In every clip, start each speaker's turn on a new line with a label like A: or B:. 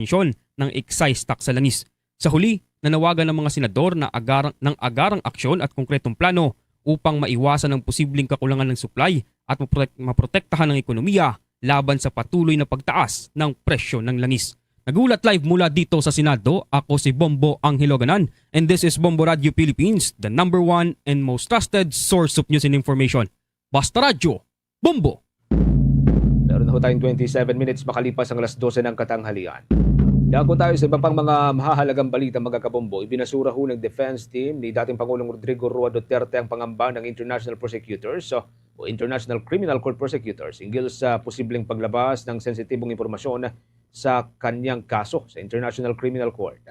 A: ng excise tax sa langis. Sa huli, nanawagan ng mga senador na agarang aksyon at konkretong plano upang maiwasan ang posibleng kakulangan ng supply at maprotektahan ang ekonomiya laban sa patuloy na pagtaas ng presyo ng langis. Nagulat live mula dito sa Senado, ako si Bombo Anghiloganan and this is Bombo Radio Philippines, the #1 and most trusted source of news and information. Basta Radyo, Bombo!
B: Meron na ho tayong 27 minutes makalipas ang alas 12 ng katanghalian. Dako tayo sa iba pang mga mahahalagang balita mga kabombo. Ibinasura ho ng defense team ni dating Pangulong Rodrigo Roa Duterte ang pangamba ng international prosecutors o International Criminal Court prosecutors hinggil sa posibleng paglabas ng sensitibong impormasyon sa kanyang kaso sa International Criminal Court.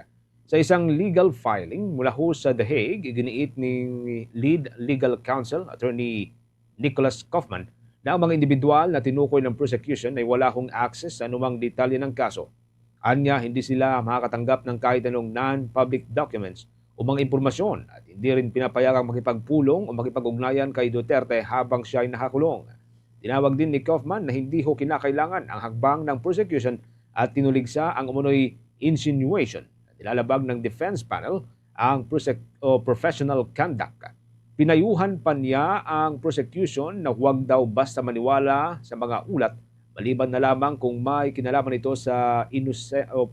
B: Sa isang legal filing mula ho sa The Hague, iginiit ni Lead Legal Counsel, Attorney Nicholas Kaufman, na ang mga individual na tinukoy ng prosecution ay wala hong access sa anumang detalye ng kaso. Anya, hindi sila makakatanggap ng kahit anong non-public documents o mga impormasyon at hindi rin pinapayagang makipagpulong o makipag-ugnayan kay Duterte habang siya ay nakakulong. Tinawag din ni Kaufman na hindi ho kinakailangan ang hakbang ng prosecution at tinuligsa ang umunoy insinuation na nilalabag ng defense panel ang professional conduct. Pinayuhan pa niya ang prosecution na huwag daw basta maniwala sa mga ulat maliban na lamang kung may kinalaman ito sa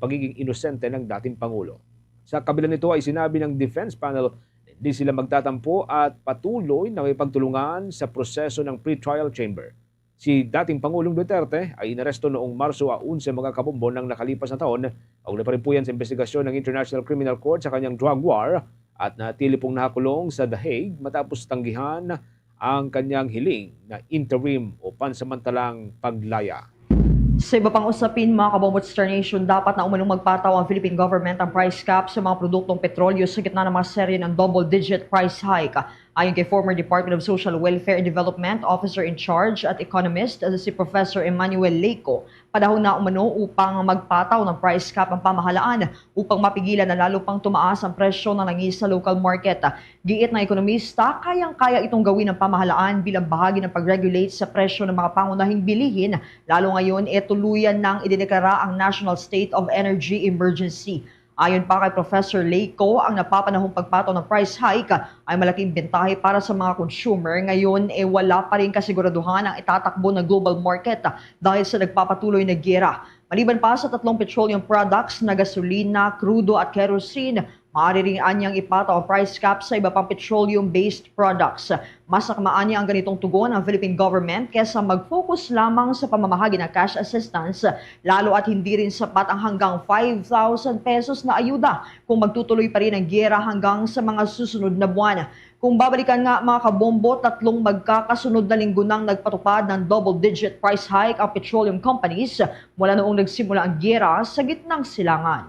B: pagiging inosente ng dating Pangulo. Sa kabila nito ay sinabi ng defense panel na hindi sila magtatampo at patuloy na may pagtulungan sa proseso ng pre-trial chamber. Si dating Pangulong Duterte ay inaresto noong Marso 11 mga kabombo ng nakalipas na taon. Kaugnay pa rin po yan sa investigasyon ng International Criminal Court sa kanyang drug war at natili pong nakakulong sa The Hague matapos tanggihan ang kanyang hiling na interim o pansamantalang paglaya.
C: Sa iba pang usapin, mga kabombo at Star Nation, dapat na umunong magpataw ang Philippine government ang price cap sa mga produktong petrolyo sa gitna ng mga serye ng double-digit price hike. Ayon kay former Department of Social Welfare and Development Officer in Charge at Economist si Professor Emmanuel Leico, panahon na umano upang magpataw ng price cap ang pamahalaan upang mapigilan na lalo pang tumaas ang presyo ng langis sa local market. Giit ng ekonomista, kayang-kaya itong gawin ng pamahalaan bilang bahagi ng pag-regulate sa presyo ng mga pangunahing bilihin, lalo ngayon tuluyan nang idineklara ang National State of Energy Emergency. Ayon pa kay Professor Leico, ang napapanahong pagpataw ng price hike ay malaking bentahe para sa mga consumer. Ngayon, wala pa rin kasiguraduhan ang itatakbo ng global market dahil sa nagpapatuloy na giyera. Maliban pa sa tatlong petroleum products na gasolina, crudo at kerosene, maaari ring anyang ipataw ang price cap sa iba pang petroleum-based products. Mas nakamaanya ang ganitong tugon ng Philippine government kesa mag-focus lamang sa pamamahagi ng cash assistance, lalo at hindi rin sapat ang hanggang 5,000 pesos na ayuda kung magtutuloy pa rin ang giyera hanggang sa mga susunod na buwan. Kung babalikan nga mga kabombo, tatlong magkakasunod na linggo nang nagpatupad ng double-digit price hike ang petroleum companies mula noong nagsimula ang giyera sa gitnang silangan.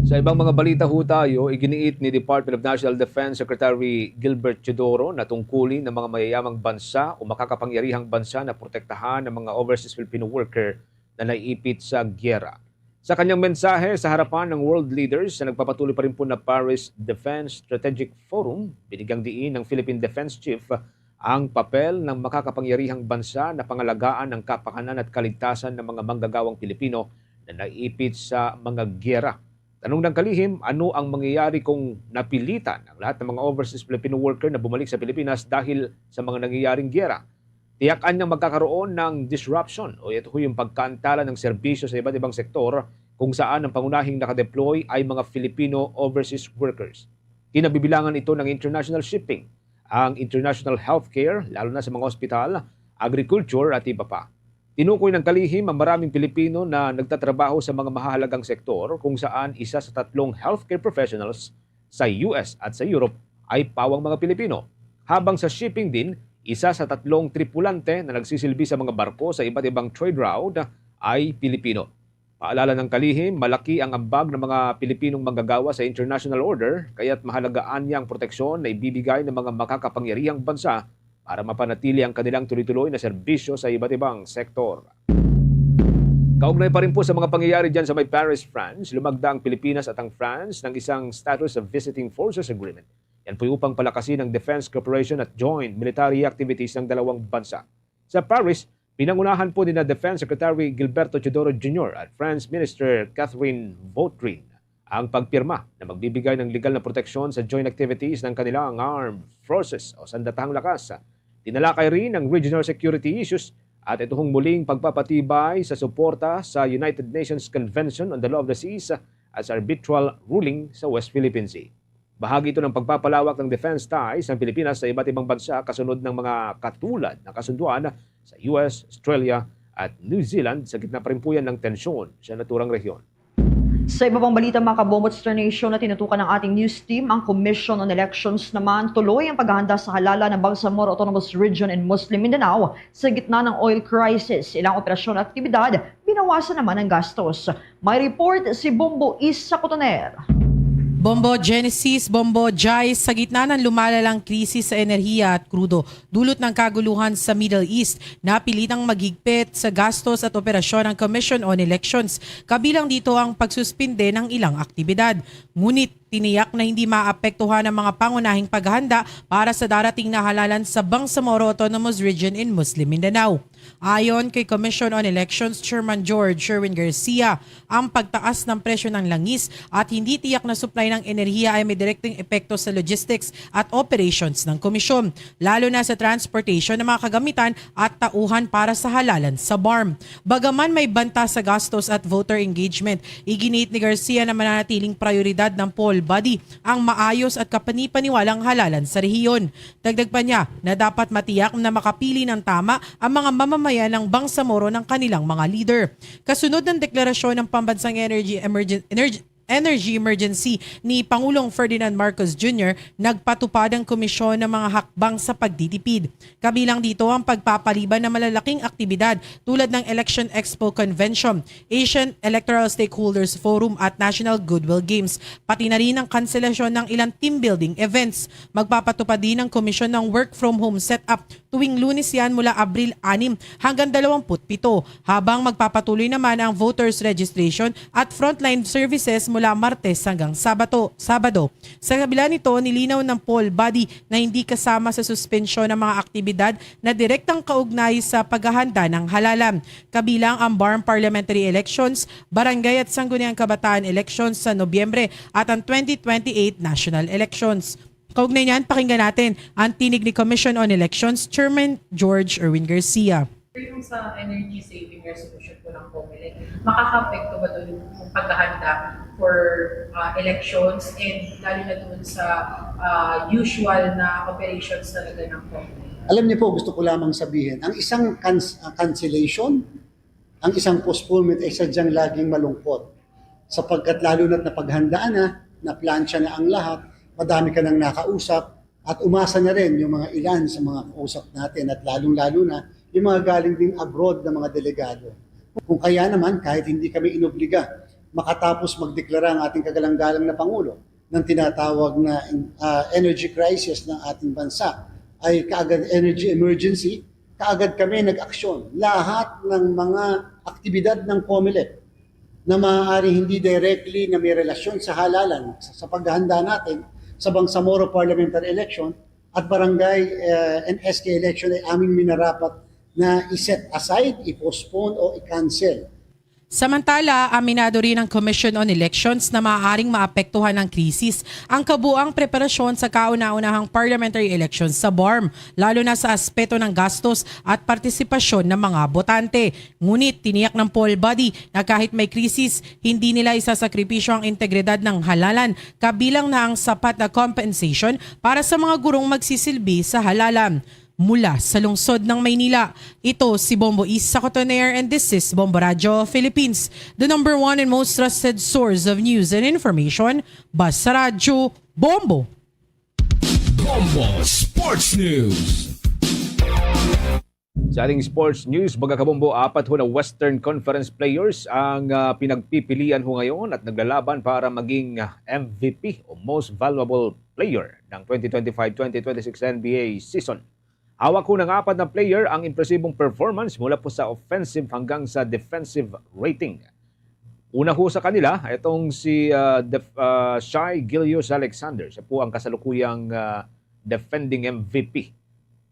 B: Sa ibang mga balita ho tayo, iginiit ni Department of National Defense Secretary Gilbert Teodoro na tungkulin ng mga mayayamang bansa o makakapangyarihang bansa na protektahan ng mga overseas Filipino worker na naiipit sa giyera. Sa kanyang mensahe sa harapan ng world leaders na nagpapatuloy pa rin po na Paris Defense Strategic Forum, binigyang diin ng Philippine Defense Chief ang papel ng makakapangyarihang bansa na pangalagaan ng kapakanan at kaligtasan ng mga manggagawang Pilipino na naiipit sa mga giyera. Tanong ng kalihim, ano ang mangyayari kung napilitan ang lahat ng mga overseas Filipino worker na bumalik sa Pilipinas dahil sa mga nangyayaring giyera? Tiyakan niyang magkakaroon ng disruption o ito yung pagkaantala ng serbisyo sa iba't ibang sektor kung saan ang pangunahing nakadeploy ay mga Filipino overseas workers. Kinabibilangan ito ng international shipping, ang international healthcare, lalo na sa mga ospital, agriculture at iba pa. Tinukoy ng kalihim ang maraming Pilipino na nagtatrabaho sa mga mahalagang sektor kung saan isa sa tatlong healthcare professionals sa US at sa Europe ay pawang mga Pilipino. Habang sa shipping din, isa sa tatlong tripulante na nagsisilbi sa mga barko sa iba't ibang trade route ay Pilipino. Paalala ng kalihim, malaki ang ambag ng mga Pilipinong manggagawa sa international order kaya't mahalagaan niyang proteksyon na ibibigay ng mga makakapangyarihang bansa para mapanatili ang kanilang tuloy-tuloy na serbisyo sa iba't ibang sektor. Kaugnay pa rin po sa mga pangyayari dyan sa may Paris, France, lumagda ang Pilipinas at ang France ng isang status of visiting forces agreement. Yan po upang palakasin ang defense cooperation at joint military activities ng dalawang bansa. Sa Paris, Pinangunahan po ni na Defense Secretary Gilberto Teodoro Jr. at Defense Minister Catherine Vautrin ang pagpirma na magbibigay ng legal na proteksyon sa joint activities ng kanilang armed forces o sandatahang lakas. Tinalakay rin ang regional security issues at itong muling pagpapatibay sa suporta sa United Nations Convention on the Law of the Seas at sa arbitral ruling sa West Philippine Sea. Bahagi ito ng pagpapalawak ng defense ties ng Pilipinas sa iba't ibang bansa kasunod ng mga katulad na kasunduan sa US, Australia at New Zealand sa gitna pa rin po yan ng tensyon sa naturang rehiyon.
C: Sa iba pang balita mga kabombo at Star Nation na tinutukan ng ating news team, ang Commission on Elections naman tuloy ang paghahanda sa halala ng Bangsamoro Autonomous Region in Muslim Mindanao sa gitna ng oil crisis. Ilang operasyon at aktibidad, binawasan naman ang gastos. May report si Bombo Isa Cotoner.
D: Bombo Genesis, Bombo Jai, sa gitna ng lumalalang krisis sa enerhiya at krudo, dulot ng kaguluhan sa Middle East, napilitang maghigpit sa gastos at operasyon ng Commission on Elections. Kabilang dito ang pagsuspinde ng ilang aktibidad. Ngunit tiniyak na hindi maapektuhan ang mga pangunahing paghahanda para sa darating na halalan sa Bangsamoro Autonomous Region in Muslim Mindanao. Ayon kay Commission on Elections Chairman George Sherwin Garcia, ang pagtaas ng presyo ng langis at hindi tiyak na supply ng enerhiya ay may direkteng epekto sa logistics at operations ng komisyon, lalo na sa transportation ng mga kagamitan at tauhan para sa halalan sa BARM. Bagaman may banta sa gastos at voter engagement, iginiit ni Garcia na mananatiling prioridad ng poll body ang maayos at kapanipaniwalang halalan sa rehiyon. Dagdag pa niya na dapat matiyak na makapili ng tama ang mga mamamayan ng Bangsamoro ng kanilang mga leader. Kasunod ng deklarasyon ng Pambansang Energy Emergency ni Pangulong Ferdinand Marcos Jr., nagpatupad ang komisyon ng mga hakbang sa pagtitipid. Kabilang dito ang pagpapaliban ng malalaking aktibidad tulad ng Election Expo Convention, Asian Electoral Stakeholders Forum at National Goodwill Games, pati na rin ang kanselasyon ng ilang team building events. Magpapatupad din ang komisyon ng work from home setup tuwing Lunes yan mula Abril 6 hanggang 27, habang magpapatuloy naman ang voters registration at frontline services mula Martes hanggang Sabado. Sa kabila nito, nilinaw ng poll body na hindi kasama sa suspensyon ng mga aktibidad na direktang kaugnay sa paghahanda ng halalan. Kabilang ang BARM Parliamentary Elections, Barangay at Sangguniang Kabataan Elections sa Nobyembre at ang 2028 National Elections. Kaugnay niyan, pakinggan natin ang tinig ni Commission on Elections Chairman George Erwin Garcia.
E: Yung sa energy saving resolution po ng COMELEC, makaka-apekto ba doon yung paghahanda for elections and lalo na doon sa usual na operations talaga ng COMELEC?
F: Alam niyo po, gusto ko lamang sabihin, ang isang cancellation, ang isang postponement ay sadyang laging malungkot. Sapagkat lalo na't napaghandaan na plansya na ang lahat, madami ka nang nakausap, at umasa na rin yung mga ilan sa mga kausap natin at lalong-lalo na yung mga galing din abroad na mga delegado. Kung kaya naman, kahit hindi kami inobliga, makatapos magdeklara ang ating kagalang-galang na Pangulo ng tinatawag na energy crisis ng ating bansa, ay kaagad energy emergency, kaagad kami nag-aksyon. Lahat ng mga aktibidad ng COMELEC na maaari hindi directly na may relasyon sa halalan sa paghahanda natin sa Bangsamoro Parliamentary Election at Barangay and SK election ay aming minarapat na i-set aside, i-postpone o i-cancel.
D: Samantala, aminado rin ng Commission on Elections na maaaring maapektuhan ng krisis ang kabuang preparasyon sa kauna-unahang parliamentary elections sa BARM, lalo na sa aspeto ng gastos at partisipasyon ng mga botante. Ngunit tiniyak ng poll body na kahit may krisis, hindi nila isasakripisyo ang integridad ng halalan, kabilang na ang sapat na compensation para sa mga gurong magsisilbi sa halalan. Mula sa lungsod ng Maynila, ito si Bombo Isa Cotoner and this is Bombo Radio Philippines, the number one and most trusted source of news and information. Basta Radio Bombo!
G: Bombo Sports News.
B: Sa ating sports news, mga kabombo, 4 na Western Conference players ang pinagpipilian ho ngayon at naglalaban para maging MVP o Most Valuable Player ng 2025-2026 NBA season. Hawak ko ng 4 na player ang impresibong performance mula po sa offensive hanggang sa defensive rating. Una ho sa kanila, itong si Shai Gilgeous-Alexander. Siya po ang kasalukuyang defending MVP.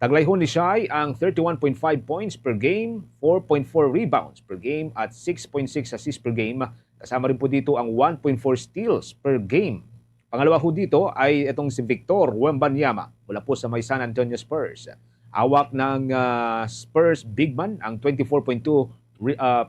B: Taglay ho ni Shai ang 31.5 points per game, 4.4 rebounds per game at 6.6 assists per game. Kasama rin po dito ang 1.4 steals per game. Pangalawa ho dito ay itong si Victor Wembanyama mula po sa may San Antonio Spurs. Hawak ng Spurs big man ang 24.2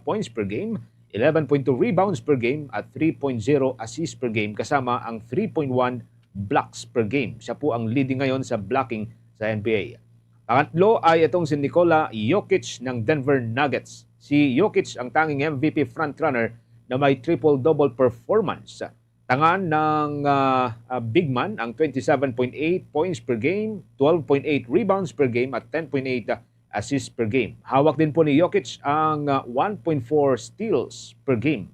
B: points per game, 11.2 rebounds per game at 3.0 assists per game kasama ang 3.1 blocks per game. Siya po ang leading ngayon sa blocking sa NBA. Pangatlo ay itong si Nikola Jokic ng Denver Nuggets. Si Jokic ang tanging MVP frontrunner na may triple-double performance. Tangan ng big man ang 27.8 points per game, 12.8 rebounds per game at 10.8 assists per game. Hawak din po ni Jokic ang 1.4 steals per game.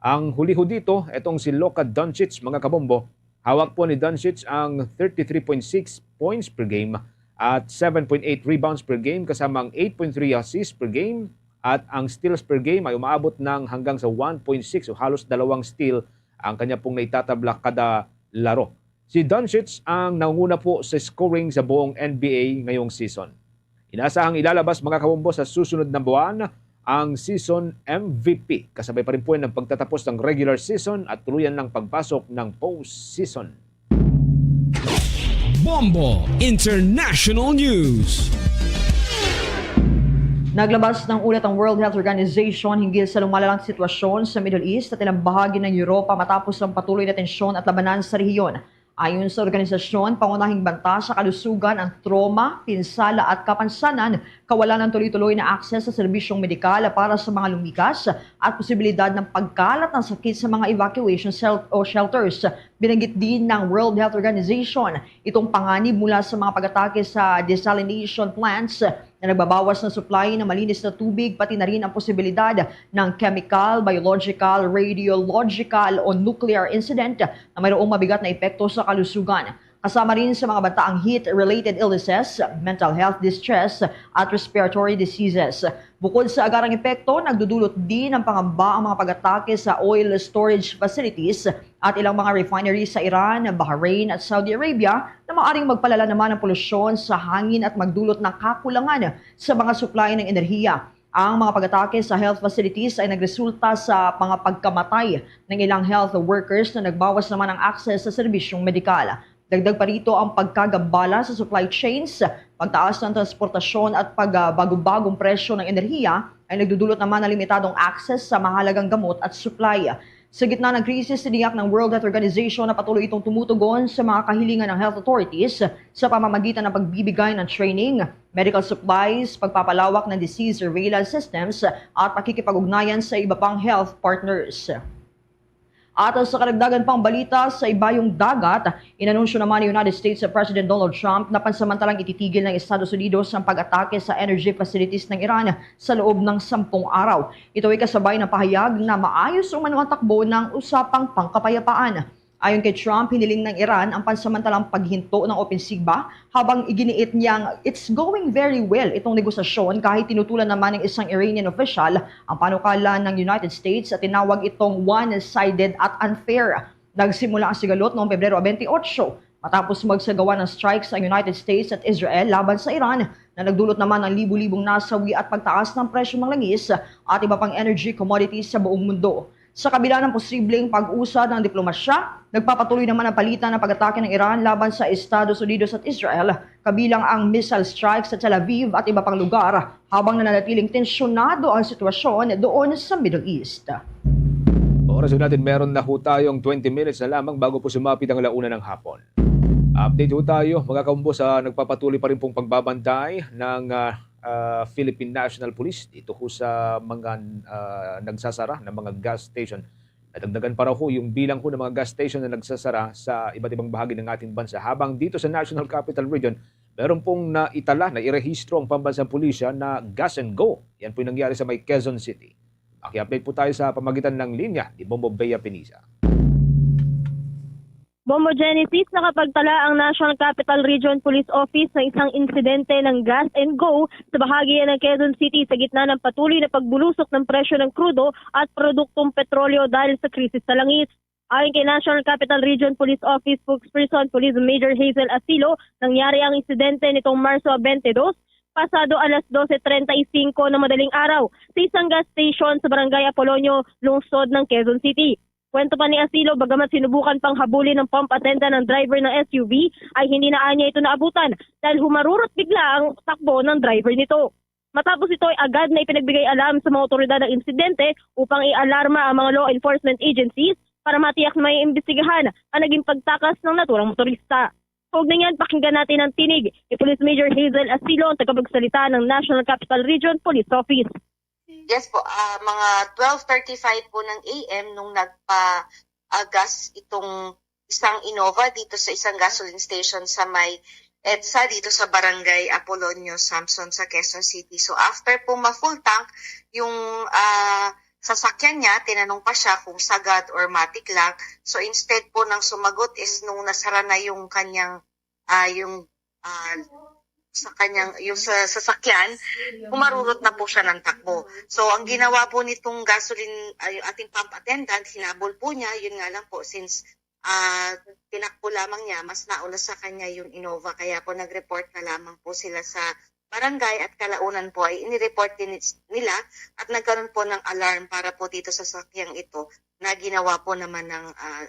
B: Ang huli-ho dito, itong si Luka Doncic, mga kabombo. Hawak po ni Doncic ang 33.6 points per game at 7.8 rebounds per game kasama ang 8.3 assists per game at ang steals per game ay umaabot ng hanggang sa 1.6 o halos 2 steal ang kanya pong naitatabla kada laro. Si Doncic ang nanguna po sa scoring sa buong NBA ngayong season. Inaasahang ilalabas mga kabombo sa susunod na buwan ang season MVP. Kasabay pa rin po ng pagtatapos ng regular season at tuluyan ng pagpasok ng postseason.
G: Bombo International News.
C: Naglabas ng ulat ang World Health Organization hinggil sa lumalalang sitwasyon sa Middle East at ilang bahagi ng Europa matapos ang patuloy na tensyon at labanan sa rehiyon. Ayon sa organisasyon, pangunahing banta sa kalusugan ang trauma, pinsala at kapansanan, kawalan ng tuloy-tuloy na akses sa serbisyong medikal para sa mga lumikas at posibilidad ng pagkalat ng sakit sa mga evacuation shelters. Binanggit din ng World Health Organization itong panganib mula sa mga pag-atake sa desalination plants na nagbabawas ng supply ng malinis na tubig pati na rin ang posibilidad ng chemical, biological, radiological o nuclear incident na mayroong mabigat na epekto sa kalusugan. Kasama rin sa mga banta ang heat-related illnesses, mental health distress at respiratory diseases. Bukod sa agarang epekto, nagdudulot din ng pangamba ang mga pag-atake sa oil storage facilities at ilang mga refineries sa Iran, Bahrain at Saudi Arabia na maaaring magpalala naman ng polusyon sa hangin at magdulot ng kakulangan sa mga supply ng enerhiya. Ang mga pag-atake sa health facilities ay nagresulta sa mga pagkamatay ng ilang health workers na nagbawas naman ng access sa serbisyong medikal. Dagdag pa rito ang pagkagambala sa supply chains, pagtaas ng transportasyon at pagbago-bagong presyo ng enerhiya ay nagdudulot naman ng limitadong access sa mahalagang gamot at supply. Sa gitna ng krisis, siniyak ng World Health Organization na patuloy itong tumutugon sa mga kahilingan ng health authorities sa pamamagitan ng pagbibigay ng training, medical supplies, pagpapalawak ng disease surveillance systems at pakikipag-ugnayan sa iba pang health partners. At sa karagdagan pang balita sa ibayong dagat, inanunsyo naman ni United States President Donald Trump na pansamantalang ititigil ng Estados Unidos ang pag-atake sa energy facilities ng Iran sa loob ng 10 araw. Ito ay kasabay ng pahayag na maayos umano ang takbo ng usapang pangkapayapaan. Ayon kay Trump, hiniling ng Iran ang pansamantalang paghinto ng opensiba habang iginiit niyang it's going very well itong negosasyon kahit tinutulan naman ng isang Iranian official ang panukala ng United States at tinawag itong one-sided at unfair. Nagsimula ang sigalot noong Pebrero 28 matapos magsagawa ng strikes sa United States at Israel laban sa Iran na nagdulot naman ng libu-libong nasawi at pagtaas ng presyo ng langis at iba pang energy commodities sa buong mundo. Sa kabila ng posibleng pag-usad ng diplomasya, nagpapatuloy naman ang palitan ng pag-atake ng Iran laban sa Estados Unidos at Israel, kabilang ang missile strikes sa Tel Aviv at iba pang lugar, habang nananatiling tensyonado ang sitwasyon doon sa Middle East.
B: Oras natin, meron na ho tayong 20 minutes na lamang bago po sumapit ang launa ng hapon. Update ho tayo, mga kaumbo, sa nagpapatuloy pa rin pong pagbabantay ng Philippine National Police dito ho sa mga nagsasara ng mga gas station. Nadagdagan para ho yung bilang ho ng mga gas station na nagsasara sa iba't ibang bahagi ng ating bansa. Habang dito sa National Capital Region, meron pong naitala na irehistro ang pambansang pulisya na gas and go. Yan po yung nangyari sa may Quezon City. Maki-update po tayo sa pamagitan ng linya ni Bombo Bea Pinisa.
H: Bombo Genesis, nakapagtala ang National Capital Region Police Office ng isang insidente ng gas and go sa bahagi ng Quezon City sa gitna ng patuloy na pagbulusok ng presyo ng krudo at produktong petrolyo dahil sa krisis sa langis. Ayon kay National Capital Region Police Office spokesperson Police Major Hazel Asilo, nangyari ang insidente nitong Marso 22, pasado alas 12:35 ng madaling araw sa isang gas station sa Barangay Apolonio, lungsod ng Quezon City. Kwento pa ni Asilo, bagamat sinubukan pang habulin ng pump attendant ng driver ng SUV, ay hindi na anya ito naabutan dahil humarurot bigla ang takbo ng driver nito. Matapos ito ay agad na ipinagbigay alam sa mga otoridad ng insidente upang i-alarma ang mga law enforcement agencies para matiyak na may imbestigahan ang naging pagtakas ng naturang motorista. Kaugnay niyan, pakinggan natin ang tinig ni Police Major Hazel Asilo, ang tagapagsalita ng National Capital Region Police Office.
I: Yes po, mga 12:35 po ng AM nung nagpa-gas itong isang Innova dito sa isang gasoline station sa may EDSA dito sa Barangay Apolonio, Samson sa Quezon City. So after po ma-full tank yung sasakyan niya, tinanong pa siya kung sagad or matik lang. So instead po ng sumagot is nung nasara na yung kanyang yung sasakyan, humarurot na po siya ng takbo. So ang ginawa po nitong gasoline, yung ating pump attendant, hinabol po niya, yun nga lang po since tinakbo lamang niya, mas nauna sa kanya yung Innova, kaya po nag-report na lamang po sila sa barangay at kalaunan po ay inireport din nila at nagkaroon po ng alarm para po dito sa sakyang ito na ginawa po naman ng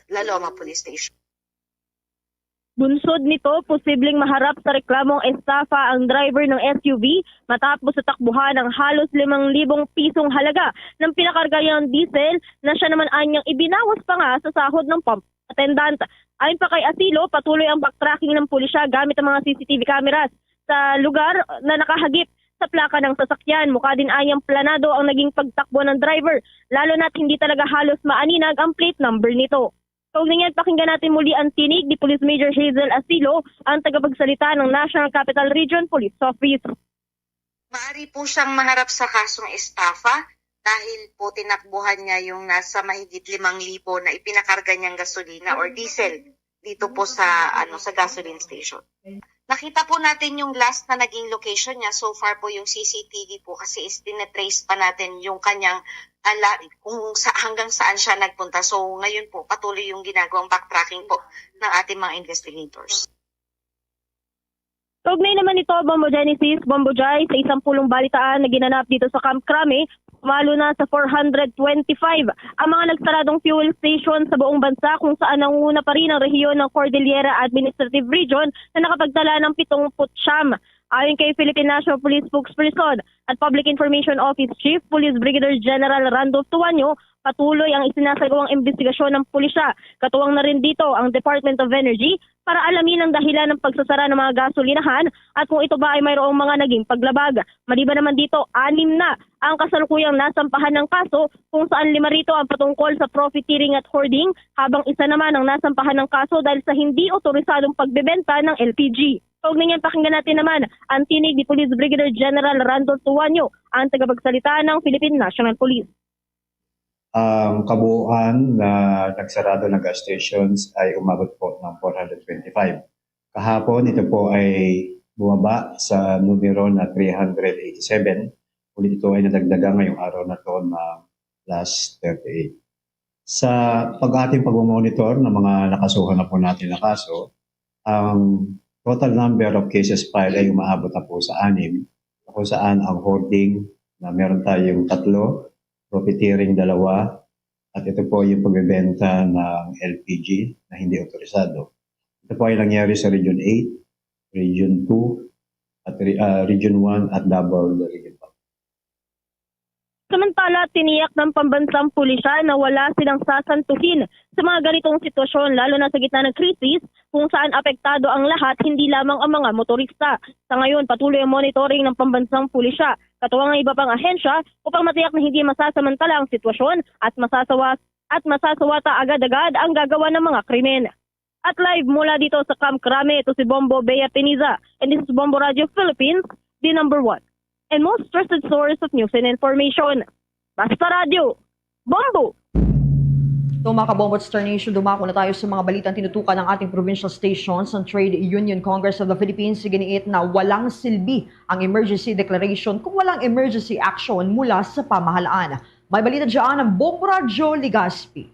I: La Loma Police Station.
H: Bunsod nito, posibleng maharap sa reklamong estafa ang driver ng SUV matapos sa takbuhan ng halos 5,000 pisong halaga ng pinakargayang diesel na siya naman anyang ibinawas pa nga sa sahod ng pump attendant. Ayon pa kay Asilo, patuloy ang backtracking ng pulisya gamit ang mga CCTV cameras sa lugar na nakahagip sa plaka ng sasakyan. Mukha din anyang planado ang naging pagtakbo ng driver, lalo na't hindi talaga halos maaninag ang plate number nito. Kaugnay niyan, pakinggan natin muli ang tinig ni Police Major Hazel Asilo, ang tagapagsalita ng National Capital Region Police Office.
I: Maari po siyang maharap sa kasong estafa dahil po tinakbuhan niya yung nasa mahigit 5,000 na ipinakarga niyang gasolina or diesel dito po sa gasoline station. Nakita po natin yung last na naging location niya. So far po yung CCTV po kasi is tinetrace pa natin yung kanyang hanggang saan siya nagpunta. So ngayon po patuloy yung ginagawang backtracking po ng ating mga investigators.
H: Kaugnay naman ito, Bombo Genesis, Bombo Jai, sa isang pulong balitaan na ginanap dito sa Camp Crame, pumalo na sa 425 ang mga nagsaradong fuel station sa buong bansa kung saan nangunguna pa rin ang rehiyon ng Cordillera Administrative Region na nakapagtala ng 79. Ayon kay Philippine National Police spokesperson at Public Information Office Chief Police Brigadier General Randolph Tuanyo, patuloy ang isinasagawang investigasyon ng pulisya. Katuwang na rin dito ang Department of Energy para alamin ang dahilan ng pagsasara ng mga gasolinahan at kung ito ba ay mayroong mga naging paglabag. Maliban naman dito, 6 na ang kasalukuyang nasampahan ng kaso kung saan 5 rito ang patungkol sa profiteering at hoarding habang isa naman ang nasampahan ng kaso dahil sa hindi otorisadong pagbebenta ng LPG. Kaugnay niyan, pakinggan natin naman ang tinig ni Police Brigadier General Randolph Tuanyo, ang tagapagsalita ng Philippine National Police.
J: Ang kabuuan na nagsarado na gas stations ay umabot po ng 425. Kahapon, ito po ay bumaba sa numero na 387. Ulit ito ay nadagdagan ngayong araw na ito na plus 38. Sa ating pag-monitor ng mga nakasuhan na po natin na kaso, ang total number of cases filed ay umaabot na po sa 6, kung saan ang hoarding na meron tayong 3, profiteering 2, at ito po yung pagbebenta ng LPG na hindi otorisado. Ito po ay nangyari sa Region 8, Region 2, at Region 1 at Davao Region 1.
H: Samantala, tiniyak ng pambansang pulisya na wala silang sasantuhin sa mga ganitong sitwasyon, lalo na sa gitna ng krisis kung saan apektado ang lahat, hindi lamang ang mga motorista. Sa ngayon, patuloy ang monitoring ng pambansang pulisya, katuwang ang iba pang ahensya upang matiyak na hindi masasamantala ang sitwasyon at masasawata agad-agad ang gagawa ng mga krimen. At live mula dito sa Camp Crame, ito si Bombo Bea Peniza, and this is Bombo Radio Philippines, the #1 and most trusted source of news and information. Basta Radio, Bombo!
C: So mga kabombo at Star Nation, dumako na tayo sa mga balitang tinutukan ng ating provincial stations ng Trade Union Congress of the Philippines. Iginiit na walang silbi ang emergency declaration kung walang emergency action mula sa pamahalaan. May balita dyan ang Bombo Radio Ligaspi.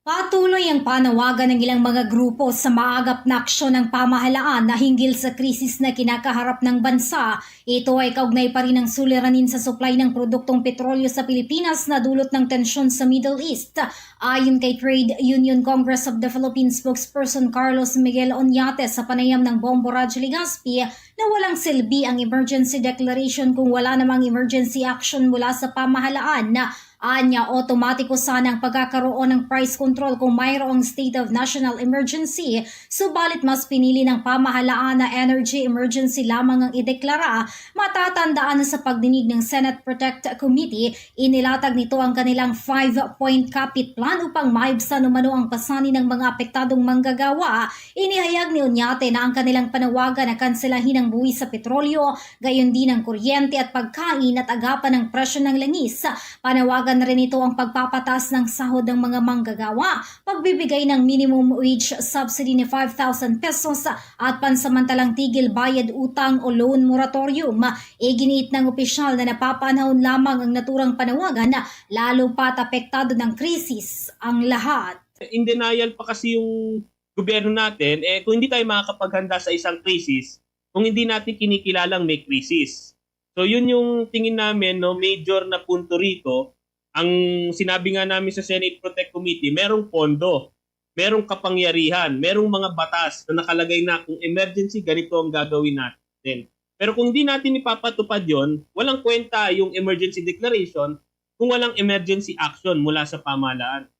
K: Patuloy ang panawagan ng ilang mga grupo sa maagap na aksyon ng pamahalaan na hinggil sa krisis na kinakaharap ng bansa. Ito ay kaugnay pa rin ng suliranin sa supply ng produktong petrolyo sa Pilipinas na dulot ng tensyon sa Middle East. Ayon kay Trade Union Congress of the Philippines spokesperson Carlos Miguel Oñate sa panayam ng Bombo Radyo Legazpi na walang silbi ang emergency declaration kung wala namang emergency action mula sa pamahalaan. Anya, otomatiko sana ang pagkakaroon ng price control kung mayroong state of national emergency, subalit mas pinili ng pamahalaan na energy emergency lamang ang ideklara. Matatandaan na sa pagdinig ng Senate Protect Committee, inilatag nito ang kanilang 5-point kapit plan upang maibsan umano ang pasanin ng mga apektadong manggagawa. Inihayag ni Oñate na ang kanilang panawagan na kanselahin ang buwis sa petrolyo, gayon din ang kuryente at pagkain at agapan ng presyo ng langis. Panawagan na rin ito ang pagpapataas ng sahod ng mga manggagawa, pagbibigay ng minimum wage subsidy ni 5,000 pesos at pansamantalang tigil bayad utang o loan moratorium. Iginiit ng opisyal na napapanahon lamang ang naturang panawagan na lalo pat apektado ng krisis ang lahat.
L: In denial pa kasi yung gobyerno natin, kung hindi tayo makakapaghanda sa isang krisis, kung hindi natin kinikilalang may krisis. So yun yung tingin namin, no, major na punto rito. Ang sinabi nga namin sa Senate Protect Committee, merong pondo, merong kapangyarihan, merong mga batas na nakalagay na kung emergency, ganito ang gagawin natin. Pero kung hindi natin ipapatupad yon, walang kwenta yung emergency declaration kung walang emergency action mula sa pamahalaan.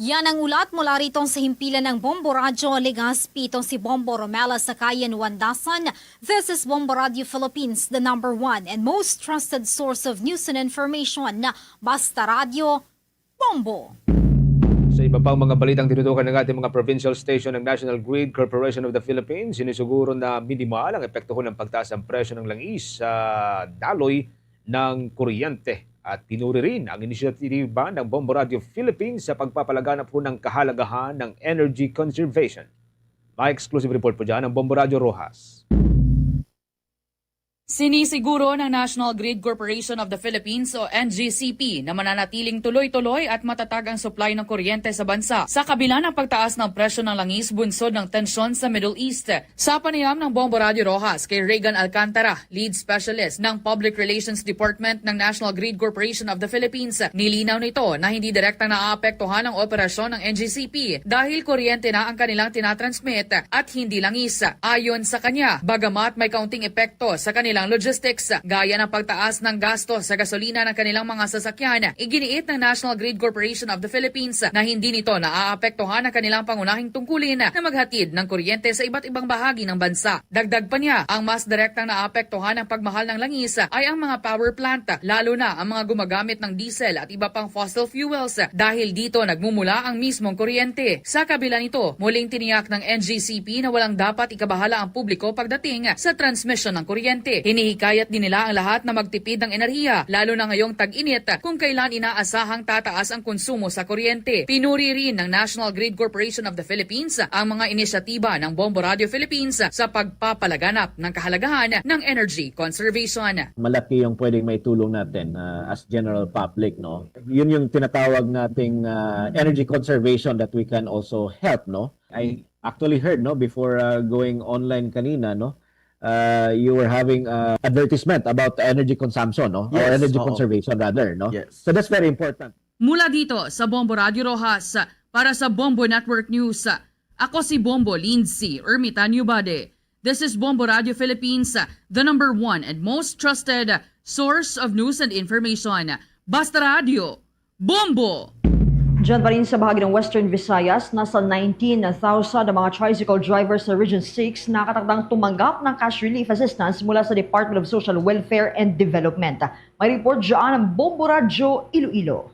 K: Yan ang ulat mula rito sa himpilan ng Bombo Radyo Legazpi, itong si Bombo Romela Sakayan Wandasan. This is Bombo Radio Philippines, the #1 and most trusted source of news and information. Basta Radio, Bombo.
B: Sa iba pang mga balitang tinutukan ng ating mga provincial station ng National Grid Corporation of the Philippines, sinisuguro na minimal ang epekto ng pagtaas ng presyo ng langis sa daloy ng kuryente. At tinuri rin ang inisyatiba ng Bombo Radio Philippines sa pagpapalaganap po ng kahalagahan ng energy conservation. May exclusive report po dyan ng Bombo Radio Rojas.
M: Sinisiguro ng National Grid Corporation of the Philippines o NGCP na mananatiling tuloy-tuloy at matatag ang supply ng kuryente sa bansa sa kabila ng pagtaas ng presyo ng langis bunsod ng tensyon sa Middle East. Sa panayam ng Bombo Radio Rojas kay Regan Alcantara, Lead Specialist ng Public Relations Department ng National Grid Corporation of the Philippines, nilinaw nito na hindi direktang naaapektuhan ang operasyon ng NGCP dahil kuryente na ang kanilang tinatransmit at hindi langis. Ayon sa kanya, bagamat may kaunting epekto sa kanilang logistics, gaya ng pagtaas ng gasto sa gasolina ng kanilang mga sasakyan, iginiit ng National Grid Corporation of the Philippines na hindi nito naaapektuhan ang kanilang pangunahing tungkulin na maghatid ng kuryente sa iba't ibang bahagi ng bansa. Dagdag pa niya, ang mas direktang naaapektuhan ng pagmahal ng langis ay ang mga power plant, lalo na ang mga gumagamit ng diesel at iba pang fossil fuels dahil dito nagmumula ang mismong kuryente. Sa kabila nito, muling tiniyak ng NGCP na walang dapat ikabahala ang publiko pagdating sa transmission ng kuryente. Hinihikayat din nila ang lahat na magtipid ng enerhiya, lalo na ngayong tag-init kung kailan inaasahang tataas ang konsumo sa kuryente. Pinuri rin ng National Grid Corporation of the Philippines ang mga inisyatiba ng Bombo Radio Philippines sa pagpapalaganap ng kahalagahan ng energy conservation.
N: Malaki yung pwedeng maitulong natin as general public, no. Yun yung tinatawag nating energy conservation that we can also help, no. I actually heard, no, before going online kanina, no, you were having advertisement about energy consumption, no?
O: Yes,
N: or energy
O: oo.
N: conservation rather, no?
O: Yes.
N: So that's very important.
M: Mula dito sa Bombo Radio Rojas, para sa Bombo Network News, ako si Bombo Lindsay Ermitan Yubade. This is Bombo Radio Philippines, the #1 and most trusted source of news and information. Basta Radio, Bombo!
C: Diyan pa rin sa bahagi ng Western Visayas, nasa 19,000 na mga tricycle drivers sa Region 6 na katakdang tumanggap ng cash relief assistance mula sa Department of Social Welfare and Development. May report dyan ng Bombo Radio Iloilo.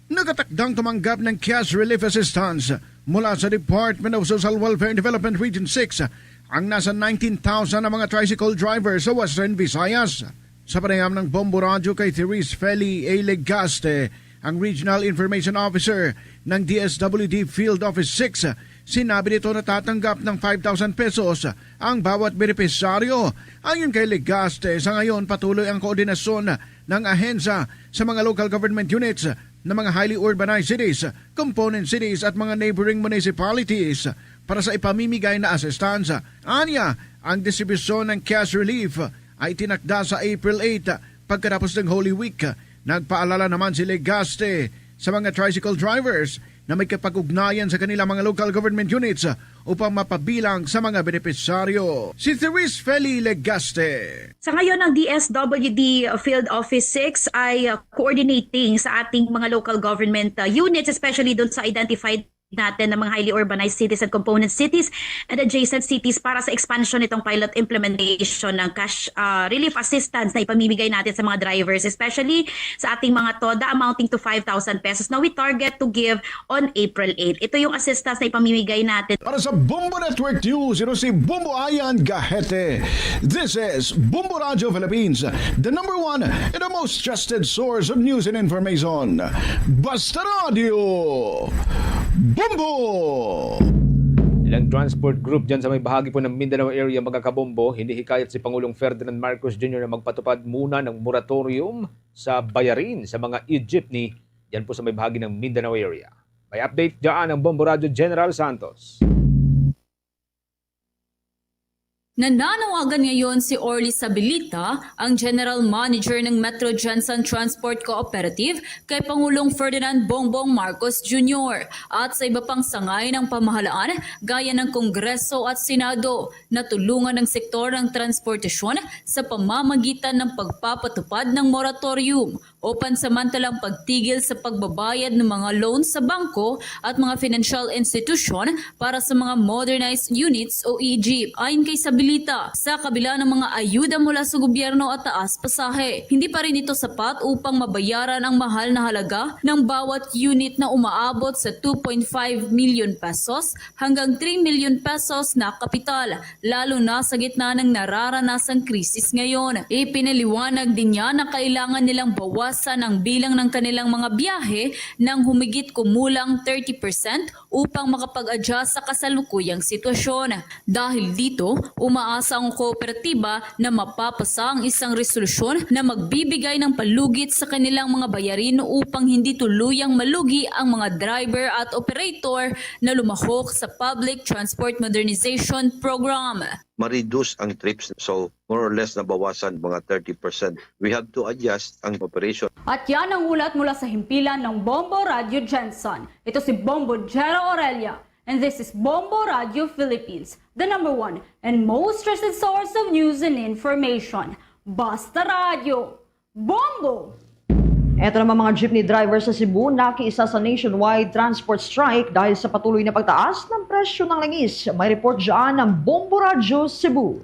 P: Nakatakdang tumanggap ng cash relief assistance mula sa Department of Social Welfare and Development Region 6 ang nasa 19,000 na mga tricycle drivers sa Western Visayas. Sa panayam ng Bombo Radio kay Therese Feli A. Legaste, ang Regional Information Officer ng DSWD Field Office 6, sinabi nito na tatanggap ng 5,000 pesos ang bawat benepisyaryo. Ayon kay Legaste, sa ngayon patuloy ang koordinasyon ng ahensya sa mga local government units ng mga highly urbanized cities, component cities at mga neighboring municipalities para sa ipamimigay na asistansa. Anya, ang distribusyon ng cash relief ay tinakda sa April 8 pagkatapos ng Holy Week. Nagpaalala naman si Legaste sa mga tricycle drivers na may kapag-ugnayan sa kanilang mga local government units upang mapabilang sa mga benepisyaryo. Si Therese Feli Legaste.
O: Sa ngayon, ang DSWD Field Office 6 ay coordinating sa ating mga local government units, especially doon sa identified natin ng mga highly urbanized cities and component cities and adjacent cities para sa expansion nitong pilot implementation ng cash relief assistance na ipamimigay natin sa mga drivers, especially sa ating mga TODA amounting to 5,000 pesos na we target to give on April 8. Ito yung assistance na ipamimigay natin.
P: Para sa Bombo Network News, ito si Bombo Ayan Gahete. This is Bombo Radio Philippines, the number one and the most trusted source of news and information. Basta Radio! Bombo!
B: Ilang transport group dyan sa may bahagi po ng Mindanao area, mga kabombo, hinihikayat si Pangulong Ferdinand Marcos Jr. na magpatupad muna ng moratorium sa bayarin sa mga e-jeepney dyan po sa may bahagi ng Mindanao area. May update dyan ang Bombo Radio General Santos.
Q: Nananawagan ngayon si Orly Sabilita, ang General Manager ng Metro Gensan Transport Cooperative, kay Pangulong Ferdinand Bongbong Marcos Jr. at sa iba pang sangay ng pamahalaan gaya ng Kongreso at Senado na tulungan ng sektor ng transportasyon sa pamamagitan ng pagpapatupad ng moratorium o pansamantalang pagtigil sa pagbabayad ng mga loans sa bangko at mga financial institution para sa mga modernized units o e-jeep. Ayon kay Sabilita, sa kabila ng mga ayuda mula sa gobyerno at taas pasahe, hindi pa rin ito sapat upang mabayaran ang mahal na halaga ng bawat unit na umaabot sa 2.5 million pesos hanggang 3 million pesos na kapital, lalo na sa gitna ng nararanasang krisis ngayon. Ipinaliwanag din niya na kailangan nilang bawasan ang bilang ng kanilang mga biyahe ng humigit kumulang 30% upang makapag-adjust sa kasalukuyang sitwasyon. Dahil dito, umaasa ang kooperatiba na mapapasa ang isang resolusyon na magbibigay ng palugit sa kanilang mga bayarin upang hindi tuluyang malugi ang mga driver at operator na lumahok sa Public Transport Modernization Program.
R: Ma-reduce ang trips, so more or less nabawasan mga 30%. We have to adjust ang operation.
S: At yan ang ulat mula sa himpilan ng Bombo Radio Gensan. Ito si Bombo Jera Aurelia, and this is Bombo Radio Philippines, the number one and most trusted source of news and information. Basta Radio! Bombo!
C: Ito naman mga jeepney drivers sa Cebu, nakiisa sa nationwide transport strike dahil sa patuloy na pagtaas ng presyo ng langis. May report dyan ng Bombo Radio Cebu.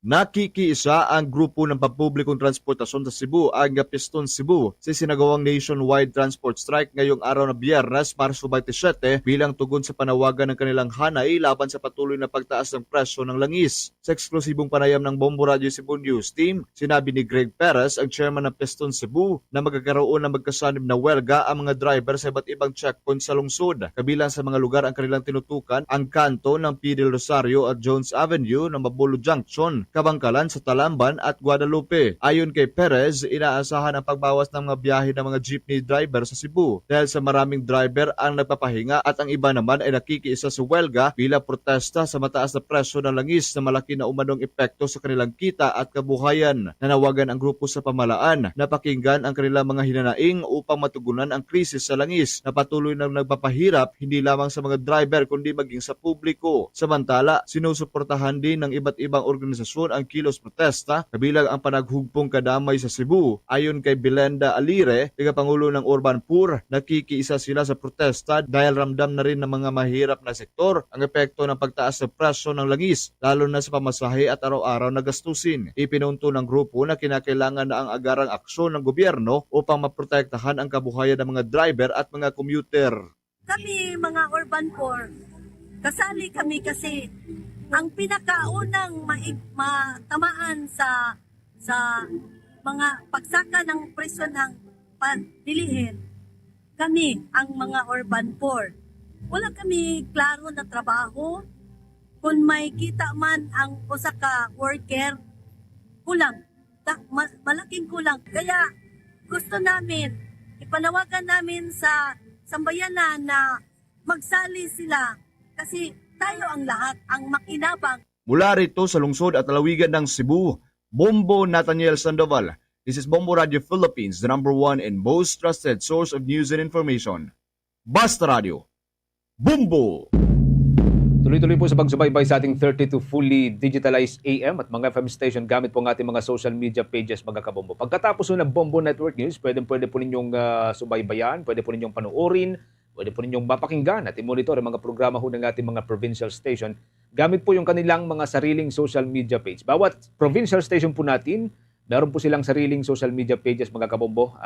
T: Nakikiisa ang grupo ng pampublikong transportasyon sa Cebu, ang Piston Cebu, sa sinagawang nationwide transport strike ngayong araw na Biyernes, Marso 27, bilang tugon sa panawagan ng kanilang hanay laban sa patuloy na pagtaas ng presyo ng langis. Sa eksklusibong panayam ng Bombo Radio Cebu News Team, sinabi ni Greg Perez, ang chairman ng Piston Cebu, na magkakaroon ng magkasanib na welga ang mga driver sa iba't ibang checkpoint sa lungsod. Kabilang sa mga lugar ang kanilang tinutukan ang kanto ng P. Del Rosario at Jones Avenue ng Mabolo Junction, Kabangkalan sa Talamban at Guadalupe. Ayon kay Perez, inaasahan ang pagbawas ng mga biyahe ng mga jeepney driver sa Cebu dahil sa maraming driver ang nagpapahinga at ang iba naman ay nakikiisa sa welga bilang protesta sa mataas na presyo ng langis na malaki na umanong epekto sa kanilang kita at kabuhayan. Nanawagan ang grupo sa pamahalaan na pakinggan ang kanilang mga hinanaing upang matugunan ang krisis sa langis na patuloy nang nagpapahirap hindi lamang sa mga driver kundi maging sa publiko. Samantala, sinusuportahan din ng iba't ibang organisasyon ang kilos protesta, kabilang ang panaghugpong kadamay sa Cebu. Ayon kay Belenda Alire, tagapangulo ng Urban Poor, nakikiisa sila sa protesta dahil ramdam na rin ng mga mahirap na sektor ang epekto ng pagtaas ng presyo ng langis, lalo na sa pamasahe at araw-araw na gastusin. Ipinunto ng grupo na kinakailangan na ang agarang aksyon ng gobyerno upang maprotektahan ang kabuhayan ng mga driver at mga commuter.
U: Kami mga Urban Poor, kasali kami kasi ang pinakaunang matamaan sa mga pagsaka ng presyo ng bilihin, kami ang mga Urban Poor. Wala kami klaro na trabaho. Kung may kita man ang usa ka worker, kulang. Malaking kulang. Kaya gusto namin, ipanawagan namin sa sambayanan na magsali sila kasi tayo ang lahat, ang makinabang.
T: Mula rito sa lungsod at lalawigan ng Cebu, Bombo Nathaniel Sandoval. This is Bombo Radio Philippines, the #1 and most trusted source of news and information. Basta Radio. Bombo!
B: Tuloy-tuloy po sa pagsubaybay sa ating 32 fully digitalized AM at mga FM station gamit po ang ating mga social media pages, mga kabombo. Pagkatapos ng Bombo Network News, pwede po ninyong subaybayan, pwede po ninyong panoorin, pwede po ninyong mapakinggan at i-monitor ang mga programa ho ng ating mga provincial station gamit po yung kanilang mga sariling social media page. Bawat provincial station po natin, meron po silang sariling social media pages, mga kabombo.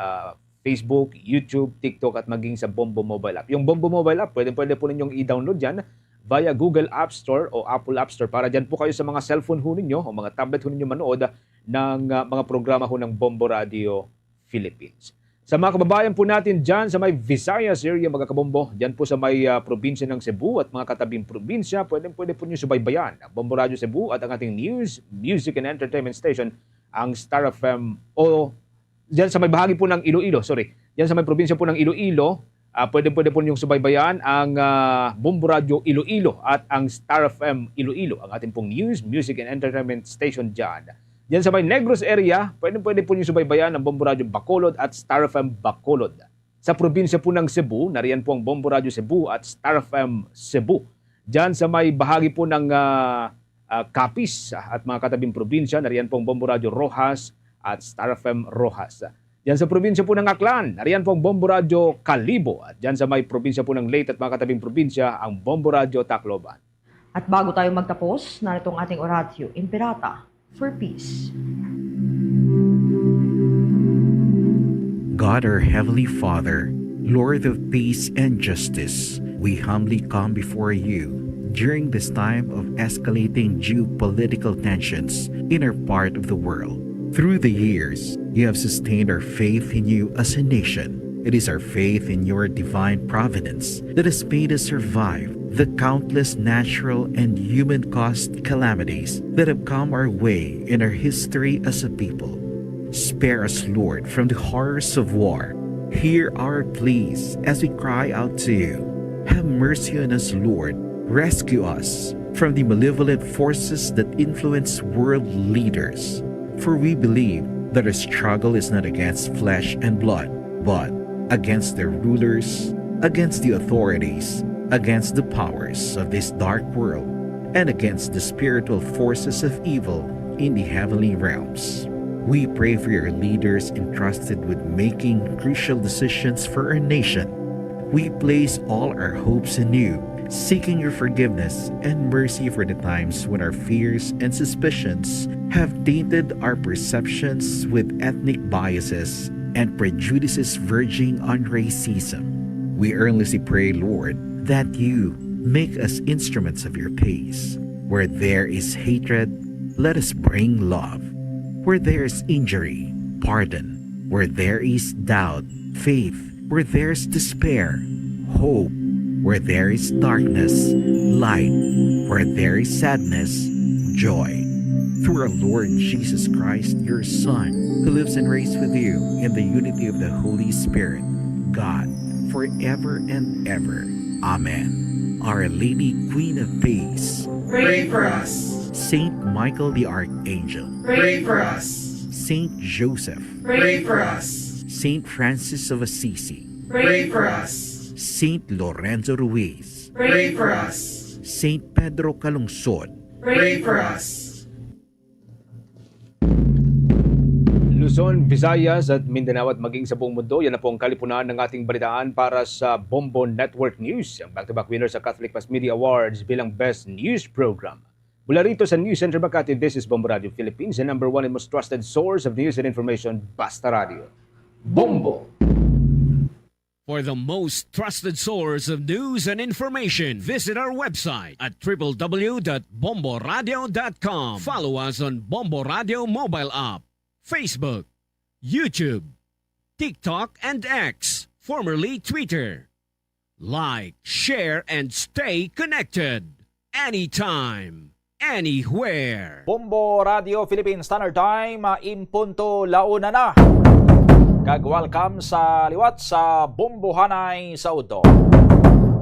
B: Facebook, YouTube, TikTok at maging sa Bombo Mobile App. Yung Bombo Mobile App, pwede po ninyong i-download yan via Google App Store o Apple App Store para dyan po kayo sa mga cellphone ho ninyo o mga tablet ho ninyo manood ng mga programa ho ng Bombo Radio Philippines. Sa mga kababayan po natin dyan sa may Visayas area, mga kabombo, dyan po sa may probinsya ng Cebu at mga katabing probinsya, pwede po nyo subaybayan ang Bombo Radio Cebu at ang ating news, music and entertainment station, ang Star FM o dyan sa may bahagi po ng Iloilo, dyan sa may probinsya po ng Iloilo, pwede po niyong subaybayan ang Bombo Radio Iloilo at ang Star FM Iloilo, ang ating pong news, music and entertainment station dyan. Dyan sa may Negros area, pwede po niyong subaybayan ang Bombo Radio Bacolod at Star FM Bacolod. Sa probinsya po ng Cebu, nariyan po ang Bombo Radio Cebu at Star FM Cebu. Dyan sa may bahagi po ng Capiz at mga katabing probinsya, nariyan po ang Bombo Radio Rojas at Star FM Rojas. Diyan sa probinsya po ng Aklan, nariyan po ang Bombo Radio Calibo. At diyan sa may probinsya po ng Leyte at mga katabing probinsya, ang Bombo Radio Tacloban.
C: At bago tayo magtapos, narito ang ating oratio, Imperata for Peace.
A: God, our Heavenly Father, Lord of peace and justice, we humbly come before you during this time of escalating geopolitical tensions in our part of the world. Through the years, you have sustained our faith in you as a nation. It is our faith in your divine providence that has made us survive the countless natural and human-caused calamities that have come our way in our history as a people. Spare us, Lord, from the horrors of war. Hear our pleas as we cry out to you. Have mercy on us, Lord. Rescue us from the malevolent forces that influence world leaders. For we believe that our struggle is not against flesh and blood, but against the rulers, against the authorities, against the powers of this dark world, and against the spiritual forces of evil in the heavenly realms. We pray for your leaders entrusted with making crucial decisions for our nation. We place all our hopes in you, seeking your forgiveness and mercy for the times when our fears and suspicions have tainted our perceptions with ethnic biases and prejudices verging on racism. We earnestly pray, Lord, that you make us instruments of your peace. Where there is hatred, let us bring love. Where there is injury, pardon. Where there is doubt, faith. Where there is despair, hope. Where there is darkness, light. Where there is sadness, joy. Through our Lord Jesus Christ, your Son, who lives and reigns with you in the unity of the Holy Spirit, God, forever and ever. Amen. Our Lady, Queen of Peace,
V: pray for us.
A: Saint Michael the Archangel,
V: Pray for us.
A: Saint Joseph,
V: Pray for us.
A: Saint Francis of Assisi,
V: Pray for us.
A: Saint Lorenzo Ruiz,
V: Pray for us.
A: Saint Pedro Calungsod,
V: Pray for us.
B: Luzon, Visayas at Mindanao at maging sa buong mundo, yan na po ang kalipunan ng ating balitaan para sa Bombo Network News, ang back-to-back winner sa Catholic Mass Media Awards bilang Best News Program. Mula rito sa News Center Makati, this is Bombo Radio Philippines, the #1 and most trusted source of news and information, Basta Radio. Bombo!
G: For the most trusted source of news and information, visit our website at www.bomboradio.com. Follow us on Bombo Radio mobile app, Facebook, YouTube, TikTok, and X, formerly Twitter. Like, share, and stay connected. Anytime, anywhere.
W: Bombo Radio Philippines Standard Time, in punto launa na.
E: Kag welcome sa liwat sa Bumbuhanay sa Udo.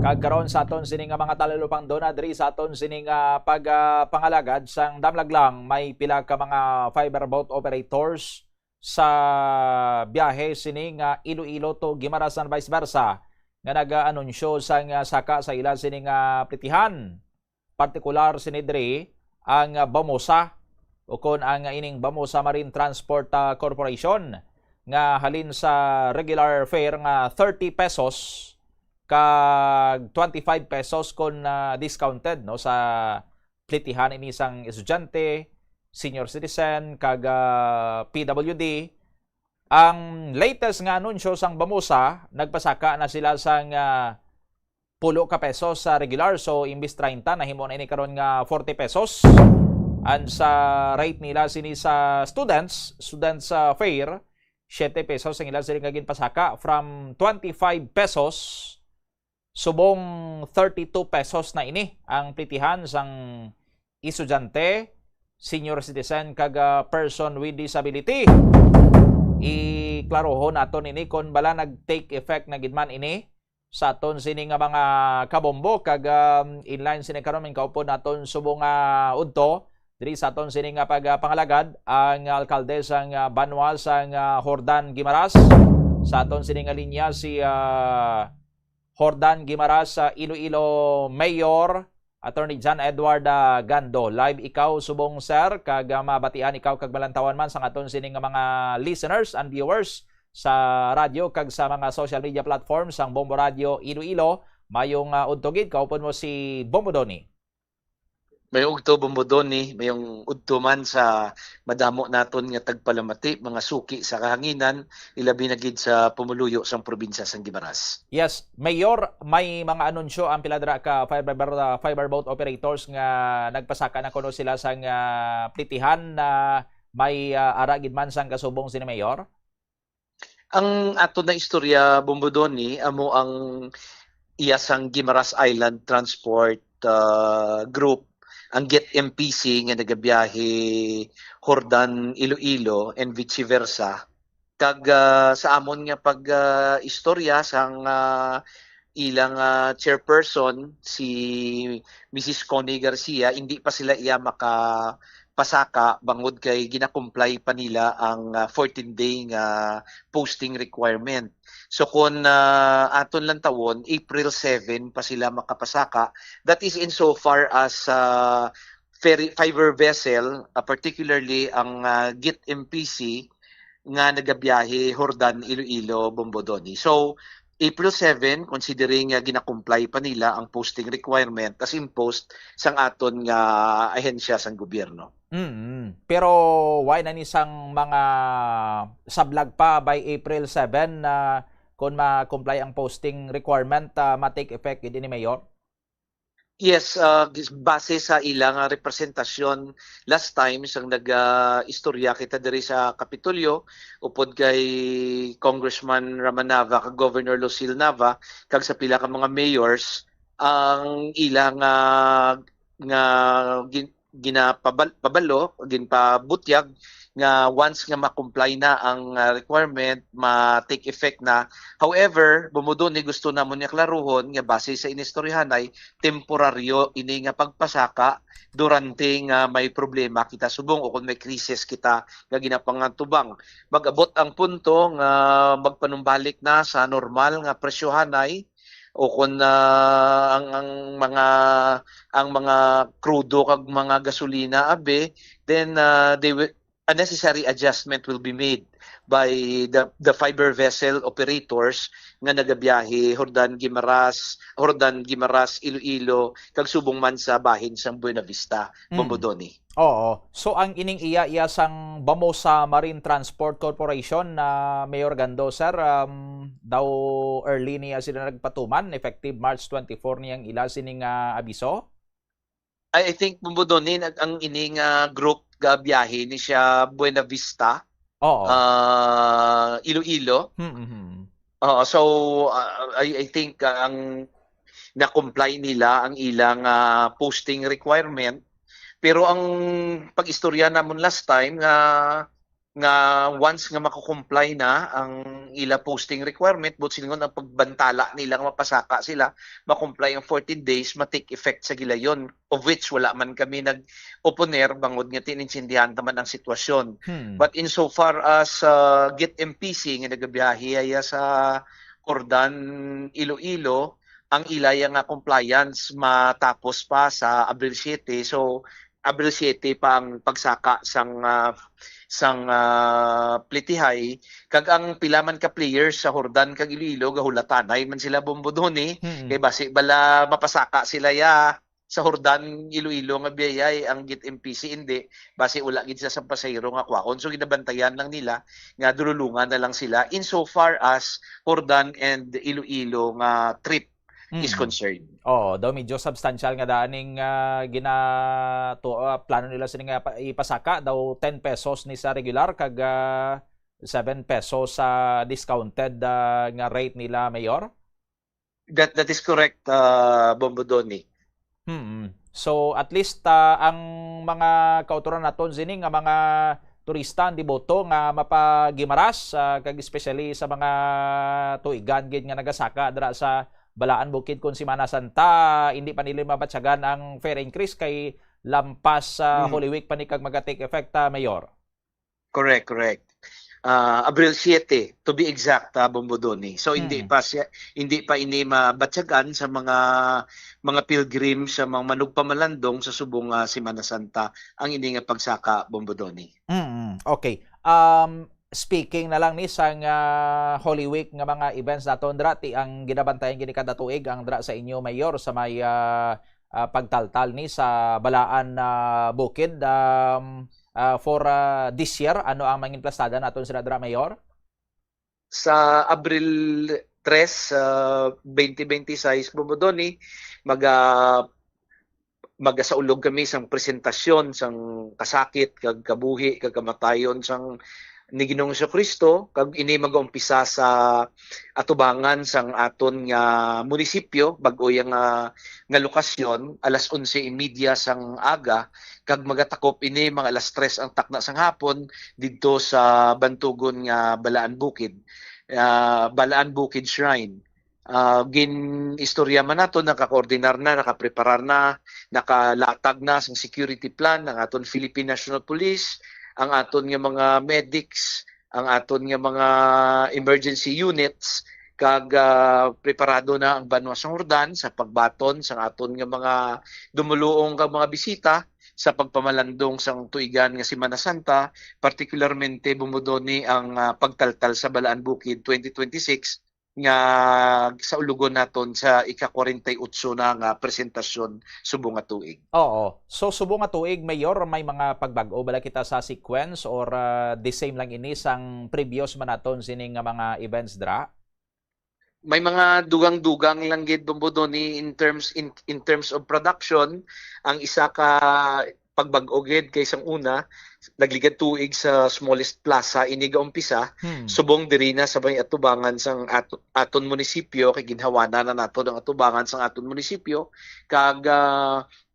E: Kag karon sa aton sining mga talalupang dona diri sa aton sining pagpangalagad sang damlaglang may pila ka mga fiberboat operators sa biyahe sining Iloilo to Guimaras and vice versa nga nag-anunsyo sang saka sa ila sining plitihan. Partikular sinidri ang Bamosa o kon ang ining Bamosa Marine Transport Corporation nga halin sa regular fare nga 30 pesos kag 25 pesos kon discounted no sa plitihan ini sang estudyante, senior citizen kag PWD. Ang latest nga anunsyo sang Bamosa nagpasaka na sila sang 10 ka pesos sa regular, so imbis 30 nahimo na ini karon nga 40 pesos. And sa rate nila sini sa students fare 7 pesos ang ilan sila nga ginpasaka from 25 pesos subong 32 pesos na ini ang plitihan sang estudyante, senior citizen kag person with disability. Iklarohon aton ini kon bala nag-take effect na gidman ini sa aton sini nga mga kabombo kag inline sini karon min kaupo naton subong udto diri sa aton sini nga pagpangalagad ang alkalde sang Banwa sang Jordan Guimaras. Sa aton sini nga linya si Jordan Guimaras Iloilo Mayor Attorney John Edward Gando. Live ikaw subong sir kag mabatian ikaw kag balantawan man sa aton sini nga mga listeners and viewers sa radyo kag sa mga social media platforms sang Bombo Radio Iloilo. Mayong udtogid kaupon mo si Bombo Doni.
F: Mayong ugto Bombodoni, mayong udto man sa madamo naton nga tagpalamati, mga suki sa kahanginan, ilabi na gid sa pumuluyo sang probinsya sang Guimaras.
E: Yes, Mayor, may mga anunsyo ang piladra ka fiberboat operators nga nagpasaka na kuno sila sang plitihan na may ara gid man sang kasubong sini Mayor.
F: Ang ato na istorya Bombodoni amo ang iyasang Guimaras Island Transport Group, ang GET MPC nga nagabiyahe Jordan Iloilo and vice versa. Kag sa amon nga pag istorya sang ilang chairperson si Mrs. Connie Garcia, hindi pa sila iya makapasaka bangod kay gina-comply pa nila ang 14-day nga posting requirement. So kung aton lang tawon, April 7 pa sila makapasaka. That is insofar as fiber vessel, particularly ang GET MPC nga nagabiyahe Jordan Iloilo Bombodoni. So April 7, considering gina-comply pa nila ang posting requirement as imposed sang aton nga ahensya sang gobyerno.
E: Pero why na ni sang mga sablag pa by April 7 na kung ma-comply ang posting requirement ma-take effect din ni Mayor?
F: Yes, base sa ilang representasyon last time sang nag-istorya kita diri sa Kapitolyo upod kay Congressman Ramanava kag Governor Lucille Nava kag sa pila ka mga mayors ang ilang nga ginapabalo, ginpabutyag nga once nga ma-comply na ang requirement, ma-take effect na. However, bumudon ni gusto namon nga klaruhon nga base sa inistoryahanay, temporaryo ini nga pagpasaka durante nga may problema kita subong o kung may krisis kita nga ginapangantubang. Mag-abot ang punto nga magpanumbalik na sa normal nga presyohanay o kung ang mga krudo kag mga gasolina abe, then a necessary adjustment will be made by the fiber vessel operators nga nagabiyahe Jordan Guimaras Iloilo kag subong man sa bahin sang Buena Vista, Bombodoni.
E: Oo. So ang ining iya sang Bamosa Marine Transport Corporation na Mayor Gando sir, daw early niya sila nagpatuman effective March 24 niyang ila sining abiso.
F: I think Bombodoni ang ining group ga biyahe ni siya Buena Vista.
E: Oo.
F: Iloilo. So I think ang na-comply nila ang ilang posting requirement. Pero ang pag-istorya namon last time nga nga once nga makukomply na ang ila posting requirement, but silingon ang pagbantala nila nga mapasaka sila, makomply ang 14 days, matake effect sa gilayon, of which wala man kami nag-oponer bangod nga tininsindihan taman ang sitwasyon. But insofar as GIT MPC nga nagabiyahe aya sa Cordan, Iloilo, ang ilaya nga compliance matapos pa sa Abril 7. So Abril 7 pa ang pagsaka sang Plitihay, kag ang pilaman ka players sa Hordan kag Iloilo gahulatanay man sila bombodoni, kay basi bala mapasaka sila ya sa Hordan Iloilo nga biyay ang GIT MPC hindi basi wala gid sa pasayro nga kwaon, so ginabantayan lang nila nga dululungan na lang sila insofar as Hordan and Iloilo nga trip is concerned.
E: Daw medyo substantial nga daaning plano nila sini nga ipasaka daw 10 pesos ni sa regular kag 7 pesos sa discounted nga rate nila, Mayor.
F: That is correct, Bombodoni.
E: So at least ang mga kauturan naton sini nga mga turista di boto nga mapagimaras kag especially sa mga tuigan gid nga nagasaka dira sa Balaan Bukid kun Semana Santa, hindi pa nila mabatsagan ang fare increase kay lampas sa Holy Week pa ni kag maga-take effect, Mayor.
F: Correct. Abril 7 to be exact, Bombodoni. So hindi pa ini mabatsagan sa mga pilgrim sa mga manugpamalandong sa subong Semana Santa ang ini nga pagsaka, Bombodoni.
E: Okay. Speaking na lang ni sang Holy Week nga mga events naton dra ti ang ginabantayan gini kada tuig ang dra sa inyo, Mayor, sa may pagtaltal ni sa Balaan Bukid for this year, ano ang mangin plastada naton sa dra, Mayor?
F: Sa Abril 3, 2026, Bombodoni, magasaulog kami sang presentasyon sang kasakit kag kabuhi kag kamatayon sang ni Ginoong Jesucristo, kag ini mag-umpisa sa atubangan sang aton nga munisipyo bag-o nga lokasyon alas 11:30 sang aga, kag magatakop ini mga alas 3 ang takna sang hapon didto sa Bantugon nga Balaan Bukid, Balaan Bukid Shrine. Istorya man nato, nakakoordinar na, nakapreparar na, nakalatag na sang security plan ng aton Philippine National Police, ang aton nga mga medics, ang aton nga mga emergency units, kag preparado na ang Banwa sa Hordan sa pagbaton sa aton nga mga dumuluong kag mga bisita sa pagpamalandong sang tuigan nga Semana Santa, particularmente Bombodoni ang pagtaltal sa Balaan Bukid 2026 nga sa ulugon naton sa ika-48 na nga presentasyon subong nga tuig.
E: So subong nga tuig, Mayor, may mga pagbago bala kita sa sequence or the same lang ini sang previous man naton sining nga mga events dra?
F: May mga dugang-dugang lang gid, Bombodoni, in terms of production. Ang isa ka pagbag-o gid kay sang una nagligad tuig sa smallest plaza iniga umpisa, subong diri na sa may atubangan sang aton munisipyo, kay ginhawana na nato ang atubangan sang aton munisipyo, kag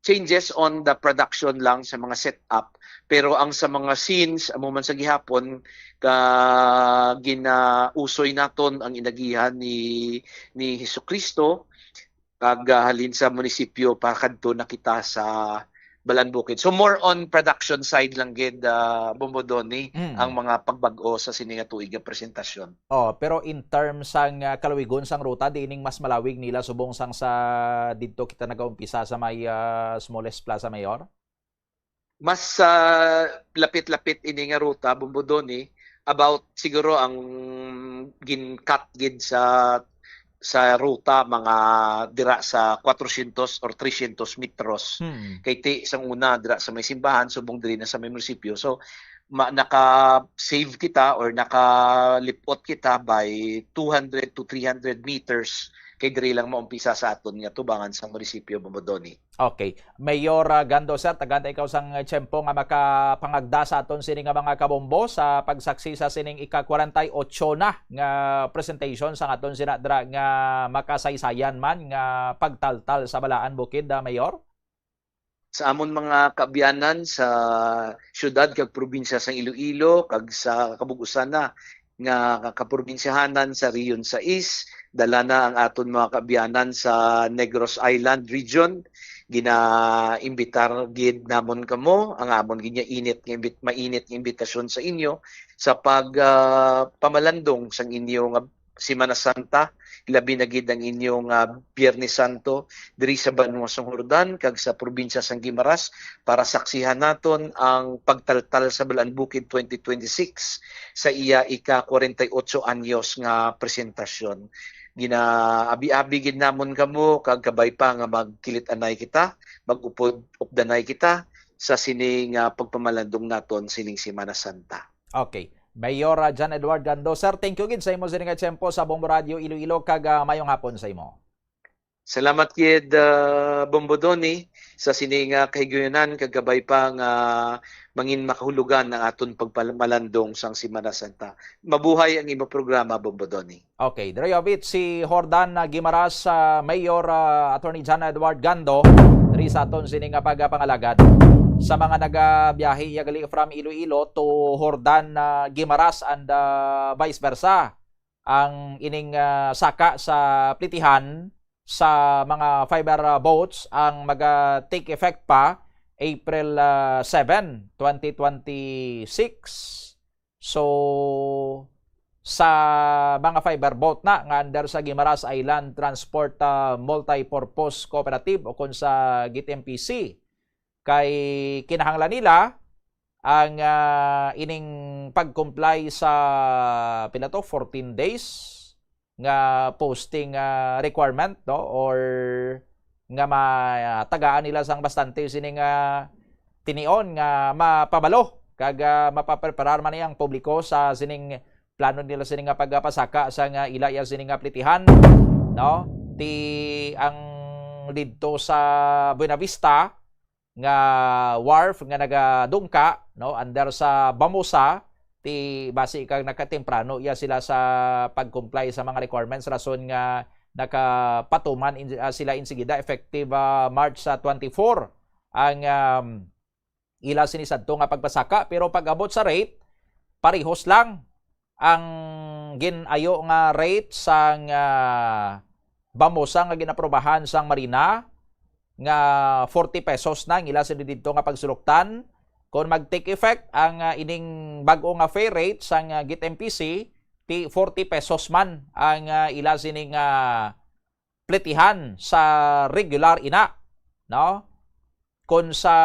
F: changes on the production lang sa mga setup, pero ang sa mga scenes amo man sa gihapon ginausoy naton ang inagihan ni Jesucristo, kag halin sa munisipyo para kadto nakita sa Balaan Bukid. So more on production side lang gid, Bombodoni, ang mga pagbag-o sa sininga tuig nga presentasyon.
E: Pero in terms sang kalawigon sang ruta, diining mas malawig nila subong sang sa didto kita nagaumpisa sa may smallest plaza, Mayor?
F: Mas lapit-lapit ini nga ruta, Bombodoni, about siguro ang gin-cut gid sa ruta mga dira sa 400 or 300 metros. Kay ti isang una dira sa may simbahan, subong diri na sa may munisipyo. So naka-save kita or nakalipot kita by 200 to 300 meters kay diri lang maumpisa sa aton nga tubangan sa munisipyo, Bombodoni.
E: Okay. Mayor Gando, sir, tagantay ikaw sang tiyempo nga makapangagda sa aton sining nga mga kabombo sa pagsaksi sa sining ika-48 na nga presentation sa aton sinadra nga makasaysayan man nga pagtaltal sa Balaan Bukid, Mayor?
F: sa amon mga kaabyanan sa syudad kag probinsya sa Iloilo kag sa kabugusan na nga kaprobinsyahanan sa Rion 6, dala na ang aton mga kaabyanan sa Negros Island region. Gina-imbitar gid namon kamo ang amon ginya mainit nga imbitasyon sa inyo sa pamalandong sang inyong Semana Santa, labi na gid ang inyong Biyernes Santo diri sa Banwasong Hordan kag sa probinsya sang Guimaras para saksihan naton ang pagtaltal sa Balaan-Bukid 2026 sa iya ika-48 anyos nga presentasyon. Ginaabi-abi gid namon kamo kag kabay pa nga magkilit-anay kita, mag-upod-updanay kita sa sining pagpamalandong naton sining Semana Santa.
E: Okay. Mayor John Edward Gando, sir, thank you gid sa imo sining tiyempo sa Bombo Radio Iloilo kag mayong hapon sa imo.
F: Salamat kid Bombo Doni sa sining kahigayunan kag gabay pa nga mangin makahulugan ng aton pagpamalandong sang Semana Santa. Mabuhay ang imo programa, Bombo Doni.
E: Okay, Dreyovit, si Hordan Guimaras, Mayor Attorney John Edward Gando, diri sa aton sining pagpangalagad sa mga nagabiyahe yagali from Iloilo to Hordan Guimaras and vice versa. Ang ining saka sa plitihan sa mga fiber boats ang mag-take effect pa April 7, 2026. So sa mga fiber boat na nga under sa Guimaras Island Transport Multipurpose Cooperative o kung sa GIT-MPC, kay kinahanglan nila ang ining pag-comply sa 14 days nga posting requirement, no, or nga matagaan nila sang bastante sining tinion nga mapabalo kag mapapreparar man niyang publiko sa sining plano nila sining pagpasaka sa ilaya sining plitihan, no, ti ang didto sa Buenavista nga wharf nga nagadungka, no, under sa Bamosa, ti base kag nakatemprano iya sila sa pag-comply sa mga requirements, rason nga nakapatuman sila insigida effective March 24 ang ila sinisadto nga pagpasaka, pero pag-abot sa rate parehos lang ang ginayo nga rate sang Bamosa nga ginaprobahan sang Marina nga 40 pesos na ang ila sa dito nga pagsuluktan. Kung mag-take effect ang ining bag-o nga fare rate sang GIT-MPC, ti 40 pesos man ang ila sining pletihan sa regular ina, no? Kung sa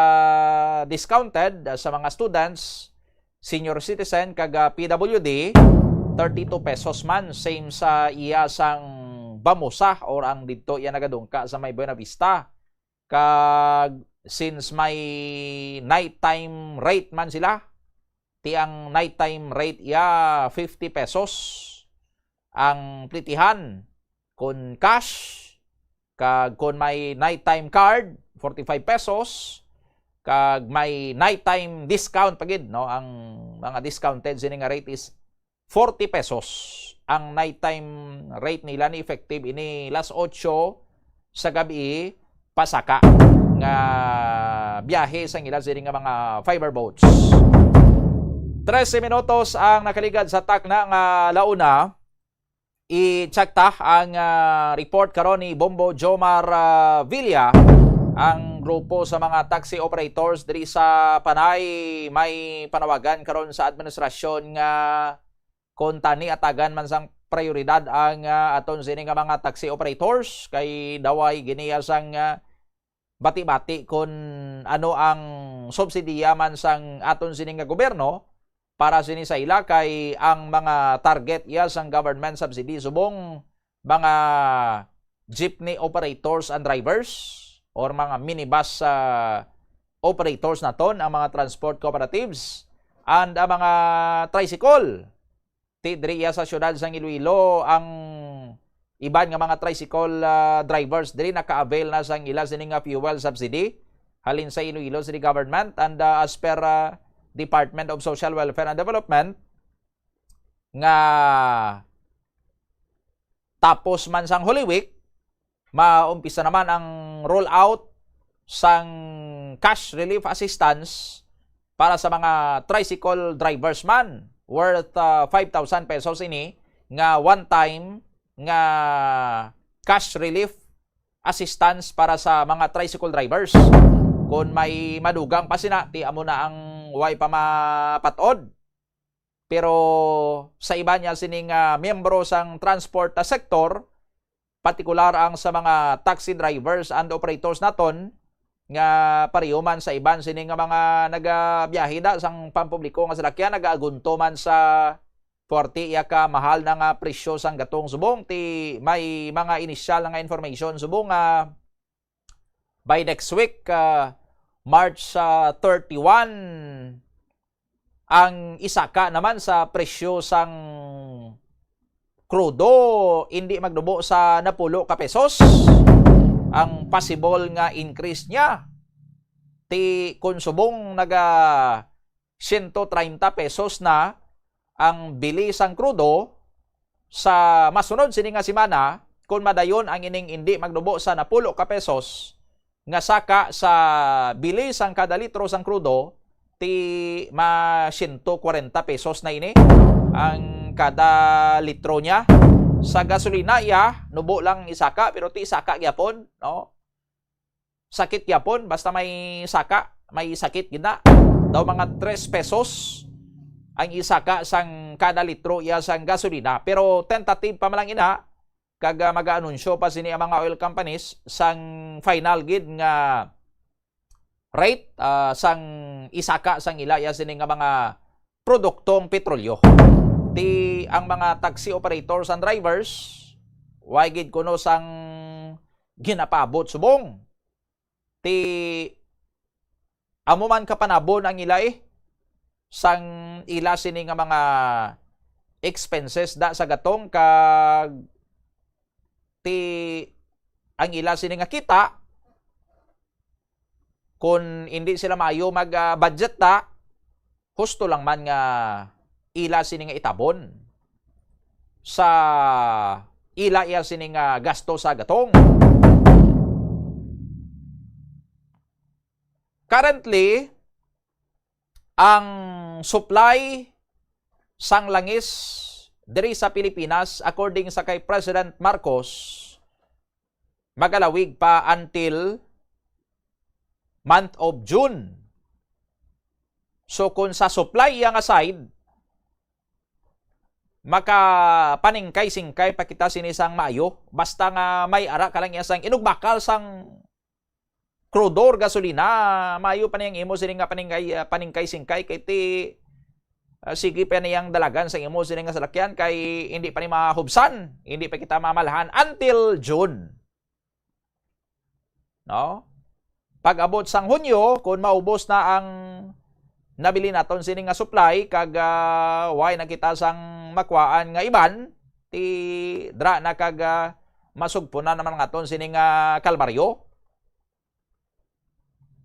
E: discounted sa mga students, senior citizen kag PWD, 32 pesos man, same sa iya sang Bamosa or ang dito iya nagadungka sa may Buenavista. Kag since may nighttime rate man sila, ti ang nighttime rate ya 50 pesos ang plitihan kun cash, kag kun may nighttime card 45 pesos, kag may nighttime discount pagid, no, ang mga discounted sining rate is 40 pesos ang nighttime rate nila ni effective ini las 8 sa gabi pasaka nga biyahe sa ilan sining nga mga fiber boats. 13 minutos ang nakaligad sa takna nga launa. I-check ta ang report karon ni Bombo Jomar Villa. Ang grupo sa mga taxi operators diri sa Panay may panawagan karon sa administrasyon nga kung tani atagan man sang prioridad ang aton sining nga mga taxi operators kay daway giniya sang bati-bati kung ano ang subsidiya man sang aton sining nga gobyerno para sini sa ila, kay ang mga target iya sang government subsidy subong mga jeepney operators and drivers or mga minibus operators naton, ang mga transport cooperatives and ang mga tricycle. Tidri iya sa syudad sang Iloilo ang iban nga mga tricycle drivers diri naka-avail na sang ila sining fuel subsidy halin sa Iloilo City Government, and as per Department of Social Welfare and Development nga tapos man sang Holy Week maumpisa naman ang roll out sang cash relief assistance para sa mga tricycle drivers man worth 5,000 pesos ini nga one time nga cash relief assistance para sa mga tricycle drivers. Kung may madugang pa sina, ti amo na ang way pa mapatod. Pero sa iba niya sining miyembro sang transport sector, partikular ang sa mga taxi drivers and operators naton, nga pareho man sa iban sining mga nagabiyahe da sang pampubliko nga salakyan, nagaagunto man sa 40 ka mahal na nga presyo sang gatong subong. Ti may mga initial nga information subong by next week, March 31, ang isaka naman sa presyo sang krudo hindi magdubo sa 10 ka pesos. Ang possible nga increase niya ti konsumong naga 130 pesos na ang bili sang krudo sa masunod sini nga semana, kung madayon ang ining hindi magdubo sa 10 ka pesos nga saka sa bili sang kada litro sang krudo, ti 140 pesos na ini ang kada litro niya. Sa gasolina nubo lang isaka, pero ti isaka gyapon, no? Sakit gyapon basta may saka, may sakit gina. Daw mga 3 pesos ang isaka sang kada litro sang gasolina. Pero tentative pa man lang ina, kag mag-anunsyo pa sini ang mga oil companies sang final gid nga rate sang isaka sang ila sini nga mga produktong petrolyo. Ti ang mga taxi operators and drivers, way gid kuno sang ginapabot subong. Ti amo man kapanabon ang ila sang ila sini nga mga expenses da sa gatong, kag ti ang ila sini nga kita kung hindi sila maayo mag-budget husto lang man nga ila sini nga itabon sa ila sini nga gasto sa gatong. Currently, ang supply sang langis diri sa Pilipinas, according sa kay President Marcos, magalawig pa until month of June. So kung sa supply yang aside, makapaningkay-singkay pa kita sinisang maayo, basta nga may ara ka lang isang inugbakal sang krudor gasolina, maayo pa niyang imo sining nga paningkay-singkay kay ti sige pa niyang dalagan sa imo sining nga salakyan kay hindi pa ni mahubsan, hindi pa kita mamalahan until June. No? Pag abot sang Hunyo, kung maubos na ang nabili naton sining nga supply, kag way nakita sang makwaan nga iban, ti dra na kag masugpo na naman naton sining nga Kalbaryo.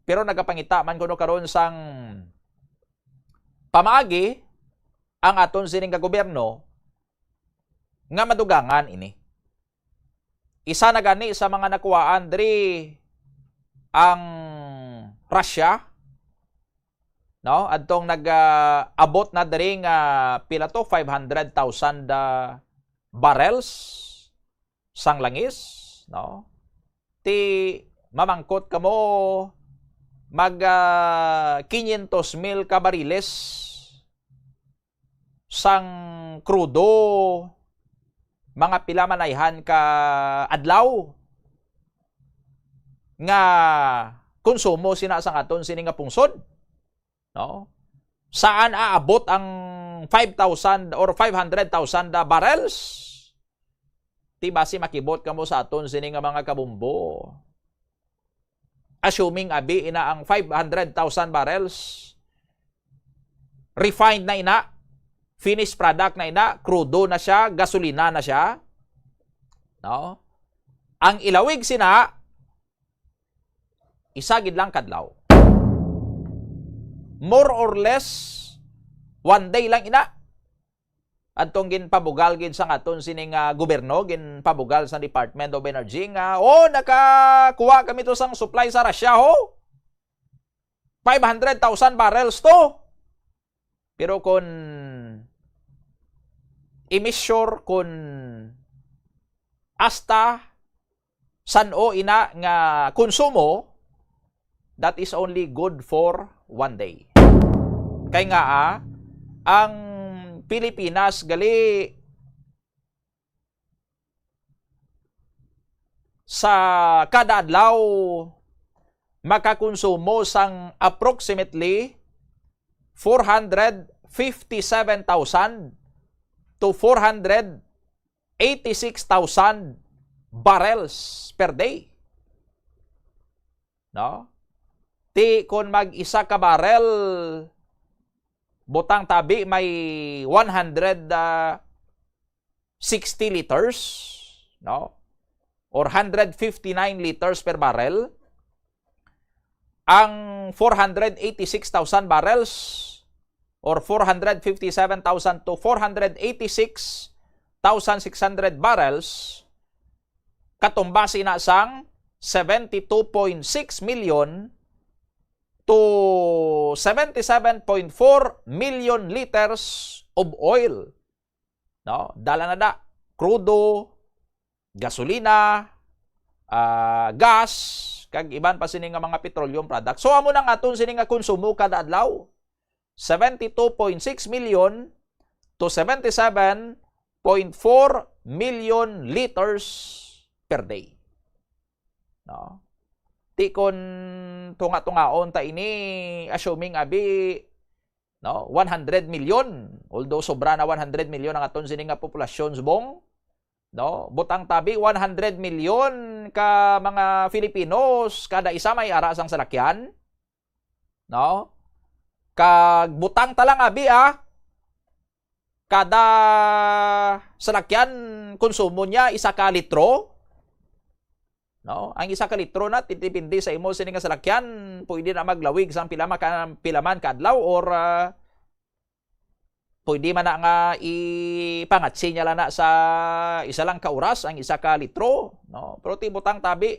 E: Pero nagapangita man kuno karon sang pamaagi ang aton sining nga gobyerno nga madugangan ini. Isa na gani sa mga nakuhaan diri ang Russia, no, adtong nag-abot na diri nga pila to 500,000 barrels sang langis, no. Ti mamangkot kamo mag 500,000 ka bariles sang krudo, mga pila manayhan ka adlaw nga konsumo sina sang aton sini nga pungsod, no? Saan aabot ang 5,000 or 500,000 barrels? Ti basi makibot kamo sa aton sini nga mga kabumbo. Assuming abi ina ang 500,000 barrels, refined na ina, finished product na ina, crudo na siya, gasolina na siya, no? Ang ilawig sina isagid lang kadlaw. More or less 1 day lang ina. Adtong ginpabugal gid sa aton sining gobyerno, ginpabugal sa Department of Energy nga nakakuha kami to sang supply sa Russia ho. 500,000 barrels to. Pero kung i-measure kung hasta san-o ina nga konsumo, that is only good for 1 day. Kaya nga ang Pilipinas gali sa kada adlaw makakonsumo sang approximately 457,000 to 486,000 barrels per day. No? Ti kung mag-isa ka barrel, butang tabi may 160 liters, no? Or 159 liters per barrel. Ang 486,000 barrels or 457,000 to 486,600 barrels katumbasi na sang 72.6 million to 77.4 million liters of oil. No, dala na da krudo, gasolina, gas, kag iban pa sini nga mga petroleum products. So amo nang aton sini nga konsumo kada adlaw. 72.6 million to 77.4 million liters per day. No? Ti kon tunga-tungaon ta ini assuming abi no 100 million, although sobra na 100 million ang aton sini nga populasyon subong, no, butang tabi 100 million ka mga Filipinos kada isa may ara sang salakyan, no, kag butang talang abi kada salakyan konsumo niya 1 ka litro, no, ang 1 ka litro na titipindi sa imo sini nga salakyan pwede na maglawig sang pilaman kadlaw or pwede man na nga ipangatsi niya lang na sa isa lang ka oras ang 1 ka litro, no? Pero ti butang tabi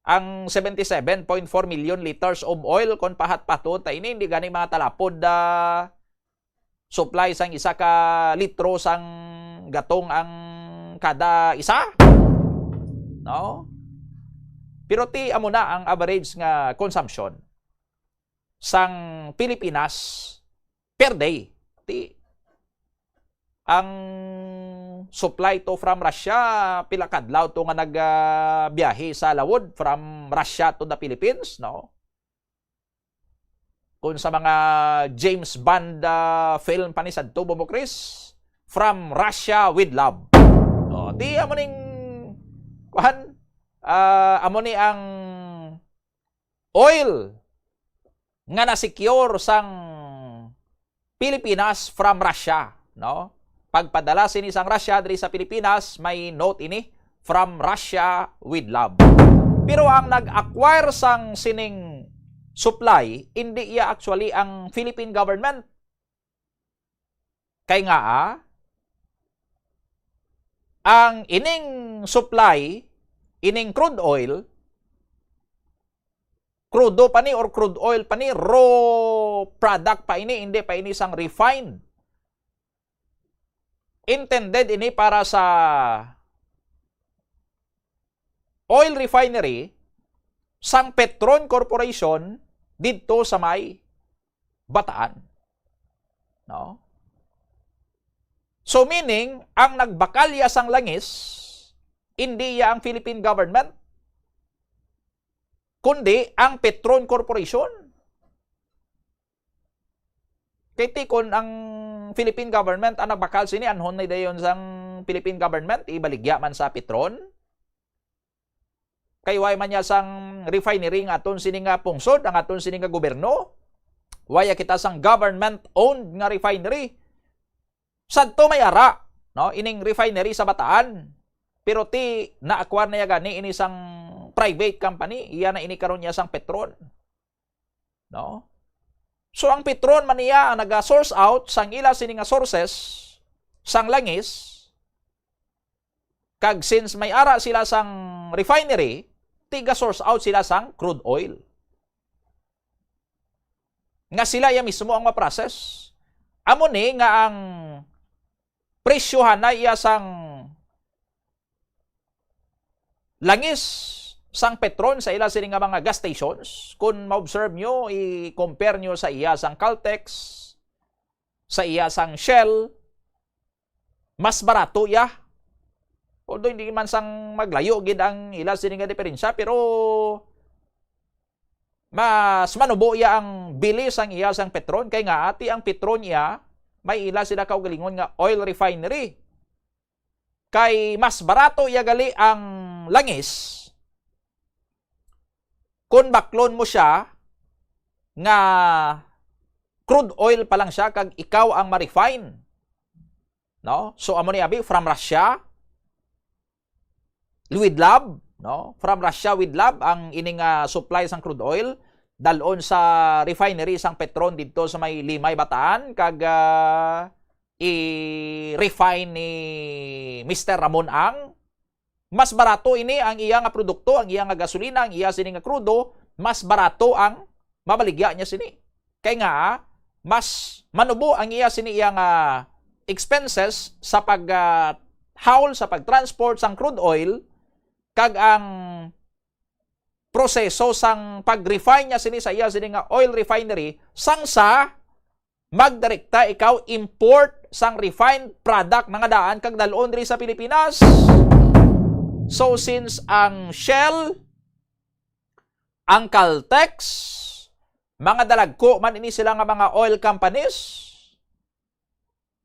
E: ang 77.4 million liters of oil kon pahat-paton ta ini hindi gani mga talapod supply sang 1 ka litro sang gatong ang kada isa, no? Pero ti amo na ang average nga consumption sang Pilipinas per day. Ang supply to from Russia pila kadlaw to nga nagbiyahe sa lawod from Russia to the Philippines, no? Kung sa mga James Bond film pa ni Sadto Bobo Chris, From Russia with Love. No, di amo ning kuhan amo ni ang oil nga na-secure sang Pilipinas from Russia, no? Pagpadala sini sang Russia diri sa Pilipinas, may note ini, From Russia with Love. Pero ang nag-acquire sang sining supply, hindi iya actually ang Philippine government. Kaya nga ang ining supply, ining crude oil, crudo pa ni or crude oil pa ni, raw product pa ini, hindi pa ini sang refined. Intended ini para sa oil refinery sang Petron Corporation dito sa may Bataan. No? So meaning, ang nagbakalya sang langis, hindi ya ang Philippine government, kundi ang Petron Corporation. Kaya tikon ang Philippine government ang nagbakal sini, anhon na dayon sang Philippine government, ibaligya man sa Petron. Kay way man niya sang refinery nga aton sini nga pungsod, ang aton sini nga gobyerno. Waya kita sang government-owned nga refinery. Sadto may ara, no? Ining refinery sa Bataan. Pero ti na-acquire na gani ini sang private company, iya na ini karon niya sang Petron. No? So ang Petron man niya ang naga-source out sang ila sini nga sources sang langis. Kag since may ara sila sang refinery, tiga source out sila sang crude oil. nga sila ya mismo ang ma-process. Amo ni nga ang presyohan na iya sang langis sang petron sa ila sini nga mga gas stations. Kung ma-observe nyo, i-compare nyo sa iya sang Caltex, sa iya sang Shell, mas barato ya. Although hindi man sang maglayo gid ang ila sini nga diferensya, pero mas manubo ya ang bilis ang iya sang petron. Kay nga ati ang petron ya, may ila sila kaugalingon nga oil refinery. Kay mas barato ya gali ang langis kung baklon mo siya nga crude oil pa lang siya kag ikaw ang ma-refine. No? So amo ni abi from Russia with lab, no? From Russia with lab ang ining supply sang crude oil dalon sa refinery sang Petron didto sa may Limay Bataan kag i-refine ni Mr. Ramon Ang. Mas barato ini ang iya nga produkto, ang iya nga gasolina, ang iya sini nga krudo, mas barato ang mabaligya niya sini. Kay nga mas manubo ang iya sini iya nga expenses sa pag haul sa pagtransport sang crude oil kag ang proseso sang pag-refine niya sini sa iya sini nga oil refinery sang sa magdirekta ikaw import sang refined product nga daan kag dalon diri sa Pilipinas. So since ang Shell, ang Caltex, mga dalagko man ini sila nga mga oil companies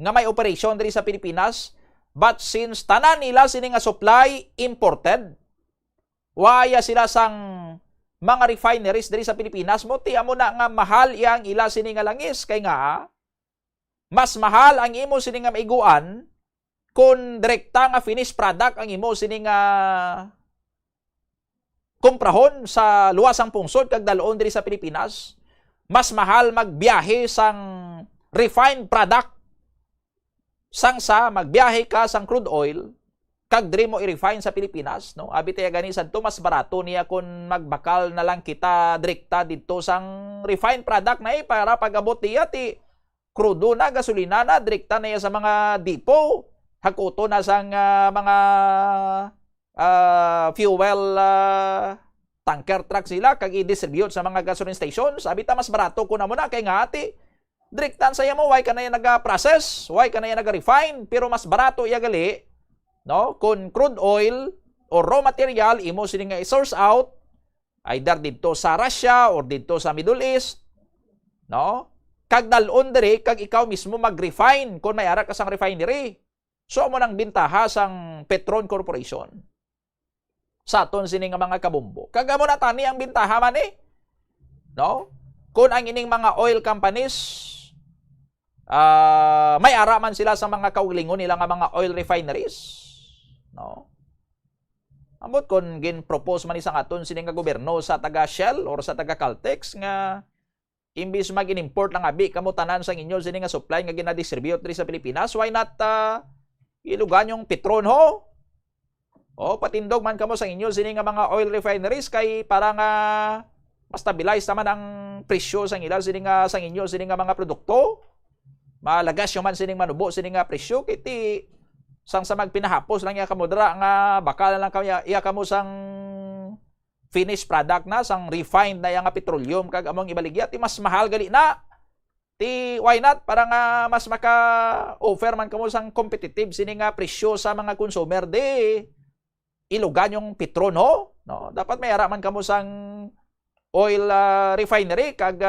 E: nga may operation diri sa Pilipinas, but since tanan nila sini nga supply imported, waya sila sang mga refineries diri sa Pilipinas, mo ti amo na nga mahal yang ila sini nga langis. Kay nga mas mahal ang imo sini nga maiguan kung direkta nga finished product ang imo sini nga kumprahon sa luwasang pungsod kag dalon diri sa Pilipinas. Mas mahal magbiyahe sang refined product sang sa magbiyahe ka sang crude oil kag diri mo i-refine sa Pilipinas, no? Abi tay gani sadto mas barato niya kung magbakal na lang kita direkta didto sang refined product na para pag-abot niya ti crudo na gasolina na direkta na sa mga depot. Hakuto na sang mga fuel tanker truck sila kag i-distribute sa mga gasoline stations. Abi ta mas barato ko na mo na kay nga ati direktan saya mo why ka na yan naga-process, why ka na yan naga-refine, pero mas barato iya gali, no? Kung crude oil or raw material imo sini nga i-source out either didto sa Russia or didto sa Middle East, no? Kag dalon diri kag ikaw mismo mag-refine kung may ara ka sang refinery. So amo nang bintaha sang Petron Corporation sa aton sini nga mga kabumbo. Kag amo na tani ang bintaha man no? Kung ang ining mga oil companies may ara man sila sa mga kaugalingon nila nga mga oil refineries, no? Ambot kon gin-propose man isang aton sini nga gobyerno sa taga Shell or sa taga Caltex nga imbis mag-import lang abi kamo tanan sang inyo sini nga supply nga gina-distribute diri sa Pilipinas, why not ilugan yung Petron ho? O patindog man kamo sa inyo sini nga mga oil refineries kay para nga mas stabilize naman ang presyo sang ila sini nga sang inyo sini nga mga produkto. Malagas yung man sining manubo sining nga presyo kiti sang sa magpinahapos lang iya kamo dira nga bakal lang kamo iya kamo sang finished product na sang refined na nga petroleum kag among ibaligya ti mas mahal gali na. Ti why not para nga mas maka-offer man kamo sang competitive sini nga presyo sa mga consumer di ilugan yung Petron ho, no? Dapat may ara man kamo sang oil refinery kag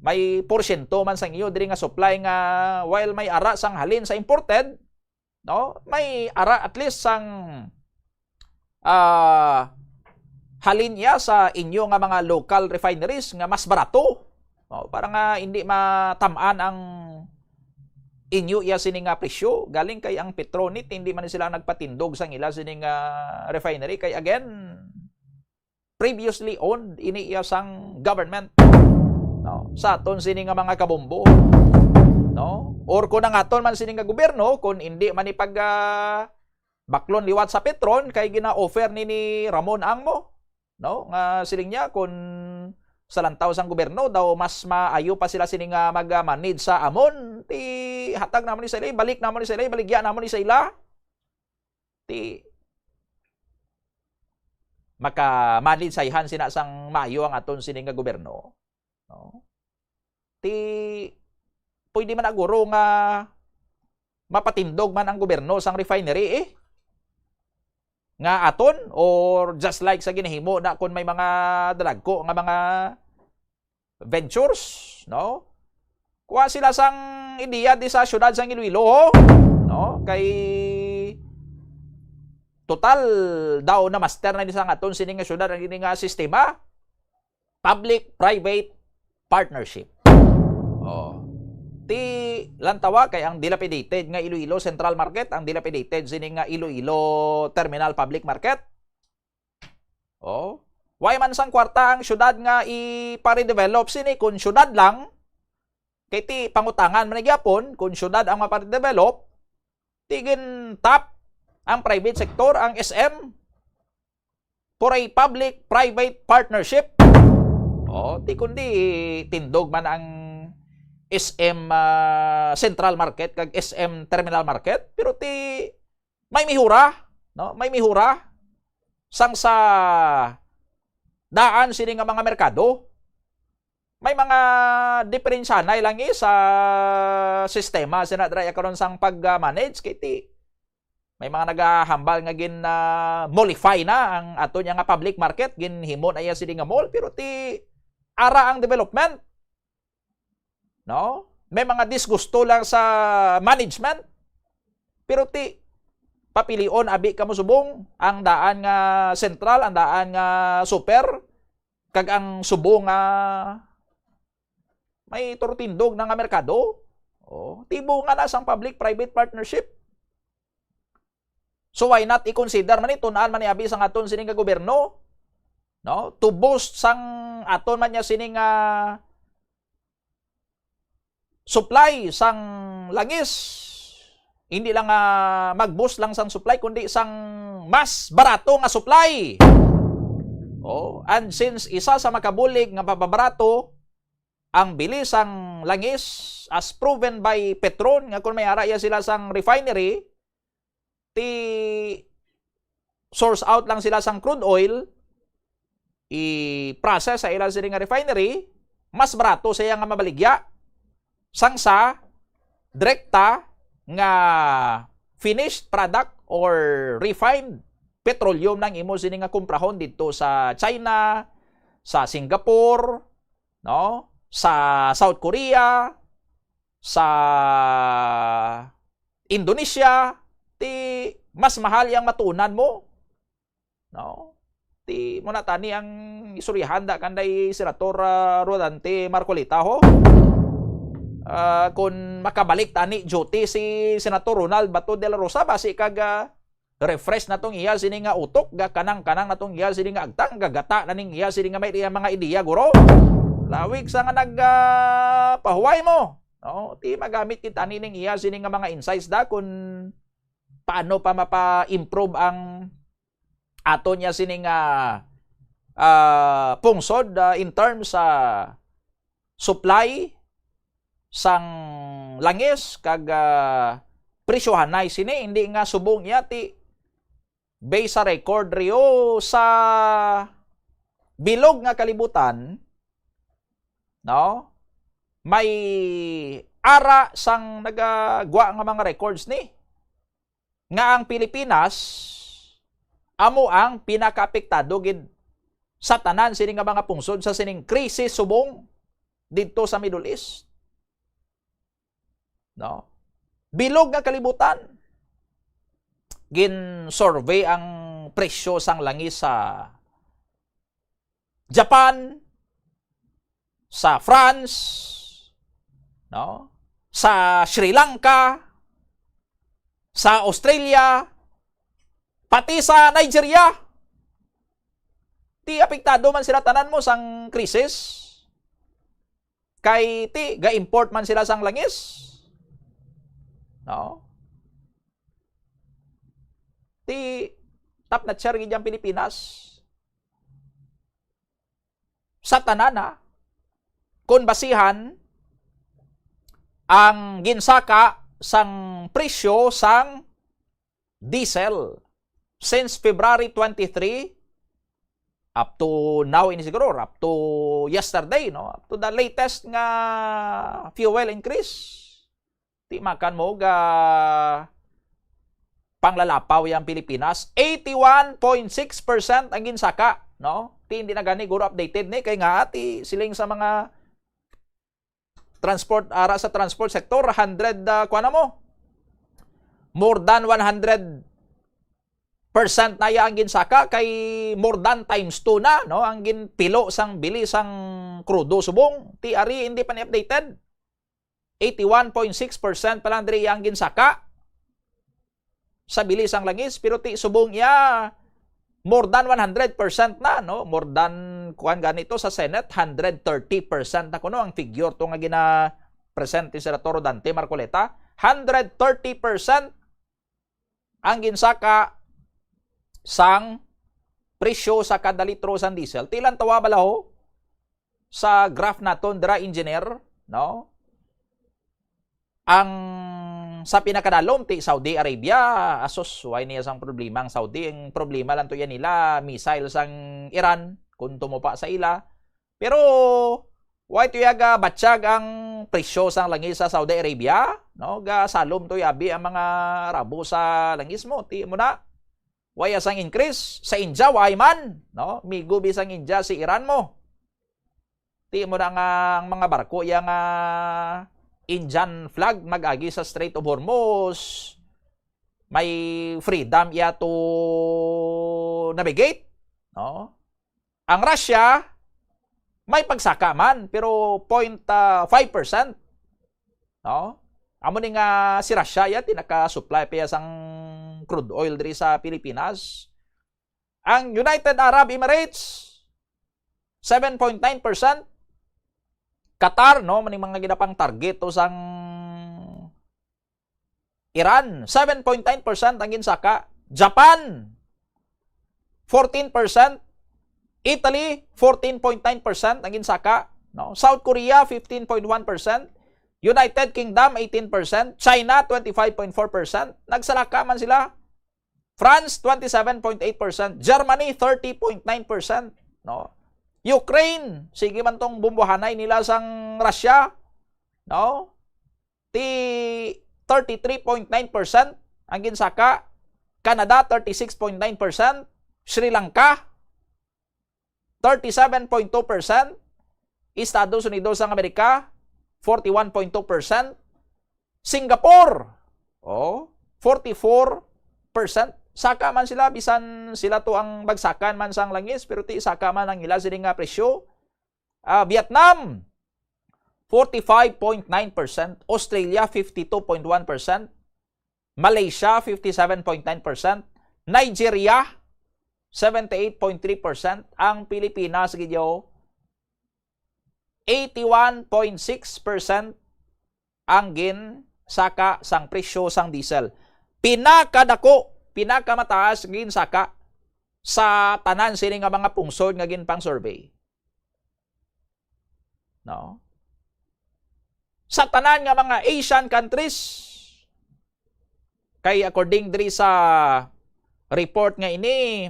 E: may porsyento man sang iyo diri nga supply nga while may ara sang halin sa imported, no? May ara at least sang halin niya sa inyo nga mga local refineries nga mas barato. No? Para nga hindi matamaan ang inyo iya sini nga presyo. Galing kay ang Petronit, hindi man sila nagpatindog sang ila sini nga refinery. Kay again, previously owned ini iya sang government. No? Sa aton sini nga mga kabombo. No? Or kung ang aton man sini nga gobyerno, kung hindi man ipag baklon liwat sa Petron, kay gina-offer ni Ramon Ang mo. No? Nga siling niya, kung sa lantaw sang gobyerno daw mas maayo pa sila sining mag-manage sa amon ti hatag namon ni sa ila, balik namon ni sa ila, baligya namon ni sa ila ti maka-manage sayhan sina sang maayo ang aton sining nga gobyerno, no? Ti pwede man aguro nga mapatindog man ang gobyerno sang refinery nga aton, or just like sa ginahimo na kung may mga dalagko nga mga ventures, no? Kuha sila sang ideya di sa syudad sang Iloilo, no? Kay total daw na master na di sa aton sining nga syudad ang gini nga sistema public-private partnership. Ti lantawa kay ang dilapidated nga Iloilo Central Market, ang dilapidated sining nga Iloilo Terminal Public Market. Why man sang kwarta ang syudad nga ipare-develop sini kun syudad lang kay ti pangutangan man gyapon kun syudad ang mapare-develop tigin tap ang private sector, ang SM for a public-private partnership. Ti kundi tindog man ang SM Central Market kag SM Terminal Market, pero ti may mihura, no? May mihura sang sa daan sini nga mga merkado. May mga diferensya na lang sa sistema sinadray karon sang pag-manage kay ti may mga nagahambal nga gin mollify na ang ato nga public market, ginhimo na iya sini nga mall, pero ti ara ang development. No? May mga disgusto lang sa management. Pero ti papilion abi ka mo subong ang daan nga sentral, ang daan nga super kag ang subong nga may turtindog na nga merkado. Tibo nga na sang public-private partnership. So why not i-consider man ito naan man iabi sang aton sining nga gobyerno, no? To boost sang aton man nya sining supply sang langis. Hindi lang mag-boost lang sang supply kundi sang mas barato nga supply. And since isa sa makabulig nga pababarato ang bilis sang langis as proven by Petron nga kung may araya sila sang refinery ti source out lang sila sang crude oil i-process sa ilang sila nga refinery, mas barato siya nga mabaligya sang sa direkta nga finished product or refined petroleum nang imo sini nga kumprahon dito sa China, sa Singapore, no? Sa South Korea, sa Indonesia, ti mas mahal yang matunan mo, no? Ti mo na tani ang isurihan da kanday Senator Rodante Marcolita ho. Kung makabalik tani duty si Senator Ronald Bato de la Rosa basi kag refresh na tong iya sini nga utok ga kanang-kanang na tong iya sini nga agtang gagata na ning iya sini nga may mga ideya guro. Lawig sa nga pahuway mo, no? Ti magamit kita ning iya sini nga mga insights da kung paano pa mapa-improve ang ato niya sini nga pungsod in terms sa supply sang langis kag presyohanay sini hindi nga subong niya ti base sa record rio sa bilog nga kalibutan, no? May ara sang nagagwa nga mga records ni nga ang Pilipinas amo ang pinakaapektado gid sa tanan sini nga mga pungsod sa sining krisis subong didto sa Middle East. No? Bilog nga kalibutan. Gin-survey ang presyo sang langis sa Japan, sa France, no? Sa Sri Lanka, sa Australia, pati sa Nigeria. Ti apektado man sila tanan mo sang krisis. Kay ti ga-import man sila sang langis. No? Ti tap na tiyer gid ang Pilipinas. Sa tanan kung basihan ang ginsaka sang presyo sang diesel since February 23 up to now ini siguro, up to yesterday, no? Up to the latest nga fuel increase. Di makan mo ga panglalapaw yang Pilipinas, 81.6% ang ginsaka, no? Ti hindi na gani guro updated ni kay nga ati siling sa mga transport sa transport sector 100 kuan mo. More than 100% na ang ginsaka kay more than times 2 na, no? Ang ginpilo sang bilis sang krudo subong. Ti ari hindi pa ni updated. 81.6% pa lang diri ang ginsaka sa bilis ang langis, pero ti subong ya more than 100% na, no? More than kuan ganito sa Senate 130% na kuno ang figure to nga gina-present ni Senator Dante Marcoleta. 130% ang ginsaka sang presyo sa kada litro sang diesel. Tilan tawa balaho sa graph naton dira engineer, no? Ang sa pinakadalom ti Saudi Arabia, asos why niya sang problema ang Saudi. Ang problema lang to yan nila missile sang Iran kung tumupa sa ila. Pero why to yaga batsyag ang presyo sang langis sa Saudi Arabia, no? Ga salom to yabi ang mga Arabo sa langis mo. Ti mo na why asang increase sa India why man, no? Migo bisang India si Iran mo. Ti mo na nga ang mga barko yang Indian flag mag-agi sa Strait of Hormuz. May freedom ya to navigate, no? Ang Russia may pagsaka man pero 0.5%, no? Amo ni nga si Russia ya tinaka-supply pa sang crude oil diri sa Pilipinas. Ang United Arab Emirates 7.9%. Qatar, no, maning mga ginapang target o sang Iran, 7.9% ang ginsaka. Japan, 14%. Italy, 14.9% ang ginsaka. No? South Korea, 15.1%. United Kingdom, 18%. China, 25.4%. Nagsalaka man sila. France, 27.8%. Germany, 30.9%. No? Ukraine, sige man tong bumbuhanay nila sang Russia, no? Ti 33.9% ang ginsaka. Canada 36.9%, Sri Lanka 37.2%, Estados Unidos ng Amerika 41.2%, Singapore 44%. Saka man sila, bisan sila to ang bagsakan man sang langis, pero ti saka man ang ila sila nga presyo. Vietnam, 45.9%. Australia, 52.1%. Malaysia, 57.9%. Nigeria, 78.3%. Ang Pilipinas, gidyo, 81.6% ang saka sang presyo sang diesel. Pinakamataas ngin saka sa tanan sini nga mga pungsod nga gin pang survey. No? Sa tanan nga mga Asian countries, kay according diri sa report nga ini,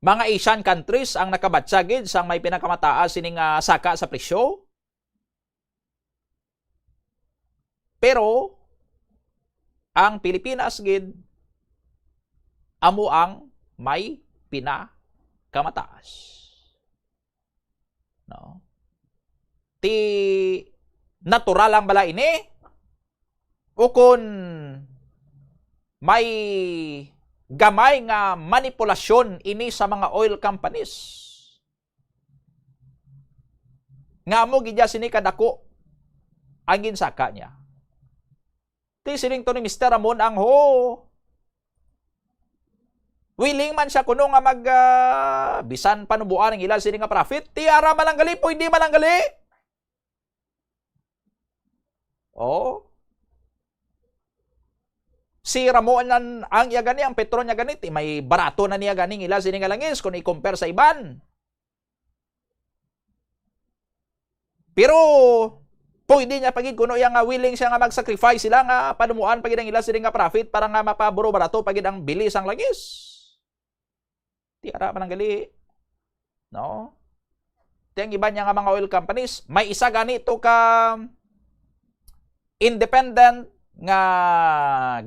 E: mga Asian countries ang nakabatsagid sang may pinakamataas sini nga saka sa presyo. Pero ang Pilipinas gid amo ang may pinakamataas. No? Ti natural lang bala ini o kun may gamay nga manipulasyon ini sa mga oil companies. Nga mo gidya sini kadako ang ginsaka niya. Ti sining to ni Mr. Ramon ang willing man siya kuno nga mag bisan panubuan ang ilan sini nga profit. Ti ara malanggali po hindi malanggali. Si Ramon ang iya gani ang petro niya ganit, may barato na niya ganing ilan sini nga langis kung i-compare sa iban. Pero pwede niya pagid kuno yang willing siya nga mag-sacrifice sila nga panumuan pagid ang ila sila nga profit para nga mapaburo barato pagid ang bilis ang langis. Ti ara man ang gali. No? Ti ang iba niya nga mga oil companies, may isa ganito ka independent nga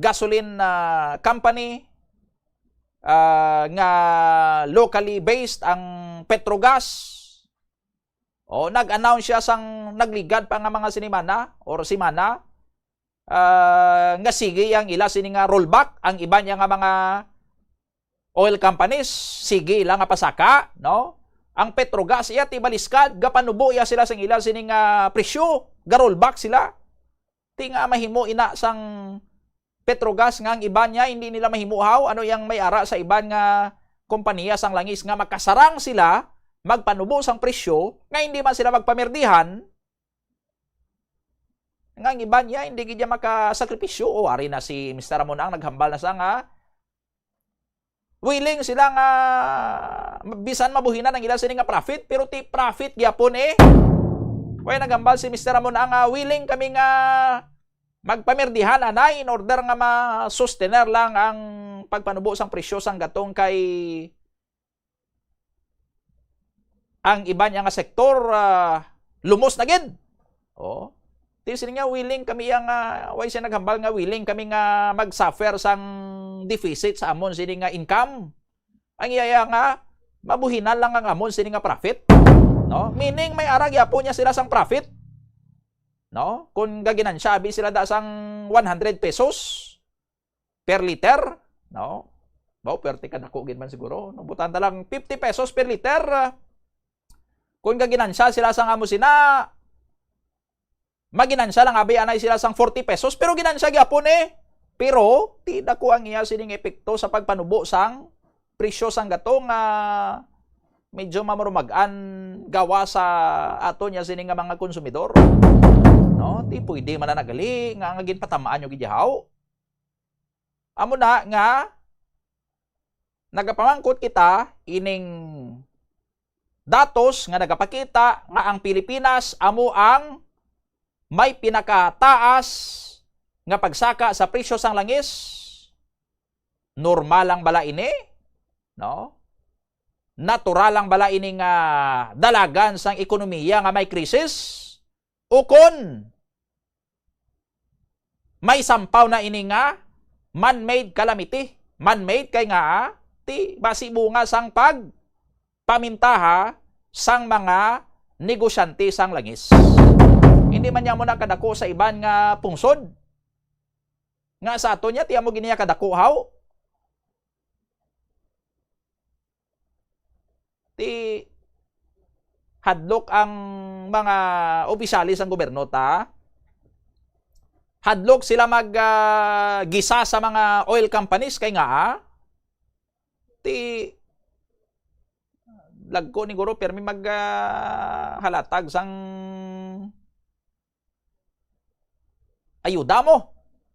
E: gasoline company nga locally based ang Petrogas. O nag-announce siya sang nagligad pa nga mga sinimana or simana nga sige ang ila sini nga rollback ang iba niya nga mga oil companies sige ila nga pasaka, no? Ang Petrogas iya ti baliskad gapanubo iya sila sang ila sini nga presyo, ga rollback sila. Ti nga mahimo ina sang Petrogas nga ang iban niya hindi nila mahimuhaw ano yang may ara sa iban nga kompanya sang langis nga makasarang sila magpanubo sang presyo nga hindi man sila magpamerdihan nga ang iban niya hindi gid makasakripisyo o ari na si Mr. Ramon ang naghambal na sa nga willing sila nga bisan mabuhinan ang ila sini nga profit pero ti profit gyapon way naghambal si Mr. Ramon ang willing kami nga magpamerdihan anay in order nga ma-sustainer lang ang pagpanubo sang presyo sang gatong kay ang iba niya nga sektor lumos na gid. Oh. Ti sini nga willing kami yang way siya naghambal nga willing kami nga mag-suffer sang deficit sa amon sini nga income. Ang iyaya nga mabuhinan lang ang amon sini nga profit. No? Meaning may ara gyapon niya sila sang profit. No? Kung gaginansya, abi sila da sang 100 pesos per liter, no? Bao, perte ka dako gid man siguro. No? Butan ta lang 50 pesos per liter. Kung gaginansya sila sang amo sina, maginansya lang abi anay sila sang 40 pesos, pero ginansya gyapon Pero, ti dako ang iya sining epekto sa pagpanubo sang presyo sang gatong medyo mamurumagan gawa sa ato niya sining nga mga konsumidor. No, ti pwede man na nagali nga gin patamaan yo gidihaw. Amo na nga nagapamangkot kita ining datos nga nagapakita nga ang Pilipinas amo ang may pinakataas nga pagsaka sa presyo sang langis. Normal lang bala ini, no? Natural lang bala ini nga dalagan sang ekonomiya nga may krisis. O kon may sampaw na ini nga man-made calamity. Man-made kay nga ti basi bunga sang pamintaha sang mga negosyante sang langis. Hindi man niya mo na kadako sa iban nga pungsod. Nga sa ato niya, tiyan mo giniya kadako haw. Ti hadlok ang mga opisyalis ng gobyerno ta. Hadlok sila mag-gisa sa mga oil companies kay nga ti lagko ni guro permi halatag sang ayuda mo.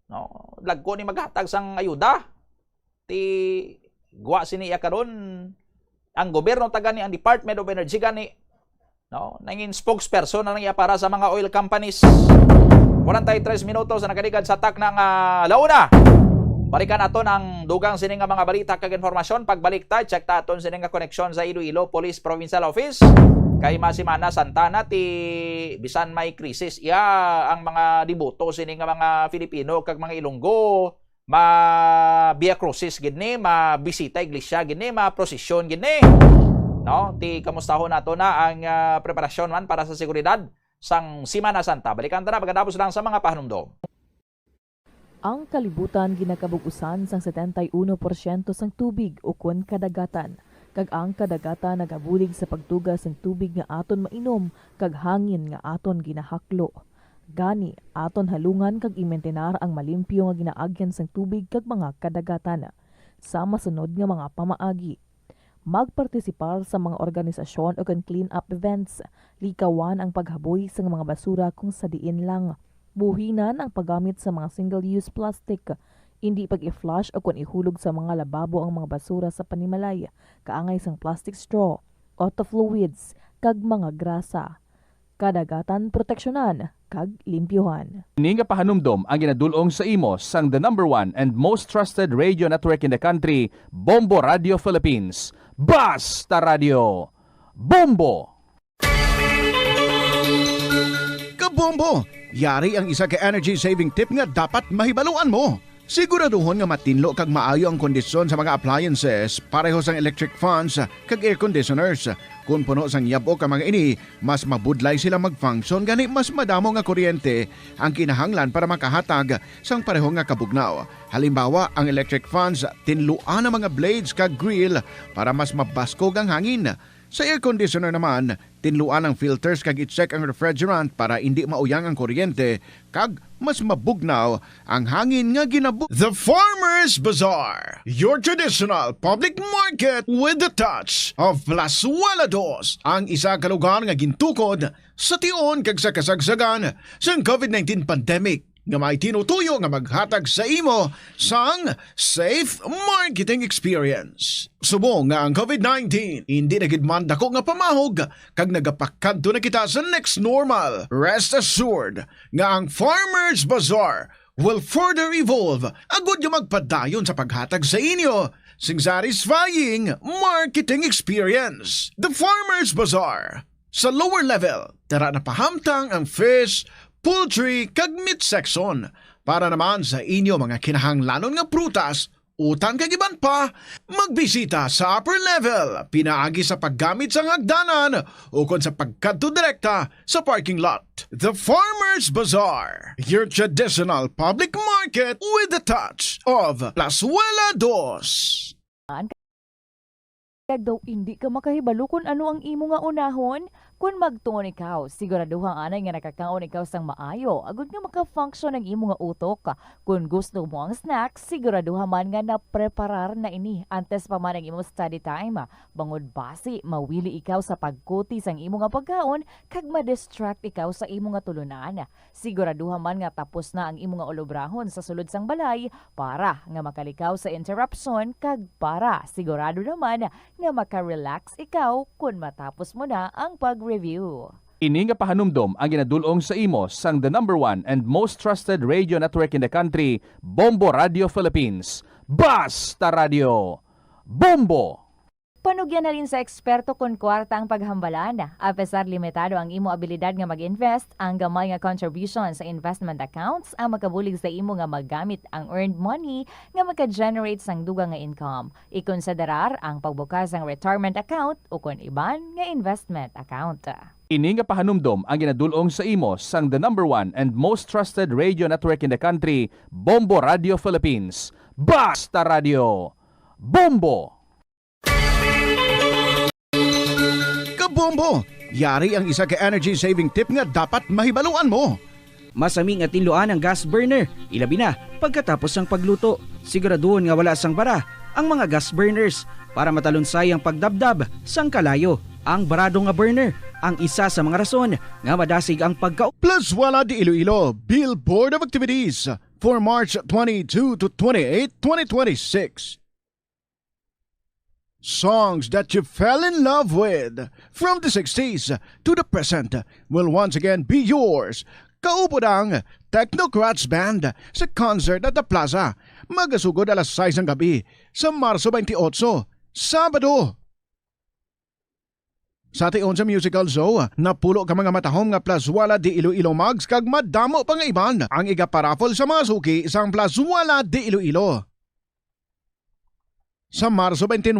E: No, lagko ni maghatag sang ayuda. Ti guwa sini iya karon ang gobyerno ta gani ang Department of Energy gani. No, nangin spokesperson na iya para sa mga oil companies. 43 minutos na nakaligad sa tak ng launa. Balikan aton ang dugang sining nga mga balita kag informasyon. Pagbalik ta, check ta aton sining nga koneksyon sa Iloilo Police Provincial Office. Kay Masimana Santana ti bisan may krisis iya ang mga diboto sining nga mga Filipino kag mga Ilonggo Via Crucis gid ni, bisita iglesia gid ni, prosesyon gid ni. No, ti kamustahon nato na ang preparasyon man para sa seguridad sang Semana Santa. Balikan ta na pagkatapos lang sa mga pahanumdom.
D: Ang kalibutan ginakabug-usan sang 71% sang tubig ukon kadagatan. Kag ang kadagatan nagabulig sa pagtugas sang tubig nga aton mainom kag hangin nga aton ginahaklo. Gani aton halungan kag imentenar ang malimpyo nga ginaagyan sang tubig kag mga kadagatan. Sa masunod nga mga pamaagi, magpartisipar sa mga organisasyon o clean up events, likawan ang paghaboy sa mga basura kung sa diin lang. Buhinan ang paggamit sa mga single-use plastic, hindi pag-i-flush o kung ihulog sa mga lababo ang mga basura sa panimalay, kaangay sang plastic straw, auto fluids, kag mga grasa. kadagatan proteksyonan kag limpyuhan.
I: Ini nga pahanumdom ang ginadulong sa imo sang the #1 and most trusted radio network in the country, Bombo Radio Philippines. Basta Radio! Bombo!
P: Kabombo! Yari ang isa ka energy saving tip nga dapat mahibaluan mo. Siguraduhon nga matinlo kag maayo ang kondisyon sa mga appliances, pareho sang electric fans kag air conditioners. Kung puno sang yabo ka mga ini, mas mabudlay sila mag-function gani mas madamo nga kuryente ang kinahanglan para makahatag sang pareho nga kabugnaw. Halimbawa, ang electric fans tinluan ang mga blades kag grill para mas mabaskog ang hangin. Sa air conditioner naman, tinluan ang filters kag i-check ang refrigerant para hindi mauyang ang kuryente kag mas mabugnaw ang hangin nga ginabug. The Farmers Bazaar, your traditional public market with the touch of Plazuela Dos, ang isa ka lugar nga gintukod sa tion kag sa kasagsagan sa COVID-19 pandemic nga may tinutuyo nga maghatag sa imo sang safe marketing experience. Subong nga ang COVID-19 hindi nagidman dako nga pamahog kag nagapakadto na kita sa next normal. Rest assured nga ang Farmers Bazaar will further evolve agud yung magpadayon sa paghatag sa inyo sing satisfying marketing experience. The Farmers Bazaar. Sa lower level, tara na pahamtang ang fish, poultry kag meat section para naman sa inyo mga kinahanglanon nga prutas, utang kag iban pa, magbisita sa upper level, pinaagi sa paggamit sa hagdanan o kon sa pagkadto direkta sa parking lot. The Farmers Bazaar, your traditional public market with the touch of Plazuela Dos.
D: Kag daw hindi ka makahibalo kung ano ang imo nga unahon, kung magtuon ikaw, siguraduhang anay nga nakakaon ikaw sang maayo, agud nga maka-function ang imo nga utok. Kung gusto mo ang snacks, siguraduhan man nga na-preparar na ini antes pa man ang imo study time. Bangod basi, mawili ikaw sa pagkuti sang imo nga pagkaon, kag ma-distract ikaw sa imo nga tulunan. Siguraduhan man nga tapos na ang imo nga olobrahon sa sulod sang balay para nga makalikaw sa interruption, kag para sigurado naman nga maka-relax ikaw kung matapos mo na ang pag-review.
I: Ini nga pahanumdom ang ginadulong sa imo sang the #1 and most trusted radio network in the country, Bombo Radio Philippines. Basta Radio! Bombo!
D: Panugyan na rin sa eksperto kung kwarta ang paghambalan. Apesar limitado ang imo abilidad nga mag-invest, ang gamay nga contribution sa investment accounts ang makabulig sa imo nga maggamit ang earned money nga maka-generate sang dugang nga income. Ikonsiderar ang pagbukas ng retirement account o kung iban nga investment account.
I: Ini nga pahanumdom ang ginadulong sa imo sang the #1 and most trusted radio network in the country, Bombo Radio Philippines. Basta Radio! Bombo!
P: Kabombo! Yari ang isa ka energy saving tip nga dapat mahibaluan mo.
J: Masaming at tinluan ang gas burner, ilabi na pagkatapos ng pagluto. Siguraduhon nga wala sang bara ang mga gas burners para matalunsay ang pagdabdab sang kalayo. Ang barado nga burner ang isa sa mga rason nga madasig ang
P: Plazuela de Iloilo Billboard of Activities for March 22 to 28, 2026. Songs that you fell in love with from the 60s to the present will once again be yours. Kaupod ang Technocrats Band sa concert at the Plaza. Magasugod alas 6 ng gabi sa Marso 28, Sabado. Sa tion sa musical show, napulo ka mga matahom nga Plazuela de Iloilo Mags kag madamo pa nga iban ang igaparafol sa mga suki sang Plazuela de Iloilo. Sa Marso 29,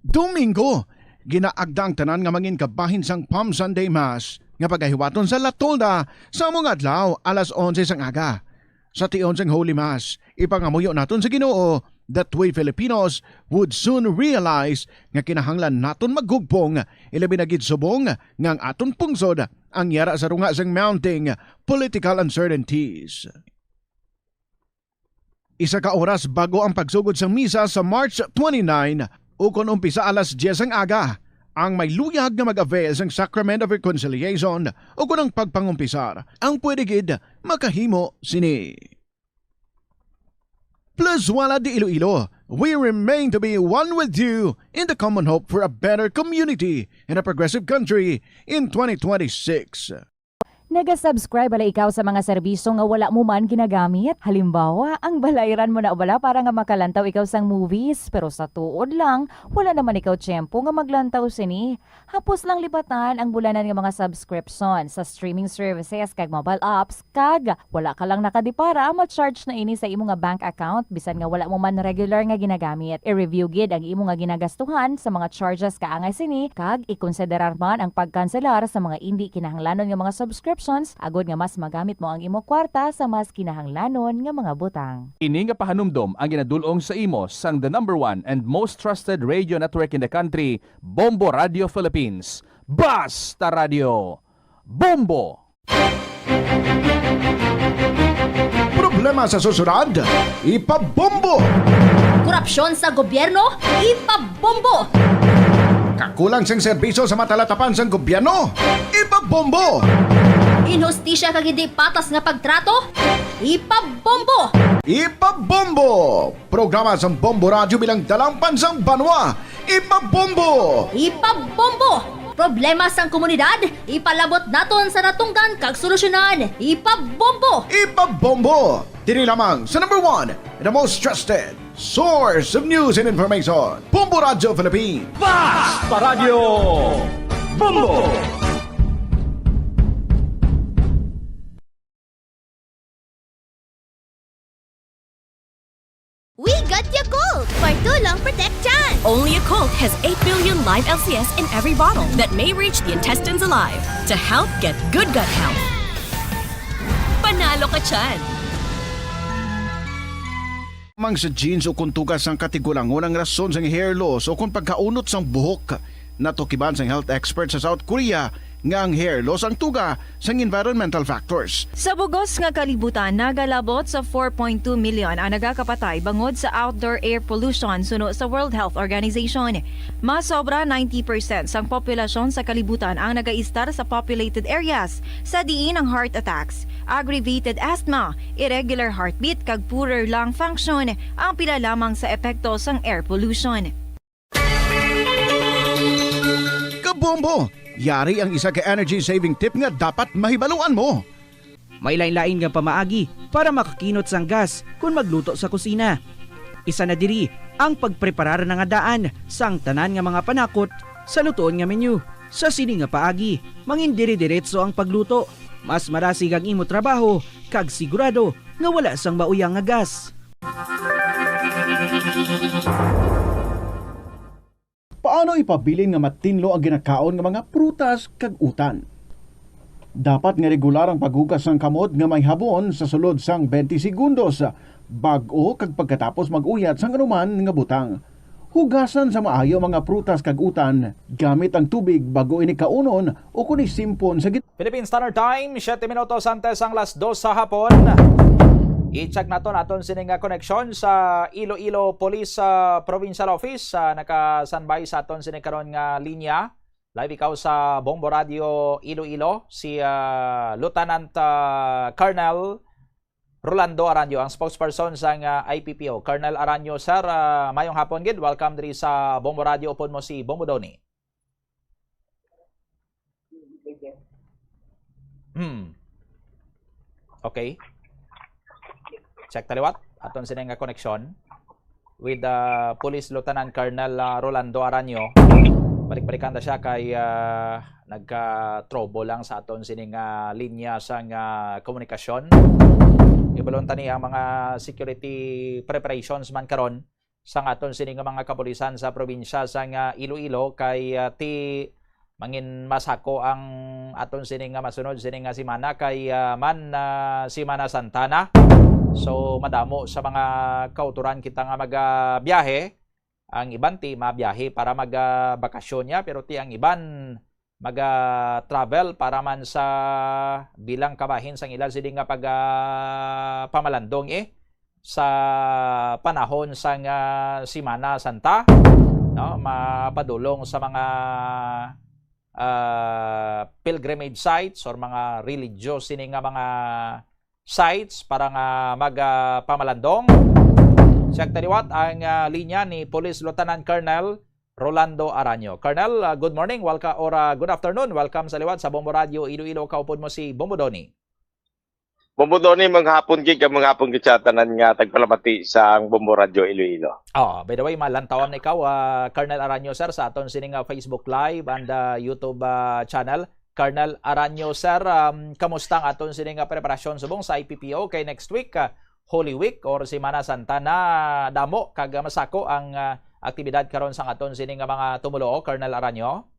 P: Domingo, ginaagdang tanan nga mangin kabahin sang Palm Sunday Mass nga pagahiwaton sa Latolda sa mga adlaw alas 11 sang aga. Sa tion sang Holy Mass, ipangamuyo naton sa Ginoo that we Filipinos would soon realize nga kinahanglan naton maggugpong ilabi na gid subong nga ang aton pungsod ang yara sa runga sang mounting political uncertainties. Isa ka oras bago ang pagsugod sa misa sa March 29 o kung umpisa alas 10 ang aga, ang may luyag na mag-avail sang Sacrament of Reconciliation o kung ang pagpangumpisar, ang pwede gid makahimo sini. Plazuela de Iloilo we remain to be one with you in the common hope for a better community and a progressive country in 2026.
H: Naga-subscribe bala ikaw sa mga serbisyo nga wala mo man ginagamit? Halimbawa, ang balayran mo na bala para nga makalantaw ikaw sang movies, pero sa tuod lang, wala naman ikaw tiyempo nga maglantaw sini. Hapos lang libatan ang bulanan nga mga subscription sa streaming services kag mobile apps, kag wala ka lang nakadipara, ma-charge na ini sa imo nga bank account bisan nga wala mo man regular nga ginagamit. I-review gid ang imo nga ginagastuhan sa mga charges kaangay sini, kag ikonsiderar man ang pagkanselar sa mga hindi kinahanglanon nga mga subscription agod nga mas magamit mo ang imo kwarta sa mas kinahanglanon nga mga butang.
I: Ini nga pahanumdom ang ginadulong sa imo sang the number 1 and most trusted radio network in the country, Bombo Radio Philippines. Basta Radio Bombo!
P: Problema sa susunod, ipabombo!
L: Korupsyon sa gobyerno, ipabombo!
P: Kakulang sang serbisyo sa matalatapan sang gobyerno, ipabombo!
L: Inhustisya kag hindi patas nga pagtrato, ipabombo!
P: Ipabombo! Programa sa Bombo Radio bilang dalang pansang banwa, ipabombo!
L: Ipabombo! Problema sang komunidad, ipalabot naton sa natunggan kag solusyonan, ipabombo!
P: Ipabombo! Diri lamang sa number 1 and the most trusted source of news and information, Bombo Radio Philippines.
E: Basta Radio Bombo!
L: We got Yakult for tulong protection.
W: Only Yakult has 8 billion live LCS in every bottle that may reach the intestines alive to help get good gut health. Panalo ka dyan!
P: Mang sa jeans o kung tugas ang katigulangon ang rason sang hair loss o kung pagkaunot sang buhok, natukiban sang health expert sa South Korea nga ang hair loss ang tuga sang environmental factors.
X: Sa bugos nga kalibutan, nagalabot sa 4.2 million ang nagakapatay bangod sa outdoor air pollution suno sa World Health Organization. Mas sobra 90% sang populasyon sa kalibutan ang nagaistar sa populated areas, sa diin ang heart attacks, aggravated asthma, irregular heartbeat kag poorer lung function ang pila lamang sa epekto sang air pollution.
P: Kabombo! Yari ang isa ka energy saving tip nga dapat mahibaluan mo.
J: May lain-lain nga pamaagi para makakinot sang gas kung magluto sa kusina. Isa na diri ang pagpreparar ng daan sang tanan nga mga panakot sa lutoon nga menu. Sa sini nga paagi, mangindiri-diretso ang pagluto. Mas marasig ang imo trabaho kag sigurado nga wala sang mauyang nga gas.
P: Paano ipabilin nga matinlo ang ginakaon nga mga prutas kag utan? Dapat nga regular ang paghugas ng kamot nga may habon sa sulod sang 20 segundos bag-o kag pagkatapos mag-uyat sang anuman nga butang. Hugasan sa maayo mga prutas kag utan gamit ang tubig bago ini kaunon o kung isimpon sa
E: Philippine Standard Time, 7 minutos antes ang 2:00 sa hapon. I-check naton sining koneksyon sa Iloilo Police Provincial Office. Naka-standby sa aton sining karon nga linya. Live ikaw sa Bombo Radio Iloilo, si Lieutenant Colonel Rolando Aranyo, ang spokesperson sa IPPO. Colonel Aranyo, sir, mayong hapon gid. Welcome diri sa Bombo Radio. Upon mo si Bombo Doni. Okay. Check taliwat aton sining koneksyon with Police Lieutenant Colonel Rolando Aranyo. Balik-balikan ta siya kay nagka-trouble lang sa aton sining linya sang komunikasyon. Ibalon tani ang mga security preparations man karon sa aton sining mga kapulisan sa probinsya sang Iloilo kay ti mangin masako ang aton sining masunod sining semana kay Semana Santana. So madamo sa mga kauturan kita nga magbiyahe. Ang iban ti mabiyahe para magbakasyon niya, pero ti ang iban mag-travel para man sa bilang kabahin sang ilan sila nga pamalandong sa panahon sang Semana Santa, no, mapadulong sa mga pilgrimage sites or mga religious sini nga mga sites para nga magpamalandong. Siya taliwat ang linya ni Police Lieutenant Colonel Rolando Aranyo. Colonel, good morning, welcome or good afternoon. Welcome sa liwat sa Bombo Radio Iloilo. Kaupod mo si Bombo Doni.
K: Bombo Doni, mga hapon gig, mga hapon gig sa tanan nga tagpalamati sa Bombo Radio Iloilo.
E: By the way, malantawan na ikaw, Colonel Aranyo, sir, sa aton sining Facebook Live and YouTube channel. Colonel Aranyo, sir, kamusta ang aton sining preparasyon subong sa IPPO kay next week, Holy Week or Semana Santa na damo kag masako ang aktibidad karon sa aton sining mga tumulo, Colonel Aranyo?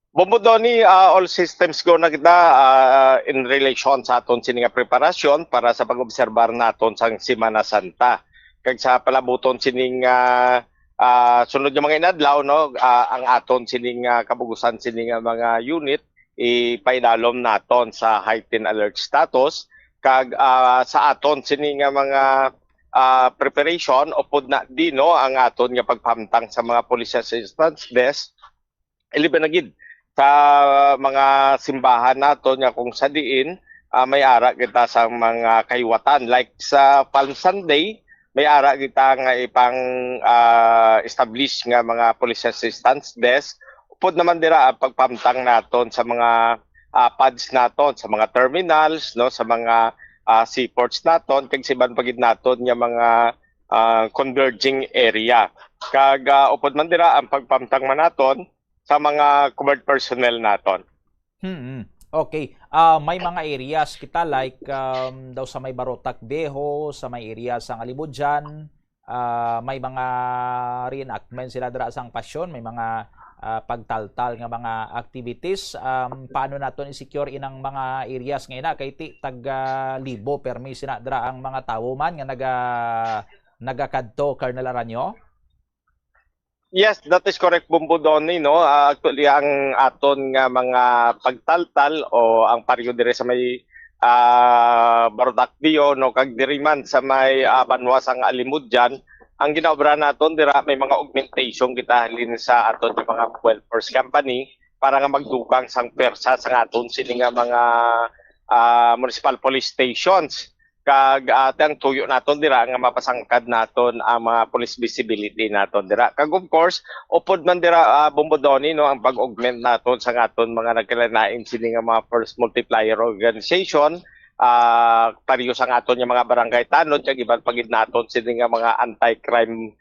K: Bombo Doni, all systems go na kita in relation sa aton sining preparasyon para sa pag-obserbar naton sa Semana Santa. Kag sa palabuton sining sunod yung mga inadlaw, no, ang aton sining kabugusan sining mga unit ipaidalom naton sa heightened alert status. Kag sa aton sining mga preparation upod na dino ang aton nga pagpamtang sa mga police assistance desk iliban na gid sa mga simbahan naton nga kung sa diin may ara kita sa mga kayuwatan like sa Palm Sunday may ara kita nga ipang establish nga mga police assistance desk upod naman dira ang pagpamtang naton sa mga pads naton sa mga terminals, no, sa mga seaports naton kag siban pagid naton nga mga converging area. Kag upod man dira ang pagpamtang man naton sa mga covered personnel naton.
E: Okay. May mga areas kita like daw sa may Barotac Beho, sa may area sa Alibudjan, may mga reenactment sila dira sang pasyon, may mga pagtaltal nga mga activities. Paano naton i-secure inang mga areas ngayon na kay tag libo permis na dira ang mga tawo man nga nagakadto, Colonel Aranyo?
K: Yes, that is correct, Bombo Doni, no. Actually ang aton nga mga pagtaltal o ang paryo dire sa may Barotac Beho, no, kag diri man sa may Banwa sang Alimudjan, ang ginaobra naton dira may mga augmentation kita halin sa aton nga mga welfare company para nga magdubang sang persa sa aton sini nga mga municipal police stations. Kag atang tuyo naton dira nga mapasangkad naton ang mga police visibility naton dira. Kag of course, upod man dira Bombo Doni, no, ang pag-augment naton sa aton mga nagkalanain sini nga mga first multiplier organization, pariyo sa aton nga mga barangay tanod kag iban pagid naton sini nga mga anti-crime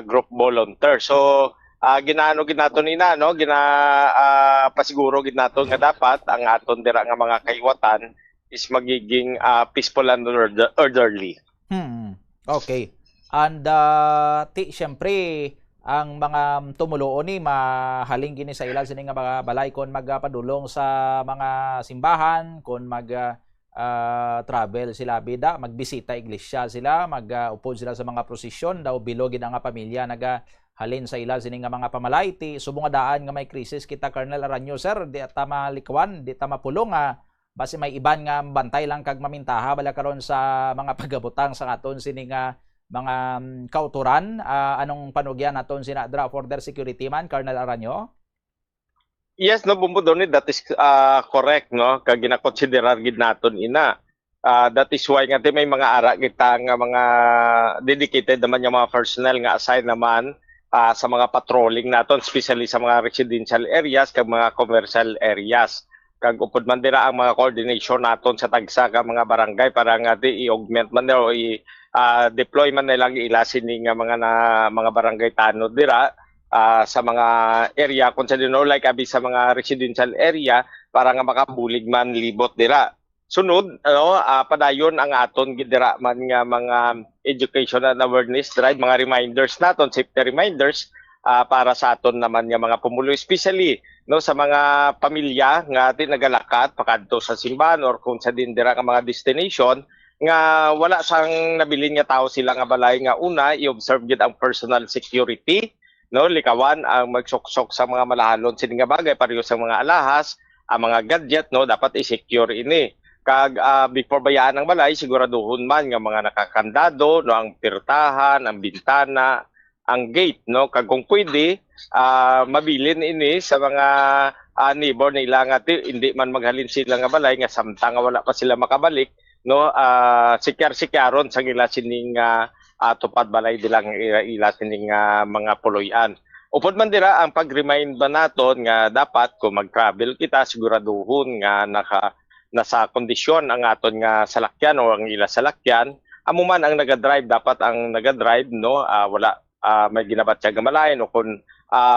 K: group volunteer. So ginaano gid naton ina, no, pasiguro gid naton nga dapat ang aton dira nga mga kayuwatan is magiging peaceful and orderly.
E: Okay. And siyempre ang mga tumuloon ni mahaling gini sa ilan sini nga mga balay kon magpadulong sa mga simbahan, kon travel sila bida, magbisita iglesia sila, magupod sila sa mga prosesyon daw bilogin ang pamilya halin sa ilan sini nga mga pamalay ti subong daan nga may krisis kita, Colonel Aranyo, sir, di ta malikawan, di ta mapulong base may iban nga bantay lang kag mamintaha bala karon sa mga pagabutang sa aton sini nga mga kauturan. Anong panugyan naton sinadra for their security man, Colonel Aranyo?
K: Yes, no, Bombo Doni, that is correct, no, kag ginakonsiderar gid naton ina. That is why nga may mga ara kita nga mga dedicated naman yung mga personnel nga assign naman sa mga patrolling naton, especially sa mga residential areas kag mga commercial areas. Kag upod man dira ang mga coordination naton sa tagsa ka mga barangay para nga i-augment man o i-deploy man nilang ilasin nga mga barangay tanod dira sa mga area kung sa dino like abi sa mga residential area para nga makabulig man libot dira. Sunod, padayon ang aton gidira man nga mga education and awareness drive, mga reminders naton, safety reminders para sa aton naman nga mga pumulo, especially no sa mga pamilya nga nagalakat pakadto sa simbahan or kung sa dindira nga mga destination nga wala sang nabilin nga tao sila nga balay nga una i-observe gid ang personal security, no, likawan ang magsuksok sa mga malahalon sini nga bagay pareho sa mga alahas, ang mga gadget, no, dapat i-secure ini. Kag before bayaan ng balay siguraduhon man nga mga nakakandado, no, ang pirtahan, ang bintana, ang gate, no, kag kung pwede mabilin ini sa mga neighbor nila nga hindi man maghalin sila nga balay nga samtang wala pa sila makabalik, no, sikyaron sa ila sining tupad balay dilang ila sining mga puloy-an. Upod man dira ang pag-remind ba naton nga dapat kung mag-travel kita siguraduhon nga nasa kondisyon ang aton nga salakyan o ang ila salakyan. Amo man ang naga-drive dapat ang naga-drive no wala may ginabat siya gamalayan o kung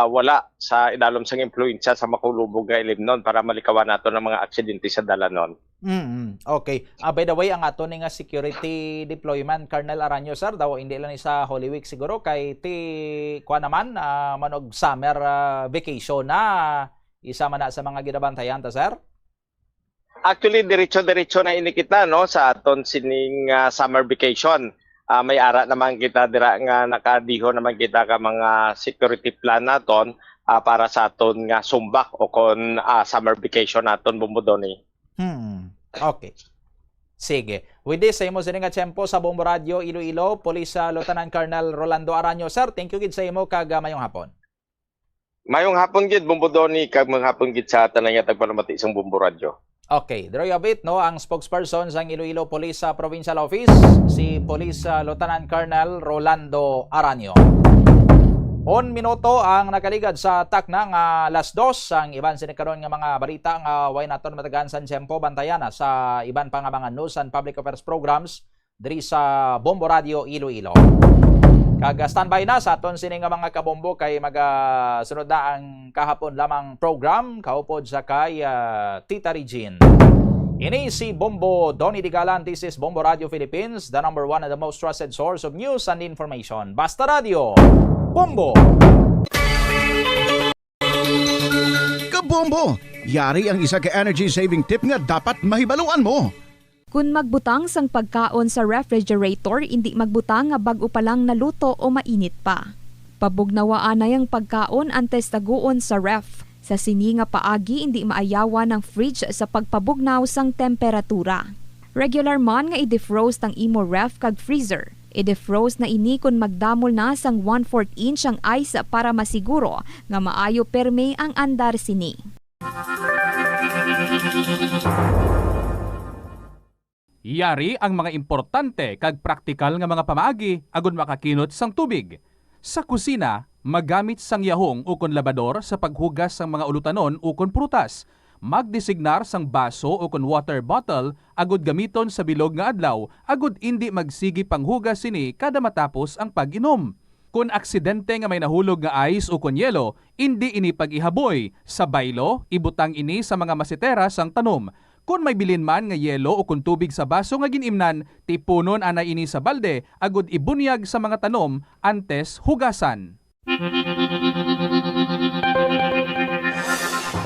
K: wala sa idalom sang impluensya sa makulubog nga ilim para malikawan nato ng mga aksidente sa dalanon.
E: Okay. By the way, ang ato nga security deployment, Colonel Aranyo, sir, daw hindi lang sa Holy Week siguro, kay kuha naman, manog summer vacation na, isa man na sa mga ginabantayan ta, sir?
K: Actually, diretso-diretso na inikita no, sa aton sining summer vacation. May ara naman kita dira nga nakadiho naman kita ka mga security plan naton para sa aton nga sumbak o kon summer vacation naton Bumbudoni.
E: Okay. Sige. With this, sa imo sa nga tiyempo sa Bombo Radio Iloilo, Police Lieutenant Colonel Rolando Aranyo. Sir, thank you gid sa imo kag mayong hapon.
K: Mayong hapon gid Bumbudoni kag mga hapon gid sa tanan nga tagpalamati sang Bombo Radio.
E: Okay, there you have it, no? Ang spokesperson sa Iloilo Police Provincial Office, si Police Lieutenant Colonel Rolando Aranyo. 1 minuto ang nakaligad sa takna nga alas 2 ang iban sinikaron nga mga balita nga way naton matagaan sa tiyempo bantayan sa iban pa nga mga news and public affairs programs diri sa Bombo Radio Iloilo. Kag standby na sa aton sini nga mga kabombo kay sunod na ang kahapon lamang program kaupod sa kay Tita Regine. Ini si Bombo Donnie Digalan. This is Bombo Radio Philippines, the number one and the most trusted source of news and information. Basta Radio, Bombo!
P: Kabombo! Yari ang isa ka energy saving tip nga dapat mahibaluan mo.
M: Kung magbutang sang pagkaon sa refrigerator, hindi magbutang nga bago pa lang naluto o mainit pa. Pabugnawaan na yung pagkaon antes taguon sa ref. Sa sini nga paagi, hindi maayawan ng fridge sa pagpabugnaw sang temperatura. Regular man nga i-defrost ang imo ref kag freezer. I-defrost na ini kung magdamol na sang 1/4 inch ang ice para masiguro nga maayo perme ang andar sini.
I: Yari ang mga importante kag praktikal nga mga pamaagi agon makakinot sang tubig. Sa kusina, magamit sang yahong ukon labador sa paghugas sang mga ulutanon ukon prutas. Magdesignar sang baso ukon water bottle agud gamiton sa bilog nga adlaw agud indi magsigi panghugas sini kada matapos ang pag-inom. Kung aksidente nga may nahulog nga ice ukon yelo, indi ini pag-ihaboy. Sa baylo, ibutang ini sa mga masitera sang tanom. Kung may bilin man nga yelo o kung tubig sa baso nga ginimnan, tipunon ana ini sa balde, agud ibunyag sa mga tanom antes hugasan.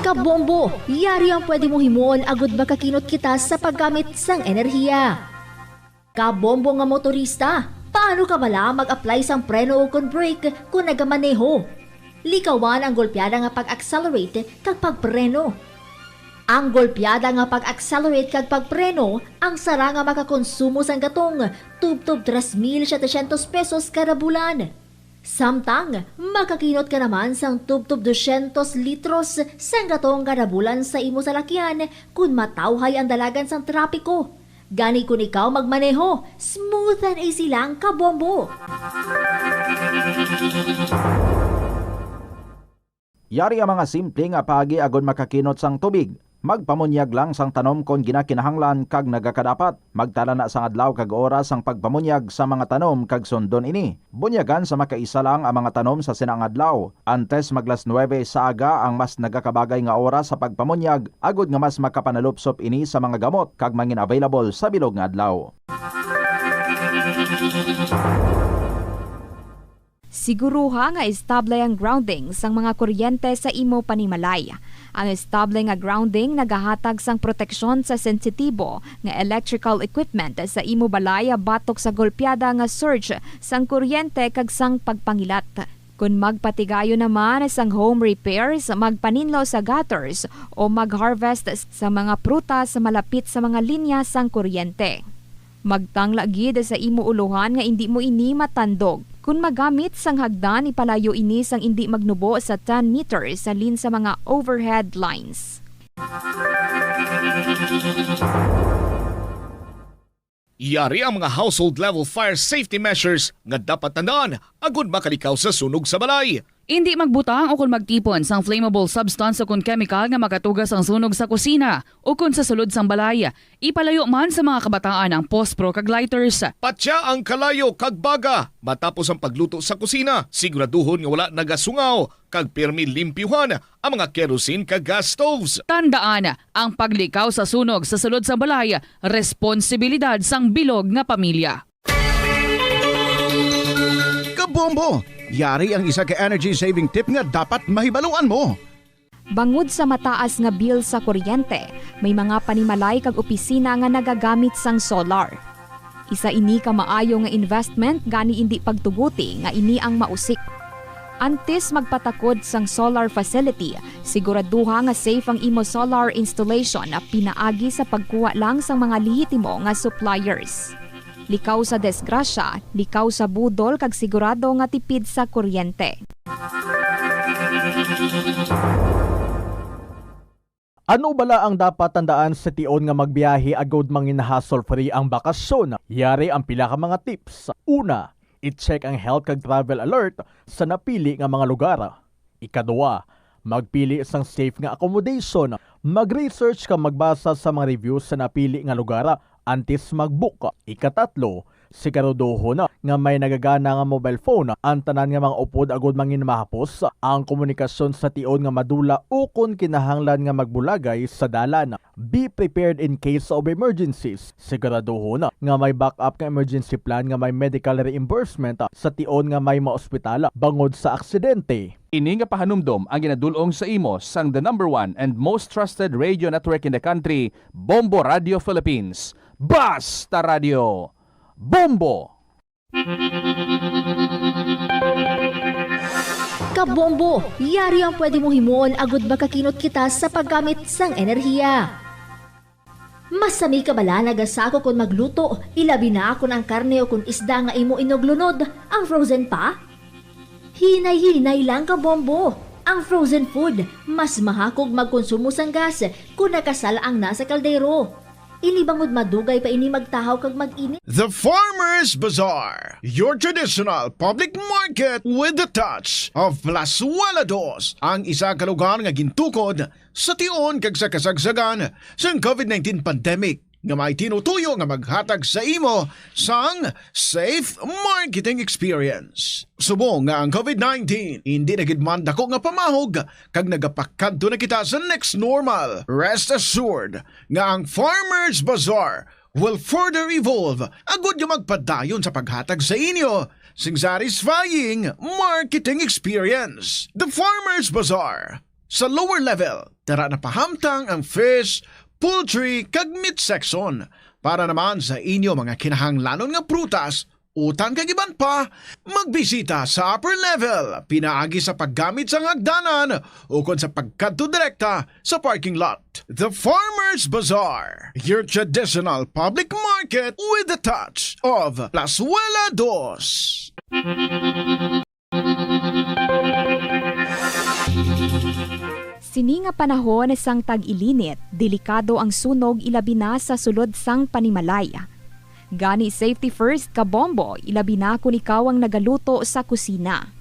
L: Kabombo, yari ang pwede mo himuon agud makakinot kita sa paggamit sang enerhiya. Kabombo nga motorista, paano ka bala mag-apply sang preno o kung brake kung nagamaneho? Likawan ang golpeada nga pag-accelerate kag pagpreno. Ang golpeada nga pag-accelerate kag pagpreno, ang sara nga makakonsumo sang gatong tub-tub 3,700 pesos kada bulan. Samtang, makakinot ka naman sang tub-tub 200 litros sang gatong kada bulan sa imo salakyan kung matawhay ang dalagan sang trapiko. Gani kung ikaw magmaneho, smooth and easy lang kabombo.
N: Yari ang mga simple nga paagi agon makakinot sang tubig. Magpamunyag lang sang tanom kon ginakinahanglan kag nagakadapat. Magtala na sang adlaw kag oras sang pagpamunyag sa mga tanom kag sundon ini. Bunyagan sa makaisa lang ang mga tanom sa sinang adlaw. Antes maglas 9 sa aga ang mas nagakabagay nga oras sa pagpamunyag agud nga mas makapanalupsop ini sa mga gamot kag mangin available sa bilog nga adlaw.
M: Siguruha nga estable ang grounding sang mga kuryente sa imo panimalay. Ang estable nga grounding nagahatag sang proteksyon sa sensitibo nga electrical equipment sa imo balay batok sa golpeada nga surge sang kuryente kag sang pagpangilat. Kung magpatigayo naman sang home repairs, magpaninlaw sa gutters o mag-harvest sa mga prutas sa malapit sa mga linya sang kuryente. Magtangla gid sa imo uluhan nga indi mo ini matandog. Kung magamit sang hagdan, ipalayo ini sang indi magnubo sa 10 meters sa lin sa mga overhead lines.
O: Yari ang mga household level fire safety measures nga dapat tandaan agud makalikaw sa sunog sa balay.
Q: Hindi magbutang o kung magtipon sang flammable substance o kung chemical nga makatugas ang sunog sa kusina o kung sa sulod sang balay. Ipalayo man sa mga kabataan ang pospro kag lighters.
O: Patya ang kalayo kag baga matapos ang pagluto sa kusina. Siguraduhon nga wala nagasungaw kag pirmi limpyuhan ang mga kerosene kag gas stoves.
Q: Tandaan, ang paglikaw sa sunog sa sulod sa balay, responsibilidad sang bilog nga pamilya.
P: Kabombo! Yari ang isa ka energy saving tip nga dapat mahibaluan mo.
M: Bangod sa mataas nga bill sa kuryente, may mga panimalay kag opisina nga nagagamit sang solar. Isa ini ka maayo nga investment gani indi pagtuguti nga ini ang mausik. Antes magpatakod sang solar facility, siguraduha nga safe ang imo solar installation na pinaagi sa pagkuha lang sang mga lehitimo nga suppliers. Likaw sa desgrasya, likaw sa budol kag sigurado nga tipid sa kuryente.
R: Ano bala ang dapat tandaan sa tion nga magbiyahe agod mangin hassle-free ang bakasyon? Yari ang pila ka mga tips. Una, i-check ang health kag travel alert sa napili nga mga lugar. Ikadua, magpili isang safe nga accommodation. Mag-research ka magbasa sa mga reviews sa napili nga lugar antes mag-book. Ikatatlo, siguraduhon nga may nagagana nga mobile phone. Ang tanan nga mga upod agud mangin mahapos ang komunikasyon sa tion nga madula o kun kinahanglan nga magbulagay sa dalan. Be prepared in case of emergencies. Siguraduhon nga may backup nga emergency plan nga may medical reimbursement sa tion nga may maospital bangod sa aksidente.
I: Ini nga pahanumdom ang ginadulong sa imo sang the #1 and most trusted radio network in the country, Bombo Radio Philippines. Basta Radio Bombo!
L: Kabombo, yari ang pwede mo himuon agud makakinot kita sa paggamit sang enerhiya. Masami ka bala nagasako kung magluto, ilabi na kung ang karne o kung isda nga imo inoglunod, ang frozen pa? Hinay-hinay lang kabombo. Ang frozen food, mas mahakog magkonsumo sang gas kung nakasala ang nasa kaldero. Inibangod madugay pa ini magtahaw kag mag-init.
P: The Farmer's Bazaar, your traditional public market with the touch of Plazuela Dos, ang isa ka lugar nga gintukod sa tion kag sa kasagsagan sa COVID-19 pandemic nga may tinutuyo nga maghatag sa imo sang safe marketing experience. Subong nga ang COVID-19 hindi na gid man dako nga pamahog kag nagapakadto na kita sa next normal. Rest assured nga ang Farmer's Bazaar will further evolve agud nga magpadayon sa paghatag sa inyo sing satisfying marketing experience. The Farmer's Bazaar. Sa lower level, tara na pahamtang ang fish, poultry kag meat section para naman sa inyo mga kinahanglanon nga prutas, utang kag iban pa, magbisita sa upper level, pinaagi sa paggamit sa hagdanan o kon sa pagkadto direkta sa parking lot. The Farmer's Bazaar, your traditional public market with the touch of Plazuela Dos.
M: Sini nga panahon sang tag-ilinit, delikado ang sunog ilabi na sa sulod sang panimalay. Gani safety first kabombo, ilabi na kung ikaw ang nagaluto sa kusina.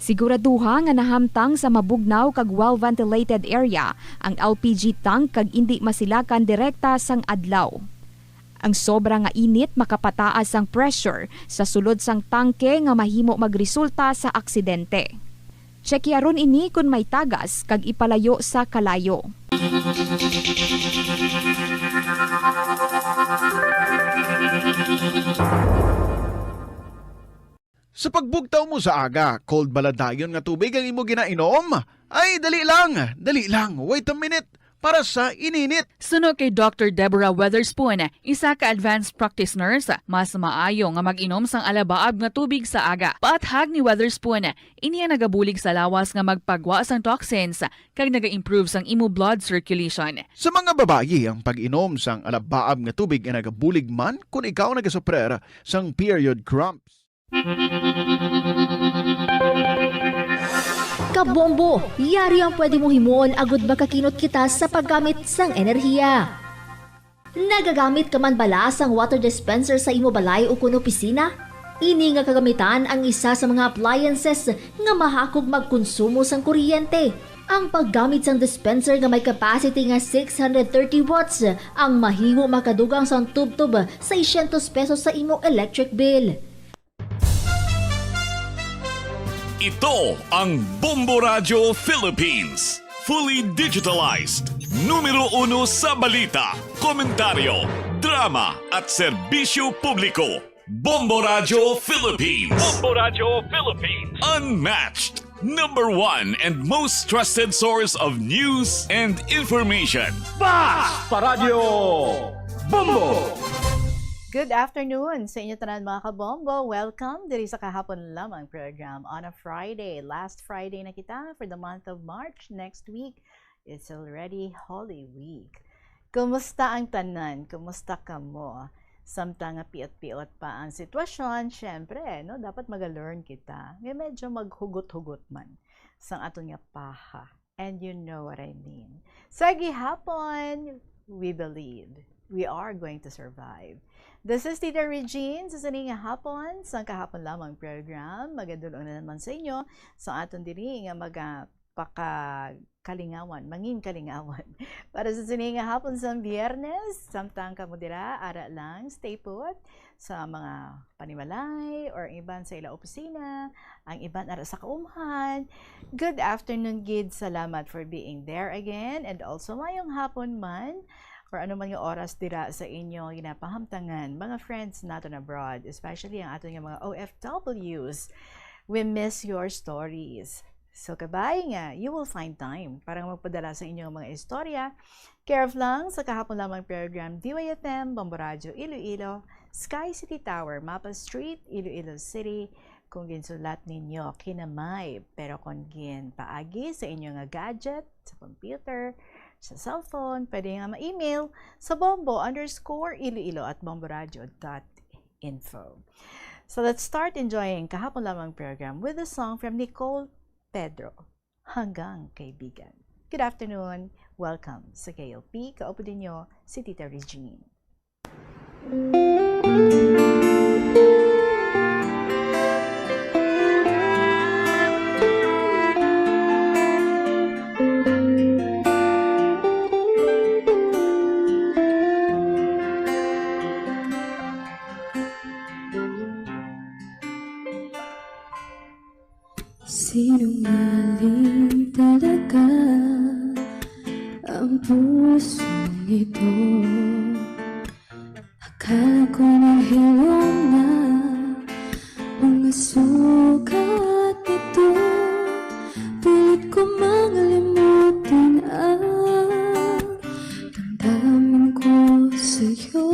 M: Siguraduha nga nahamtang sa mabugnaw kag well-ventilated area ang LPG tank kag indi masilakan direkta sang adlaw. Ang sobra nga init makapataas ang pressure sa sulod sang tangke nga mahimo magresulta sa aksidente. Chekyaron ini kung may tagas kag ipalayo sa kalayo.
P: Sa pagbugtaw mo sa aga, cold baladayon nga tubig ang imo ginainom? Ay, dali lang, wait a minute. Para sa ininit.
Q: Suno kay Dr. Deborah Weatherspoon, isa ka advanced practice nurse, mas maayo nga mag-inom sang alabaab nga tubig sa aga. Paathag ni Weatherspoon, iniya nagabulig sa lawas nga magpagwa sang toxins kag naga-improve sang imo blood circulation.
P: Sa mga babayi, ang pag-inom sang alabaab nga tubig ay nagabulig man kung ikaw nagasuprer sang period cramps.
L: Kabombo, yari ang pwede mo himuon agud makakinot kita sa paggamit sang enerhiya. Nagagamit ka man bala sang water dispenser sa imo balay o kun opisina? Ini nga kagamitan ang isa sa mga appliances nga mahakog magkonsumo sang kuryente. Ang paggamit sang dispenser nga may capacity nga 630 watts ang mahimo makadugang sang tubtub 600 pesos sa imo electric bill.
C: Ito ang Bombo Radio Philippines. Fully digitalized. Numero 1 sa balita, komentaryo, drama at serbisyo publiko. Bombo Radio Philippines. Bombo Radio Philippines. Unmatched. Number 1 and most trusted source of news and information.
S: Basta Radio Bombo!
T: Good afternoon sa inyo tanan mga kabombo. Welcome diri sa kahapon lamang program on a Friday. Last Friday na kita for the month of March. Next week, it's already Holy Week. Kumusta ang tanan? Kumusta ka mo? Samtang piot-piot pa ang sitwasyon, syempre, no, dapat mag-learn kita. Ngay medyo maghugot-hugot man sang aton nga paha. And you know what I mean. Sa gihapon, we believe we are going to survive. This is Tita Regine sa sining hapon, sang kahapon lamang program. Magadulong na naman sa inyo sa aton diri nga kalingawan, mangin kalingawan. Para sa sininga hapon sa Biyernes, samtang kamo dira, ara lang, stay put sa mga panimalay or iban sa ila opisina, ang iban ara sa kaumhan. Good afternoon, gid. Salamat for being there again. And also, mayong hapon man, or ano man yung oras dira sa inyo ginapahamtangan, mga friends natin abroad, especially ang aton yung mga OFWs. We miss your stories. So, kabay nga, you will find time para magpadala sa inyong mga istorya. Care of lang sa kahapon lamang program, DYFM, Bombo Radio, Iloilo, Sky City Tower, Mapa Street, Iloilo City. Kung ginsulat ninyo, kinamay, pero kung paagi sa inyong gadget, sa computer, sa cellphone, pwede nga ma-email sa bombo_iloilo@bomboradio.info. So, let's start enjoying kahapon lamang program with a song from Nicole Pedro, Hanggang Kaibigan. Good afternoon. Welcome sa KLP. Kaupo din nyo si Tita Regine.
U: Sinungaling talaga ang pusong ito. Akala ko nahilom na mga sugat nito. Pilit ko makalimutan ang damdamin ko sa'yo.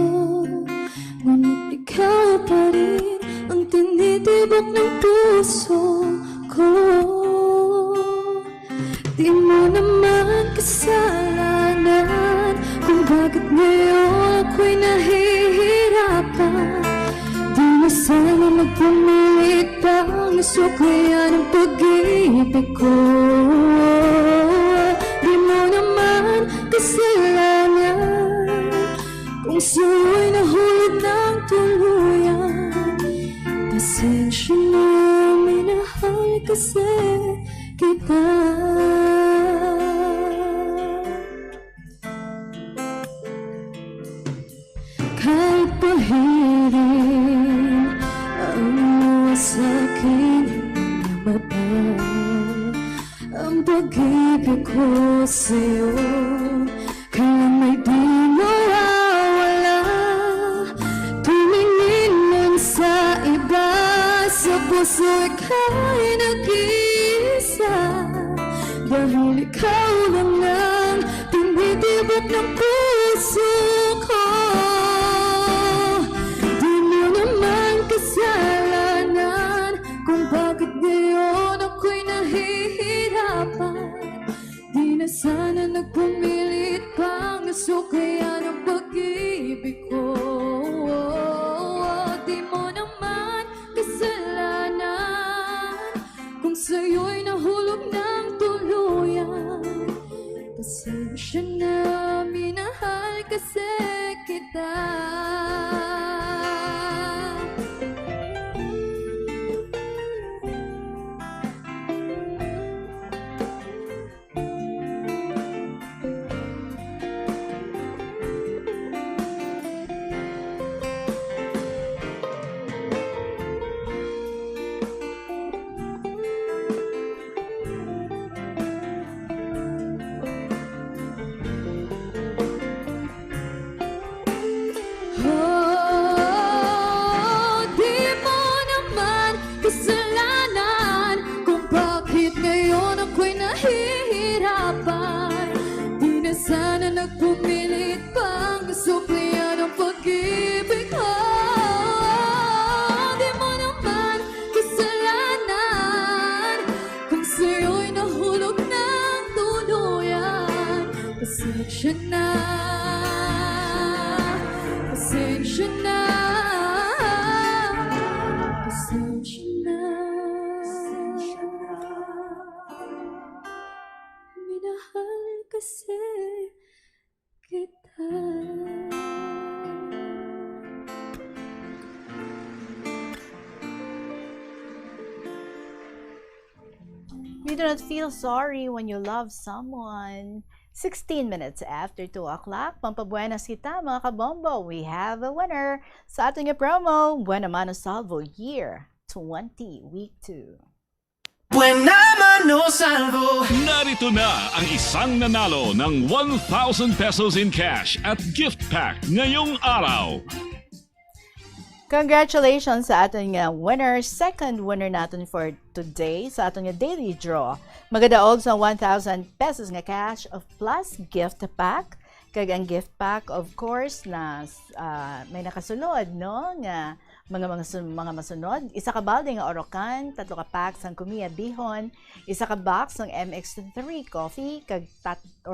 U: Ngunit ikaw pa rin ang tinitibok ng puso ko. Di mo naman kasalanan kung bakit ngayon ako'y nahihirapan. Di na sana magpumilit pang nasuklayan ang pag-ibig ko. Di mo naman kasalanan kung sa'yo'y nahulog ng tuluyan. Pasensya na, minahal kasi kita. Kahit pahirin ang luha sa'kin ng mata, ang pag-ibig ko sa'yo kailan may di mawawala. Tumingin man sa iba, sa puso ika'y nag-iisa. Dahil ikaw lang ang tinitibok ng puso ko. Di mo naman kasalanan kung bakit ngayon ako'y nahihirapan. Di na sana nagpumilit pang nasuklayan ang pag-ibig ko. Di mo naman kasalanan kung sa'yo'y nahulog ng tuluyan. Pasensya na, minahal kasi
T: you do not feel sorry when you love someone. 16 minutes after 2 o'clock, pampabuenas kita mga kabombo. We have a winner sa ating promo, Buena Mano Salvo Year 20 Week 2.
C: Buena Mano Salvo! Narito na ang isang nanalo ng 1,000 pesos in cash at gift pack ngayong araw.
T: Congratulations sa ating winner, second winner natin for today sa ating daily draw. Magadaog sa 1,000 pesos nga cash of plus gift pack. Kag ang gift pack, of course, na may nakasunod, no? Nga mga masunod. Isa ka balde nga Orocan, 3 ka packs ang Kumiya Bihon, isa ka box ng MX3 coffee, kag 2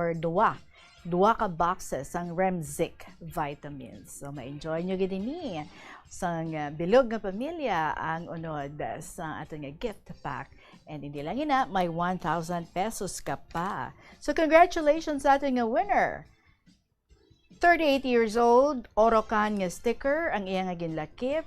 T: ka boxes ang Remzic vitamins. So, ma-enjoy nyo gini ni sang bilog nga pamilya ang unod sa atong gift pack. And hindi lang ina, may 1,000 pesos ka pa. So, congratulations sa ating winner. 38 years old, Orocan nga sticker, ang iyang ginlakip.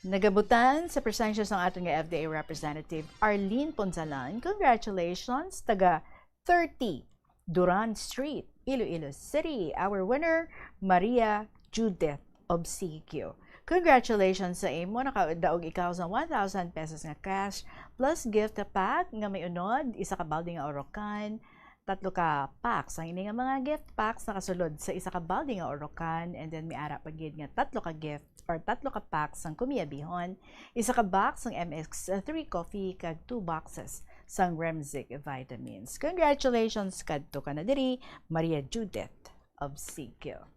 T: Nagabutan sa presensya ng ating FDA representative, Arlene Ponzalan. Congratulations, taga 30 Duran Street, Iloilo City. Our winner, Maria Judith Obsequio. Congratulations sa imo, nakadaog ikaw sa 1,000 pesos nga cash plus gift pack nga may unod, isa ka balde nga Orocan, 3 ka packs. Ang ini nga mga gift packs nakasulod sa isa ka balde nga Orocan, and then may ara pagid nga 3 ka gift or 3 ka packs sang Kumiya Bihon, isa ka box ng MX3 coffee, kag 2 boxes sang Remzic vitamins. Congratulations kadto ka na diri, Maria Judith Obsequio.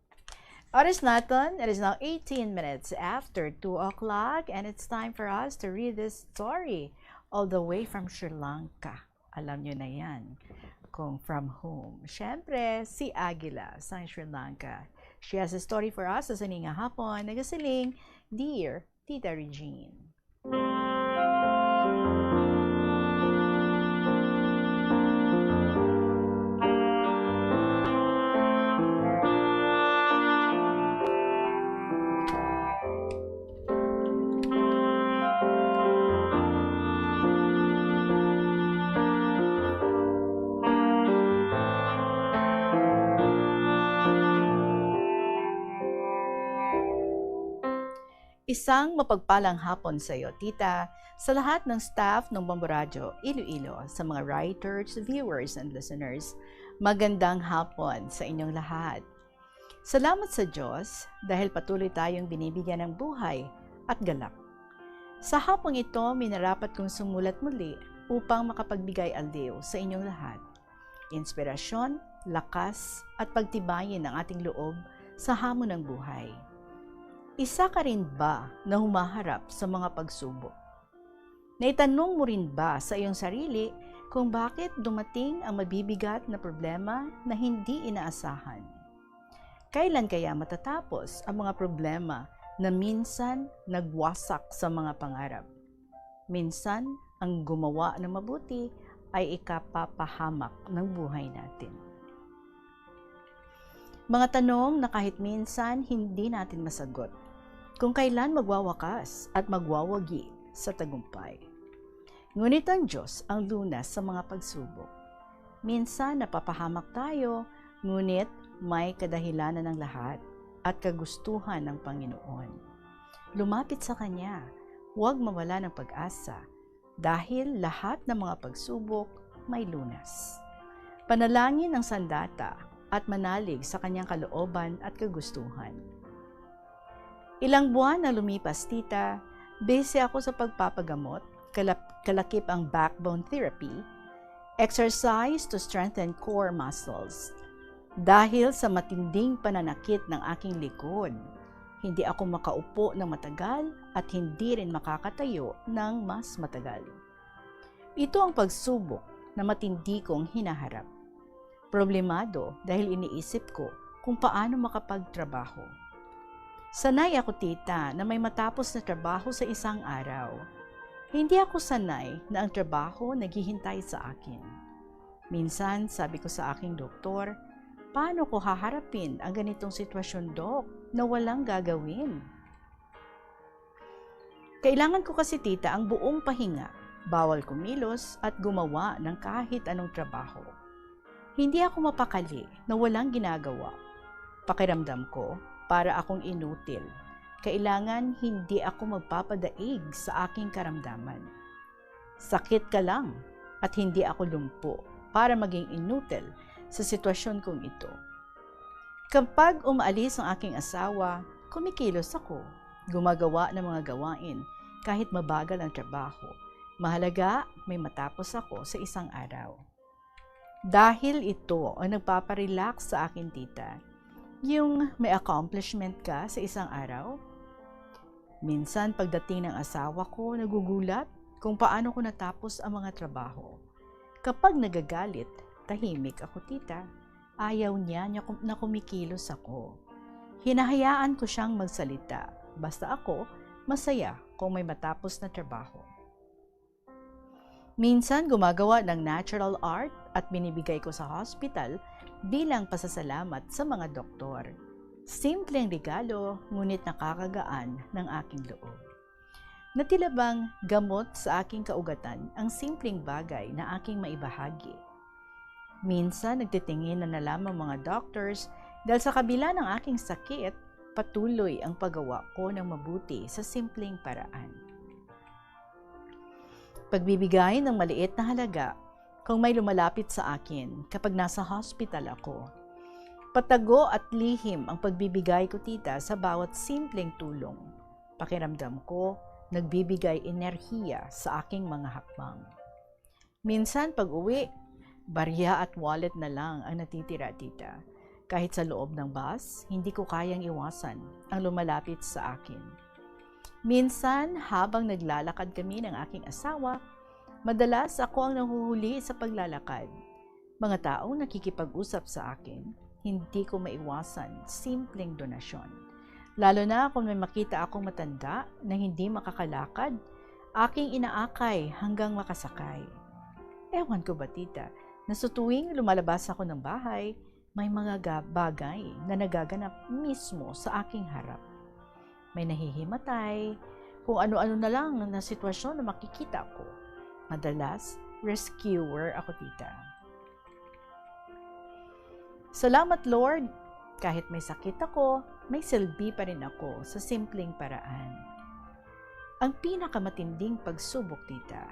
T: Oras natin, it is now 18 minutes after 2 o'clock, and it's time for us to read this story all the way from Sri Lanka. Alam nyo na yan kung from whom. Siyempre, si Aguila sa Sri Lanka. She has a story for us sa sininga hapon, nagasiling, Dear Tita Regine. Isang mapagpalang hapon sa iyo, Tita, sa lahat ng staff ng Bombo Radio Iloilo, sa mga writers, viewers, and listeners, magandang hapon sa inyong lahat. Salamat sa Diyos dahil patuloy tayong binibigyan ng buhay at galak. Sa hapong ito, minarapat kong sumulat muli upang makapagbigay aldew sa inyong lahat. Inspirasyon, lakas, at pagtibayin ng ating loob sa hamon ng buhay. Isa ka rin ba na humaharap sa mga pagsubok? Naitanong mo rin ba sa iyong sarili kung bakit dumating ang mabibigat na problema na hindi inaasahan? Kailan kaya matatapos ang mga problema na minsan nagwasak sa mga pangarap? Minsan, ang gumawa ng mabuti ay ikapapahamak ng buhay natin. Mga tanong na kahit minsan hindi natin masagot. Kung kailan magwawakas at magwawagi sa tagumpay. Ngunit ang Diyos ang lunas sa mga pagsubok. Minsan napapahamak tayo, ngunit may kadahilanan ng lahat at kagustuhan ng Panginoon. Lumapit sa Kanya, huwag mawala ng pag-asa, dahil lahat ng mga pagsubok may lunas. Panalangin ang sandata at manalig sa Kanyang kalooban at kagustuhan. Ilang buwan na lumipas, Tita, busy ako sa pagpapagamot, kalakip ang backbone therapy, exercise to strengthen core muscles. Dahil sa matinding pananakit ng aking likod, hindi ako makaupo ng matagal at hindi rin makakatayo ng mas matagal. Ito ang pagsubok na matindi kong hinaharap. Problemado dahil iniisip ko kung paano makapagtrabaho. Sanay ako, Tita, na may matapos na trabaho sa isang araw. Hindi ako sanay na ang trabaho naghihintay sa akin. Minsan, sabi ko sa aking doktor, paano ko haharapin ang ganitong sitwasyon, Dok, na walang gagawin? Kailangan ko kasi, Tita, ang buong pahinga Bawal kumilos at gumawa ng kahit anong trabaho. Hindi ako mapakali na walang ginagawa. Pakiramdam ko para akong inutil. Kailangan hindi ako magpapadaig sa aking karamdaman. Sakit ka lang at hindi ako lumpo para maging inutil sa sitwasyon kong ito. Kapag umaalis ang aking asawa, kumikilos ako, gumagawa ng mga gawain kahit mabagal ang trabaho. Mahalaga, may matapos ako sa isang araw. Dahil ito ang nagpaparelax sa akin, tita, yung may accomplishment ka sa isang araw. Minsan pagdating ng asawa ko, nagugulat kung paano ko natapos ang mga trabaho. Kapag nagagalit, tahimik ako, tita. Ayaw niya na kumikilos ako. Hinahayaan ko siyang magsalita, basta ako masaya kung may matapos na trabaho. Minsan gumagawa ng natural art at binibigay ko sa hospital bilang pasasalamat sa mga doktor. Simpleng regalo, ngunit nakakagaan ng aking loob. Natilabang gamot sa aking kaugatan ang simpleng bagay na aking maibahagi. Minsan nagtitingin na lamang mga doctors dahil sa kabila ng aking sakit, patuloy ang paggawa ko ng mabuti sa simpleng paraan. Pagbibigay ng maliit na halaga kung may lumalapit sa akin kapag nasa hospital ako. Patago at lihim ang pagbibigay ko, tita, sa bawat simpleng tulong. Pakiramdam ko, nagbibigay enerhiya sa aking mga hakbang. Minsan pag-uwi, barya at wallet na lang ang natitira, tita. Kahit sa loob ng bus, hindi ko kayang iwasan ang lumalapit sa akin. Minsan, habang naglalakad kami ng aking asawa, madalas ako ang nahuhuli sa paglalakad. Mga taong nakikipag-usap sa akin, hindi ko maiwasan simpleng donasyon. Lalo na kung may makita akong matanda na hindi makakalakad, aking inaakay hanggang makasakay. Ewan ko ba, tita, na sa tuwing lumalabas ako ng bahay, may mga bagay na nagaganap mismo sa aking harap. May nahihimatay, kung ano-ano na lang na sitwasyon na makikita ko. Madalas, rescuer ako, tita. Salamat, Lord! Kahit may sakit ako, may silbi pa rin ako sa simpleng paraan. Ang pinakamatinding pagsubok, tita,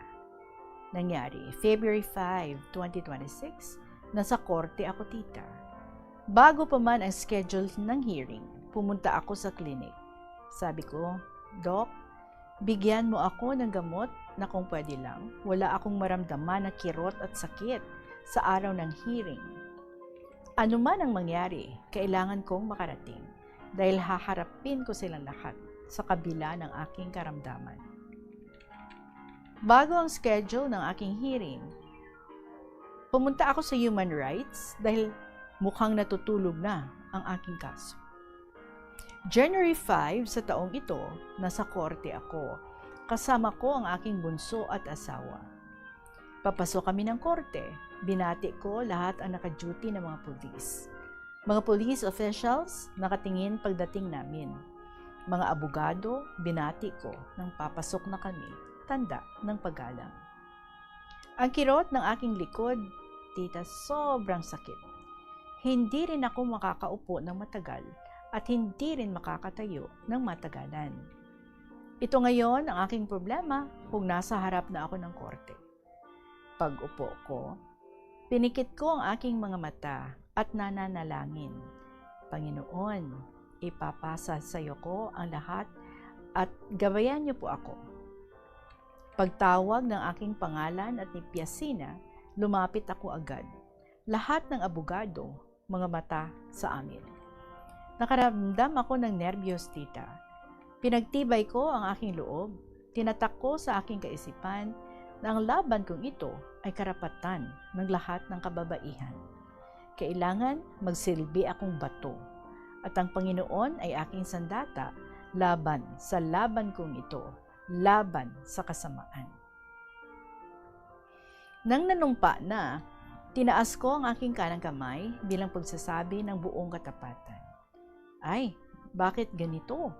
T: nangyari February 5, 2026, nasa korte ako, tita. Bago pa man ang schedule ng hearing, pumunta ako sa clinic. Sabi ko, Doc, bigyan mo ako ng gamot na kung pwede lang, wala akong maramdaman na kirot at sakit sa araw ng hearing. Ano man ang mangyari, kailangan kong makarating dahil haharapin ko silang lahat sa kabila ng aking karamdaman. Bago ang schedule ng aking hearing, pumunta ako sa human rights dahil mukhang natutulog na ang aking kaso. January 5 sa taong ito, nasa korte ako. Kasama ko ang aking bunso at asawa. Papasok kami ng korte. Binati ko lahat ang naka-duty ng mga pulis. Mga police officials nakatingin pagdating namin. Mga abogado, binati ko nang papasok na kami. Tanda ng paggalang. Ang kirot ng aking likod, tita, sobrang sakit. Hindi rin ako makakaupo ng matagal at hindi rin makakatayo ng matagalan. Ito ngayon ang aking problema kung nasa harap na ako ng korte. Pag upo ko, pinikit ko ang aking mga mata at nananalangin. Panginoon, ipapasa sa iyo ko ang lahat at gabayan niyo po ako. Pagtawag ng aking pangalan at ni Piasina, lumapit ako agad. Lahat ng abogado, mga mata sa amin. Nakaramdam ako ng nerbiyos, tita. Pinagtibay ko ang aking loob. Tinatak ko sa aking kaisipan na ang laban kong ito ay karapatan ng lahat ng kababaihan. Kailangan magsilbi akong bato at ang Panginoon ay aking sandata laban sa laban kong ito, laban sa kasamaan. Nang nanumpa na, tinaas ko ang aking kanang kamay bilang pagsasabi ng buong katapatan. Ay, bakit ganito?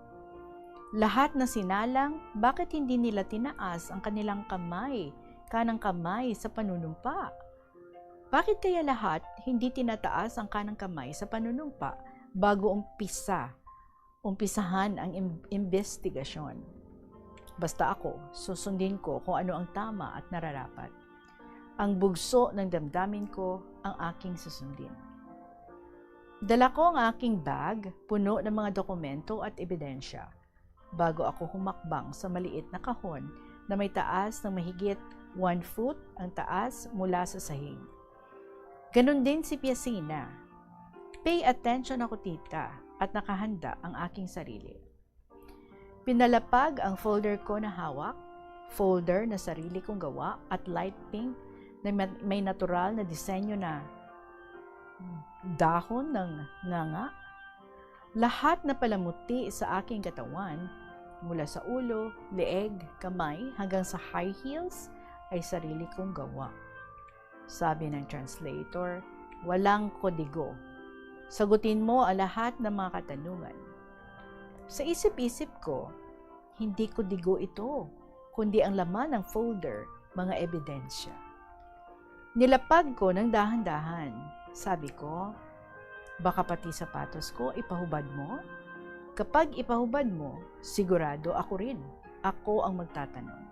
T: Lahat na sinalang, bakit hindi nila tinaas ang kanilang kamay kanang kamay sa panunumpa? Bakit kaya lahat hindi tinataas ang kanang kamay sa panunumpa bago umpisahan ang investigasyon? Basta ako, susundin ko kung ano ang tama at nararapat. Ang bugso ng damdamin ko ang aking susundin. Dala ko ang aking bag, puno ng mga dokumento at ebidensya, bago ako humakbang sa maliit na kahon na may taas ng mahigit 1 foot ang taas mula sa sahig. Ganon din si Piasina. Pay attention ako, tita, at nakahanda ang aking sarili. Pinalapag ang folder ko na hawak, folder na sarili kong gawa at light pink na may natural na disenyo na dahon ng nganga. Lahat na palamuti sa aking katawan, mula sa ulo, leeg, kamay hanggang sa high heels, ay sarili kong gawa. Sabi ng translator, walang kodigo. Sagutin mo ang lahat ng mga katanungan. Sa isip-isip ko, hindi kodigo ito, kundi ang laman ng folder, mga ebidensya. Nilapag ko ng dahan-dahan. Sabi ko, baka pati sapatos ko ipahubad mo? Kapag ipahubad mo, sigurado ako rin. Ako ang magtatanong.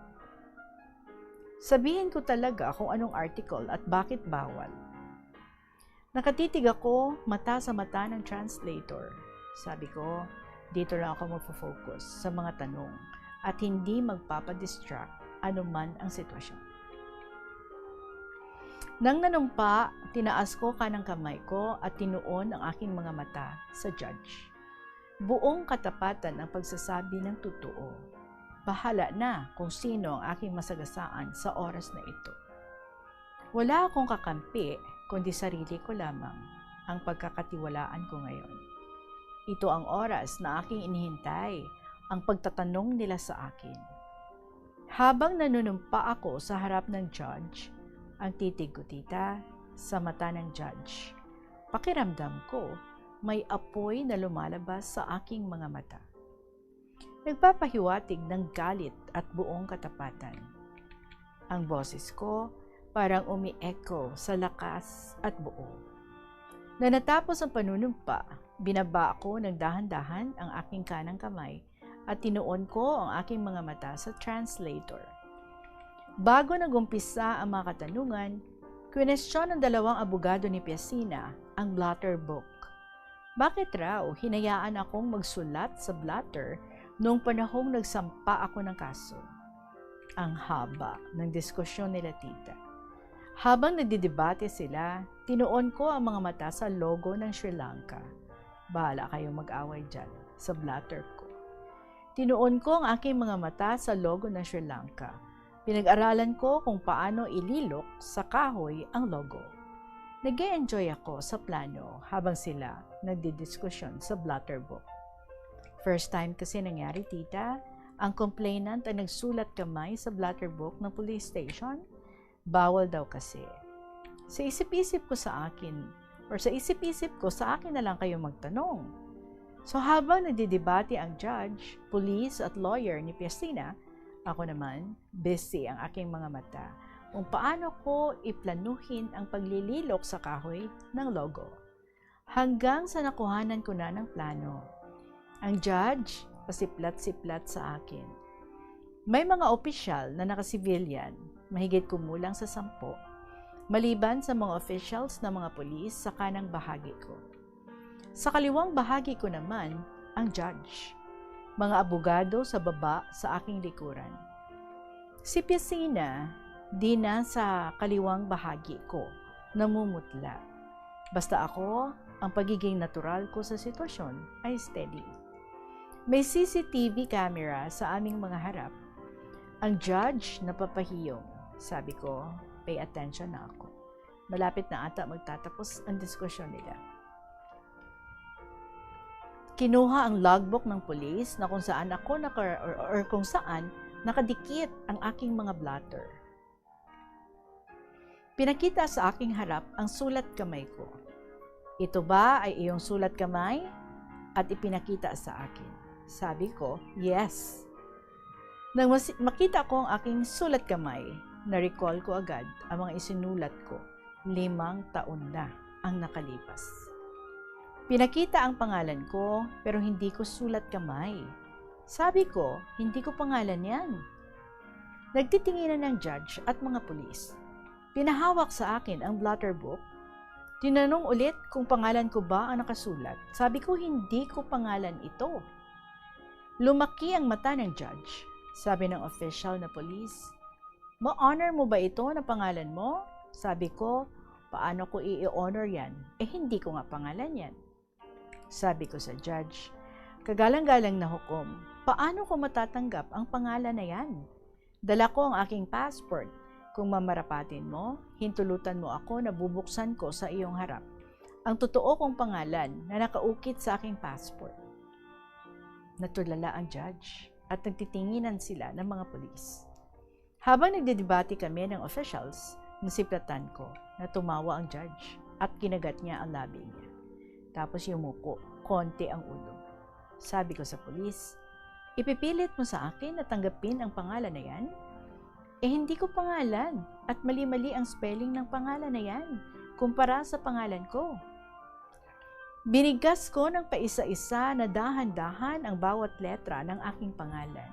T: Sabihin ko talaga kung anong article at bakit bawal. Nakatitig ako mata sa mata ng translator. Sabi ko, dito lang ako magpo-focus sa mga tanong at hindi magpapadistract anuman ang sitwasyon. Nang nanumpa, tinaas ko kanang kamay ko at tinuon ang aking mga mata sa judge. Buong katapatan ang pagsasabi ng totoo. Bahala na kung sino ang aking masagasaan sa oras na ito. Wala akong kakampi, kundi sarili ko lamang ang pagkakatiwalaan ko ngayon. Ito ang oras na aking inihintay, ang pagtatanong nila sa akin. Habang nanunumpa ako sa harap ng judge, ang titig ko, tita, sa mata ng judge. Pakiramdam ko, may apoy na lumalabas sa aking mga mata. Nagpapahiwatig ng galit at buong katapatan. Ang boses ko parang umi-echo sa lakas at buo. Na natapos ang panunumpa, binaba ako ng dahan-dahan ang aking kanang kamay at tinuon ko ang aking mga mata sa translator. Bago nagumpisa ang mga katanungan, kwestiyon ng dalawang abogado ni Piasina ang blotter book. Bakit raw hinayaan akong magsulat sa blotter noong panahong nagsampa ako ng kaso? Ang haba ng diskusyon nila, tita. Habang nagdidebate sila, tinuon ko ang mga mata sa logo ng Sri Lanka. Bahala kayong mag-away dyan sa blotter ko. Tinuon ko ang aking mga mata sa logo ng Sri Lanka. Pinag-aralan ko kung paano ililok sa kahoy ang logo. Nag-e-enjoy ako sa plano habang sila nagdidiskusyon sa blotter book. First time kasi nangyari, tita, ang complainant ay nagsulat kamay sa blotter book ng police station. Bawal daw kasi. Sa isip-isip ko sa akin na lang kayo magtanong. So habang nagdidebate ang judge, police at lawyer ni Piasina, ako naman, busy ang aking mga mata kung paano ko iplanuhin ang paglililok sa kahoy ng logo. Hanggang sa nakuhanan ko na ng plano. Ang judge, pasiplat-siplat sa akin. May mga opisyal na naka-civilian, mahigit kumulang sa 10, maliban sa mga officials na mga pulis sa kanang bahagi ko. Sa kaliwang bahagi ko naman, ang judge. Mga abogado sa baba sa aking likuran. Si Piasina, di na sa kaliwang bahagi ko, namumutla. Basta ako, ang pagiging natural ko sa sitwasyon ay steady. May CCTV camera sa aming mga harap. Ang judge napapahiyong. Sabi ko, pay attention na ako. Malapit na ata magtatapos ang diskusyon nila. Kinuha ang logbook ng pulis na kung saan ako kung saan nakadikit ang aking mga blotter. Pinakita sa aking harap ang sulat kamay ko. Ito ba ay iyong sulat kamay? At ipinakita sa akin. Sabi ko, yes. Nang makita ko ang aking sulat kamay, na-recall ko agad ang mga isinulat ko. 5 taon na ang nakalipas. Pinakita ang pangalan ko pero hindi ko sulat kamay. Sabi ko, hindi ko pangalan yan. Nagtitinginan ng judge at mga pulis. Pinahawak sa akin ang blotter book. Tinanong ulit kung pangalan ko ba ang nakasulat. Sabi ko, hindi ko pangalan ito. Lumaki ang mata ng judge. Sabi ng official na pulis, ma-honor mo ba ito na pangalan mo? Sabi ko, paano ko i-honor yan? Hindi ko nga pangalan yan. Sabi ko sa judge, kagalang-galang na hukom, paano ko matatanggap ang pangalan na yan? Dala ko ang aking passport. Kung mamarapatin mo, hintulutan mo ako na bubuksan ko sa iyong harap ang totoo kong pangalan na nakaukit sa aking passport. Natulala ang judge at nagtitinginan sila ng mga pulis. Habang nagdedebate kami ng officials, nasiplatan ko na tumawa ang judge at kinagat niya ang labi niya. Tapos yumuko, konti ang ulo. Sabi ko sa pulis, ipipilit mo sa akin na tanggapin ang pangalan na yan? Hindi ko pangalan at mali-mali ang spelling ng pangalan na yan kumpara sa pangalan ko. Binigas ko ng paisa-isa na dahan-dahan ang bawat letra ng aking pangalan.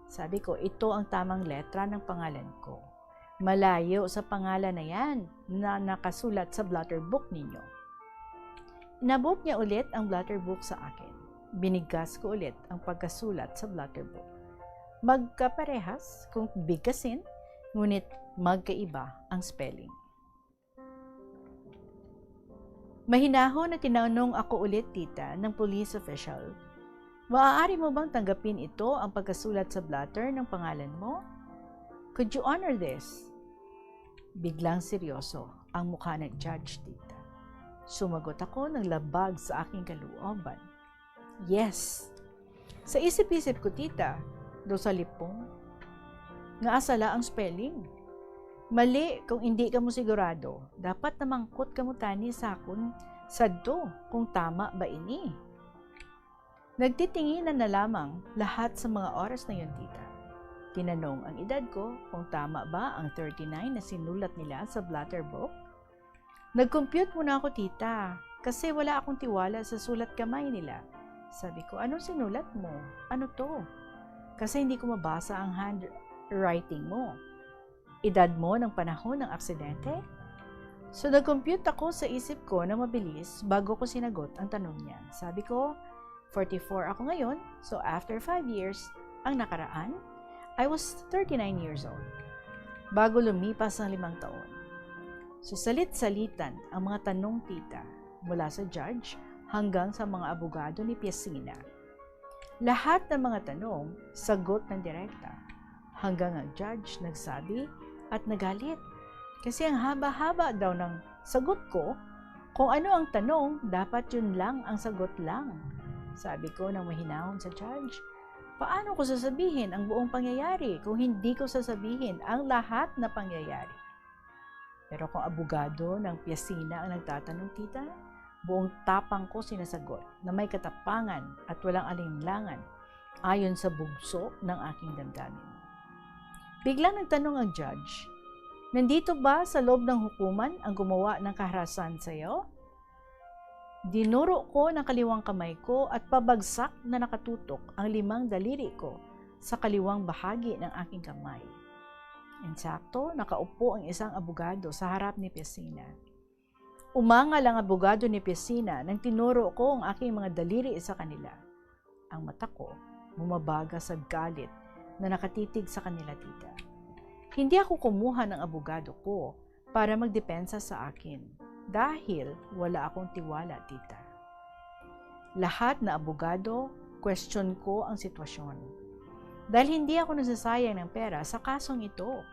T: Sabi ko, ito ang tamang letra ng pangalan ko. Malayo sa pangalan na yan na nakasulat sa blotter book ninyo. Inabot niya ulit ang blotter book sa akin. Binigas ko ulit ang pagkasulat sa blotter book. Magkaparehas kung bigasin, ngunit magkaiba ang spelling. Mahinahon na tinanong ako ulit, tita, ng police official, maaari mo bang tanggapin ito ang pagkasulat sa blotter ng pangalan mo? Could you honor this? Biglang seryoso ang mukha ng judge, tita. Sumagot ako ng labag sa aking kalooban. Yes. Sa isip-isip ko, tita, do sa lipong, nga asala ang spelling. Mali kung hindi ka mo sigurado, dapat namangkot ka mo tani sa akon sadto kung tama ba ini. Nagtitinginan na lamang lahat sa mga oras na yun, tita. Tinanong ang edad ko kung tama ba ang 39 na sinulat nila sa blotter book. Nag-compute muna ako, tita, kasi wala akong tiwala sa sulat kamay nila. Sabi ko, anong sinulat mo? Ano to? Kasi hindi ko mabasa ang handwriting mo. Edad mo ng panahon ng aksidente? So nag-compute ako sa isip ko na mabilis bago ko sinagot ang tanong niya. Sabi ko, 44 ako ngayon, so after 5 years, ang nakaraan, I was 39 years old. Bago lumipas ang 5 taon. So salit-salitan ang mga tanong, tita, mula sa judge hanggang sa mga abogado ni Piesina. Lahat ng mga tanong, sagot ng direkta. Hanggang ang judge nagsabi at nagalit. Kasi ang haba-haba daw ng sagot ko, kung ano ang tanong, dapat yun lang ang sagot lang. Sabi ko nang mahinahon sa judge, paano ko sasabihin ang buong pangyayari kung hindi ko sasabihin ang lahat na pangyayari? Pero kung abogado ng Piesina ang nagtatanong, tita, buong tapang ko sinasagot na may katapangan at walang alinlangan ayon sa bugso ng aking damdamin. Biglang nagtanong ang judge, nandito ba sa loob ng hukuman ang gumawa ng kaharasan sa iyo? Dinuro ko ng kaliwang kamay ko at pabagsak na nakatutok ang 5 daliri ko sa kaliwang bahagi ng aking kamay. Insakto, nakaupo ang isang abogado sa harap ni Piesina. Umangal ang abogado ni Piesina nang tinuro ko ang aking mga daliri sa kanila. Ang mata ko bumabaga sa galit na nakatitig sa kanila, tita. Hindi ako kumuha ng abogado ko para magdepensa sa akin dahil wala akong tiwala, tita. Lahat na abogado, question ko ang sitwasyon. Dahil hindi ako nagsasayang ng pera sa kasong ito.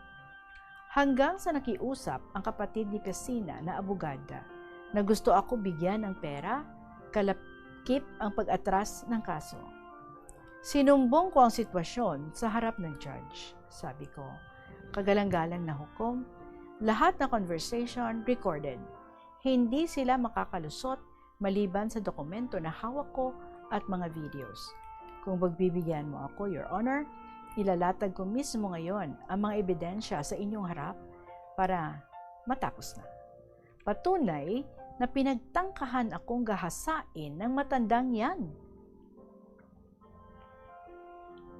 T: Hanggang sa nakiusap ang kapatid ni Piesina na abogada na gusto ako bigyan ng pera, kalakip ang pag-atras ng kaso. Sinumbong ko ang sitwasyon sa harap ng judge. Sabi ko, kagalang-galang na hukom, lahat na conversation recorded. Hindi sila makakalusot maliban sa dokumento na hawak ko at mga videos. Kung pagbibigyan mo ako, Your Honor, Ilalatag ko mismo ngayon ang mga ebidensya sa inyong harap para matapos na. Patunay na pinagtangkahan akong gahasain ng matandang yan.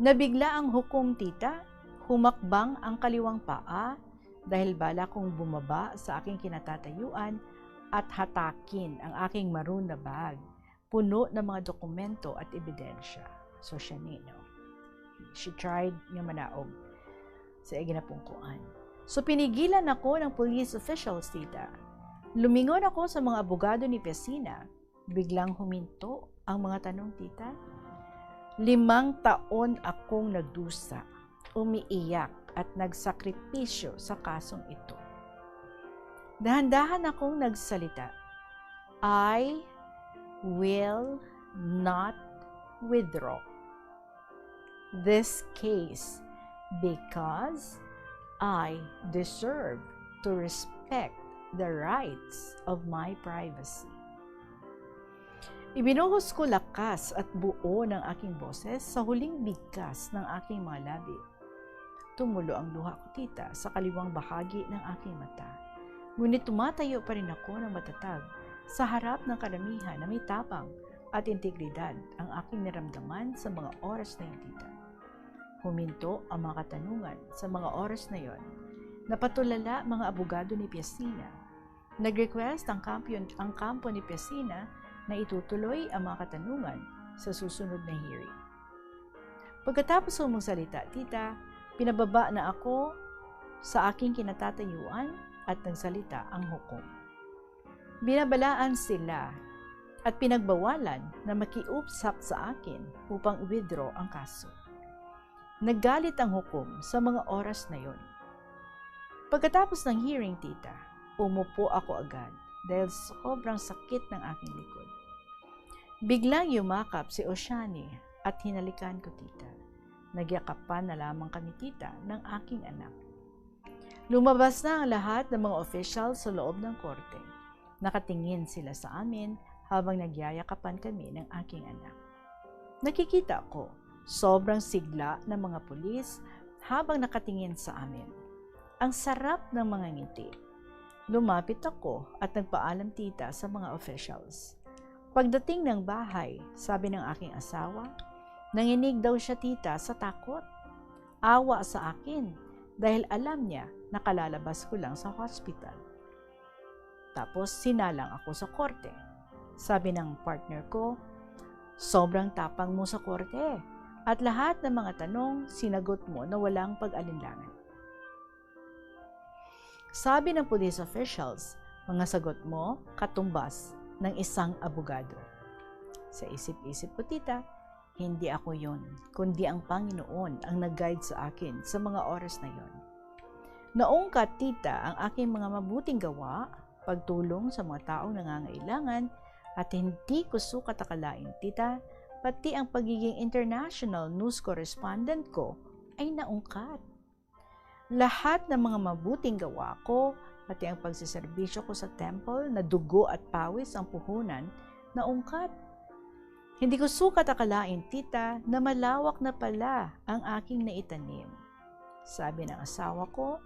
T: Nabigla ang hukom, tita. Humakbang ang kaliwang paa dahil bala kong bumaba sa aking kinatatayuan at hatakin ang aking maroon na bag, puno ng mga dokumento at ebidensya. So siya nino. She tried nga manaog sa ginapungkuan. So pinigilan ako ng police officials, tita. Lumingon ako sa mga abogado ni Pesina. Biglang huminto ang mga tanong, tita. 5 taon akong nagdusa, umiiyak at nagsakripisyo sa kasong ito. Dahan-dahan akong nagsalita. I will not withdraw this case because I deserve to respect the rights of my privacy. Ibinuhos ko lakas at buo ng aking boses sa huling bigkas ng aking mga labi. Tumulo ang luha ko, tita, sa kaliwang bahagi ng aking mata. Ngunit tumatayo pa rin ako ng matatag sa harap ng karamihan na may tapang at integridad ang aking naramdaman sa mga oras na yun, tita. Huminto ang mga katanungan sa mga oras na yon. Napatulala mga abogado ni Pesina. Nag-request ang kampo ni Pesina na itutuloy ang mga katanungan sa susunod na hearing. Pagkatapos ko magsalita, tita, pinababa na ako sa aking kinatatayuan at nagsalita ang hukom. Binabalaan sila at pinagbawalan na makiusap sa akin upang withdraw ang kaso. Naggalit ang hukom sa mga oras na yon. Pagkatapos ng hearing, tita, umupo ako agad dahil sobrang sakit ng aking likod. Biglang yumakap si Oshani at hinalikan ko, tita. Nagyakapan na lamang kami, tita, ng aking anak. Lumabas na ang lahat ng mga official sa loob ng korte. Nakatingin sila sa amin habang nagyayakapan kami ng aking anak. Nakikita ko, sobrang sigla ng mga pulis habang nakatingin sa amin. Ang sarap ng mga ngiti. Lumapit ako at nagpaalam, tita, sa mga officials. Pagdating ng bahay, sabi ng aking asawa, nanginig daw siya, tita, sa takot. Awa sa akin dahil alam niya na kalalabas ko lang sa hospital. Tapos sinalang ako sa korte. Sabi ng partner ko, sobrang tapang mo sa korte at lahat ng mga tanong sinagot mo na walang pag-alinlangan. Sabi ng police officials, mga sagot mo katumbas ng isang abogado. Sa isip-isip ko, tita, hindi ako yon, kundi ang Panginoon ang nag-guide sa akin sa mga oras na yon. Naungkat, tita, ang aking mga mabuting gawa, pagtulong sa mga taong nangangailangan, at hindi ko sukat akalain, tita, pati ang pagiging international news correspondent ko ay naungkat. Lahat ng mga mabuting gawa ko, pati ang pagsiservisyo ko sa temple na dugo at pawis ang puhunan, naungkat. Hindi ko sukat akalain, tita, na malawak na pala ang aking naitanim. Sabi ng asawa ko,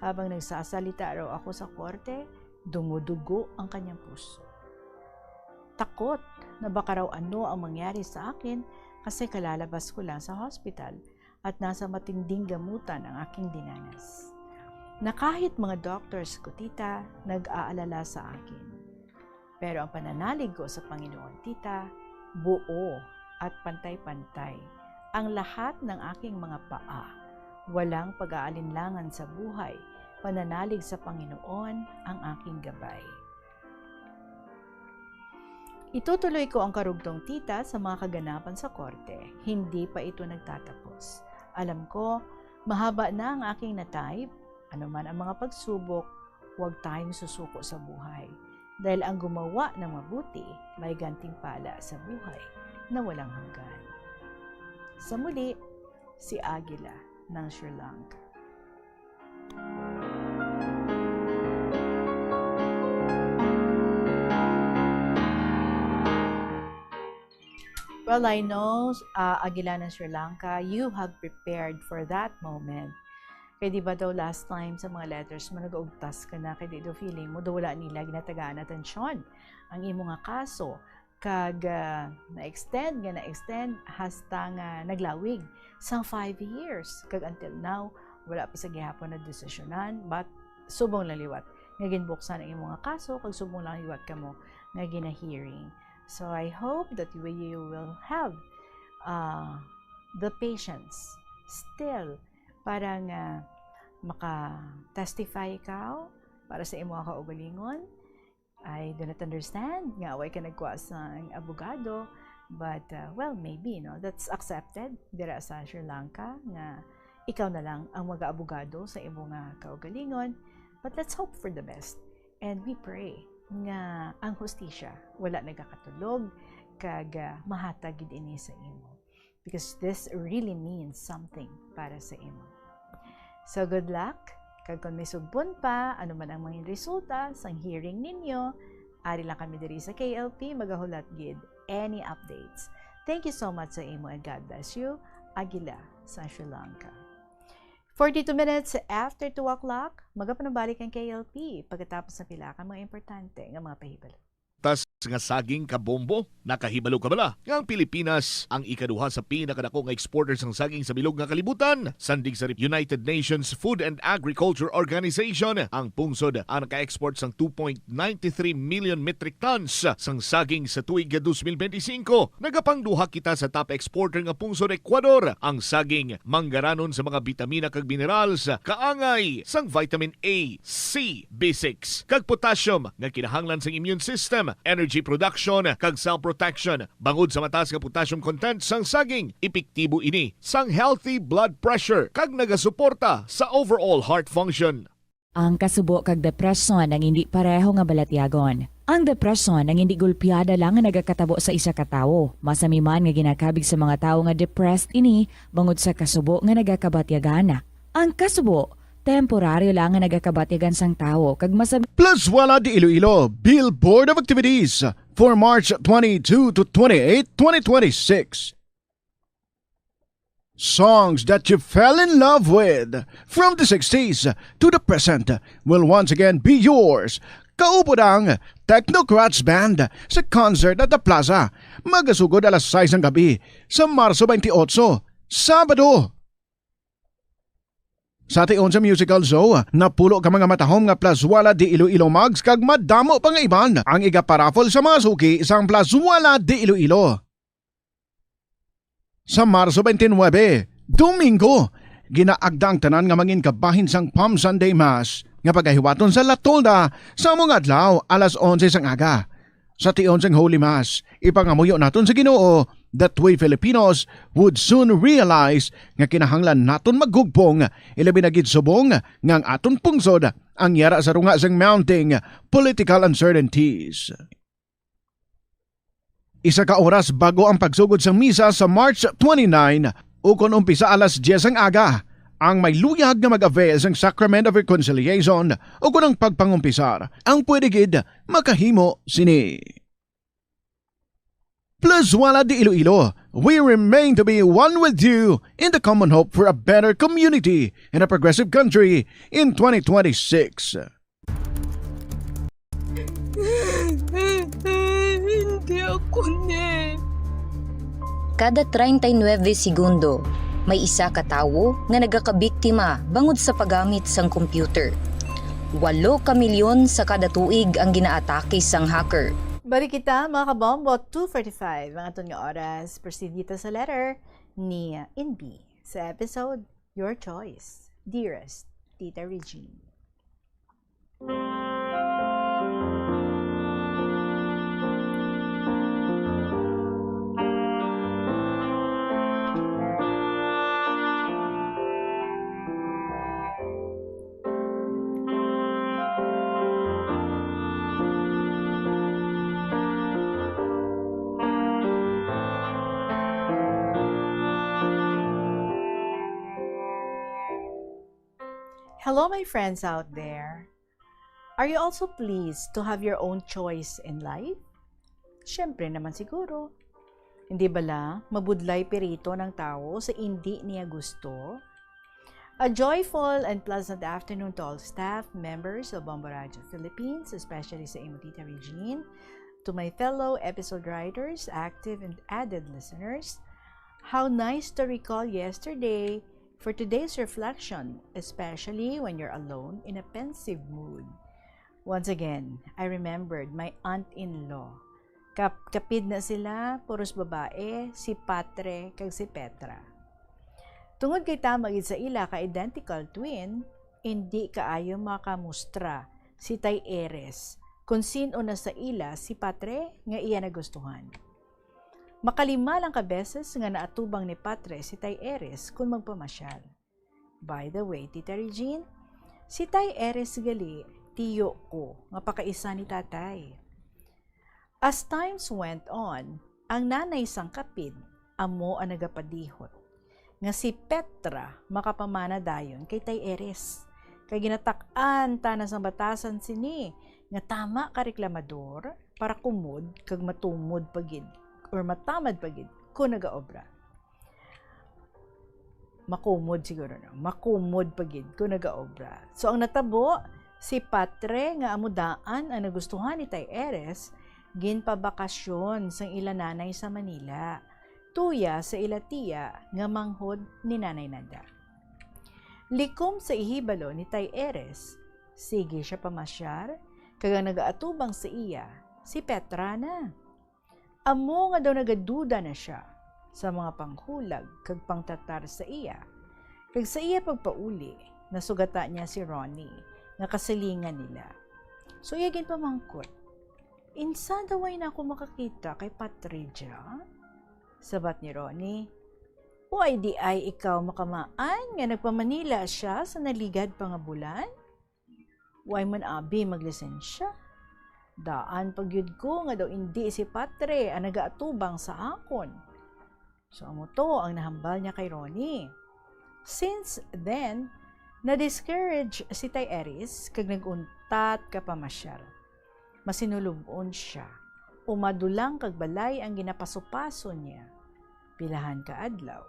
T: habang nagsasalita raw ako sa korte, dumudugo ang kanyang puso. Takot na baka raw ano ang mangyari sa akin kasi kalalabas ko lang sa hospital at nasa matinding gamutan ang aking dinanas. Na kahit mga doctors ko, tita, nag-aalala sa akin. Pero ang pananalig ko sa Panginoon, tita, buo at pantay-pantay ang lahat ng aking mga paa. Walang pag-aalinlangan sa buhay, pananalig sa Panginoon ang aking gabay. Itutuloy ko ang karugtong, tita, sa mga kaganapan sa korte. Hindi pa ito nagtatapos. Alam ko, mahaba na ang aking na-type. Ano man ang mga pagsubok, huwag tayong susuko sa buhay. Dahil ang gumawa ng mabuti, may gantimpala sa buhay na walang hanggan. Sa muli, si Aguila ng Sri Lanka. Well, I know, Aguila ng Sri Lanka, you have prepared for that moment. Kaya di ba daw last time sa mga letters mo nag-ugtas ka na, kaya di daw feeling mo daw wala nila ginatagaan atensyon ang imo nga kaso. Kag na-extend hasta nga naglawig sa 5 years. Kag until now, wala pa sa gihapon na desisyonan, but subong lang liwat. Nga ginbuksan ang imo nga kaso, kag subong lang liwat ka mo nga gina-hearing. So I hope that you will have the patience still para nga maka-testify ikaw para sa imo nga kaugalingon. I do not understand nga way ka nagkuha sa abogado, but well, maybe that's accepted dira sa Sri Lanka nga ikaw na lang ang mag-aabogado sa imo nga kaugalingon. But let's hope for the best and we pray nga ang hustisya wala nagakatulog kag mahatag gid ini sa imo, because this really means something para sa imo. So good luck, kag kung may sugbon pa ano man ang mga resulta sang hearing ninyo, ari lang kami diri sa KLP magahulat gid any updates. Thank you so much sa imo and God bless you. Aguila sa Sri Lanka. 42 minutes after 2 o'clock, magapanabalik ang KLP pagkatapos ng pila ka mga importante nga mga pahibalo.
O: Tas nga saging kabombo, nakahibalo ka bala? Nga ang Pilipinas ang ikaduha sa pinakadako nga exporter sang saging sa bilog nga kalibutan. Sandig sa United Nations Food and Agriculture Organization, ang pungsod ang naka-export sang 2.93 million metric tons sang saging sa tuig 2025. Nagapangduha kita sa top exporter nga pungsod Ecuador. Ang saging manggaranon sa mga bitamina kag minerals, kaangay sang vitamin A, C, B6 kag potassium nga kinahanglan sang immune system, energy production kag cell protection. Bangod sa mataas nga potassium content sang saging, epektibo ini sang healthy blood pressure kag nagasuporta sa overall heart function.
H: Ang kasubo kag depresyon ang hindi pareho nga balatyagon. Ang depresyon ang hindi gulpiyada lang nga nagakatabo sa isa ka tawo. Masami man nga ginakabig sa mga tawo nga depressed ini bangod sa kasubo nga nagakabatyagana. Ang kasubo temporaryo lang nga nagakabatyagan sang tawo kag masabi
P: Plus Wala de Iloilo Billboard of Activities for March 22 to 28, 2026. Songs that you fell in love with from the 60s to the present will once again be yours. Kaupo ang Technocrats Band sa concert at the Plaza. Magasugod alas 6 ng gabi sa Marso 28, Sabado. Sa tion sa musical show, napulo ka mga matahom nga Plus Wala de Iloilo Mags kag madamo pa nga iban ang iga-paraffle sa mga suki sang Plus Wala de Iloilo. Sa Marso 29, Domingo, ginaagdang tanan nga mangin kabahin sang Palm Sunday Mass nga pagahiwaton sa La Tolda sa mga adlaw alas 11 sang aga. Sa tion sang Holy Mass, ipangamuyo naton sa Ginoo that we Filipinos would soon realize nga kinahanglan naton maggugpong ilabi na gid subong nga ang aton pungsod ang yara sa runga sang mounting political uncertainties. Isa ka oras bago ang pagsugod sang misa sa March 29, ukon umpisa alas 10 ang aga, ang may luyag nga mag-avail sang Sacrament of Reconciliation ukon ang pagpangumpisar, ang pwede gid makahimo sini. Plus Wala de Iloilo, we remain to be one with you in the common hope for a better community and a progressive country in 2026.
U: Hindi ako ne.
A: Kada 39 segundo, may isa ka tawo nga nagakabiktima bangod sa paggamit sang computer. 8 ka milyon sa kada tuig ang ginaatake sang hacker.
T: Balik kita mga kabombo, 2:45 mga itong oras. Proceed dito sa letter ni Inbi sa episode Your Choice, Dearest Tita Regine. Hello, my friends out there. Are you also pleased to have your own choice in life? Siyempre naman siguro. Hindi bala mabudlay pirito ng tao sa hindi niya gusto? A joyful and pleasant afternoon to all staff, members of Bombo Radio Philippines, especially sa imo Tita Regine, to my fellow episode writers, active and added listeners. How nice to recall yesterday for today's reflection, especially when you're alone in a pensive mood. Once again, I remembered my aunt-in-law. Kapid na sila, puros babae, si Patre kag si Petra. Tungod kay tamagid sa ila ka identical twin, hindi kaayo makamustra si Tay Eres kung sino na sa ila si Patre nga iya nagustuhan. Makalima lang ka beses nga naatubang ni Patre si Tay Eres kung magpamasyal. By the way, Tita Regine, si Tay Eres gali, tiyo ko nga pakaisa ni tatay. As times went on, ang nanay sang kapid, amo ang nagapadihot. Nga si Petra makapamana dayon kay Tay Eres. Kay ginatak-an tanas ang batasan sini nga tama ka reklamador para kumod kag matumod pagid or matamad pagid kung nagaobra. Makumod siguro na. Makumod pagid kung nagaobra. So ang natabo, si Patre nga amudaan ang nagustuhan ni Tay Eres ginpabakasyon sang ila nanay sa Manila. Tuya sa ila tiya nga manghod ni Nanay Nanda. Likom sa ihibalo ni Tay Eres, sige siya pamasyar, kaya nagaatubang sa iya, si Petra na. Amo nga daw nagaduda na siya sa mga panghulag kag pangtatar sa iya. Kag sa iya pagpauli, nasugata niya si Ronnie, nga kasilingan nila. So iya ginpamangkot, insa daw ay na ako makakita kay Patricia? Sabat ni Ronnie, "Why di ay ikaw makamaan nga nagpamanila siya sa naligad pa nga bulan? Why man abi maglisensya? Daan pagyud ko nga daw hindi si Patre ang nagaatubang sa akon." So amo to ang nahambal niya kay Ronnie. Since then, na-discourage si Tay Eres kag nag-untat ka pamasyal. Masinulubon siya. Umadulang kag balay ang ginapasupaso niya. Pilahan ka adlaw.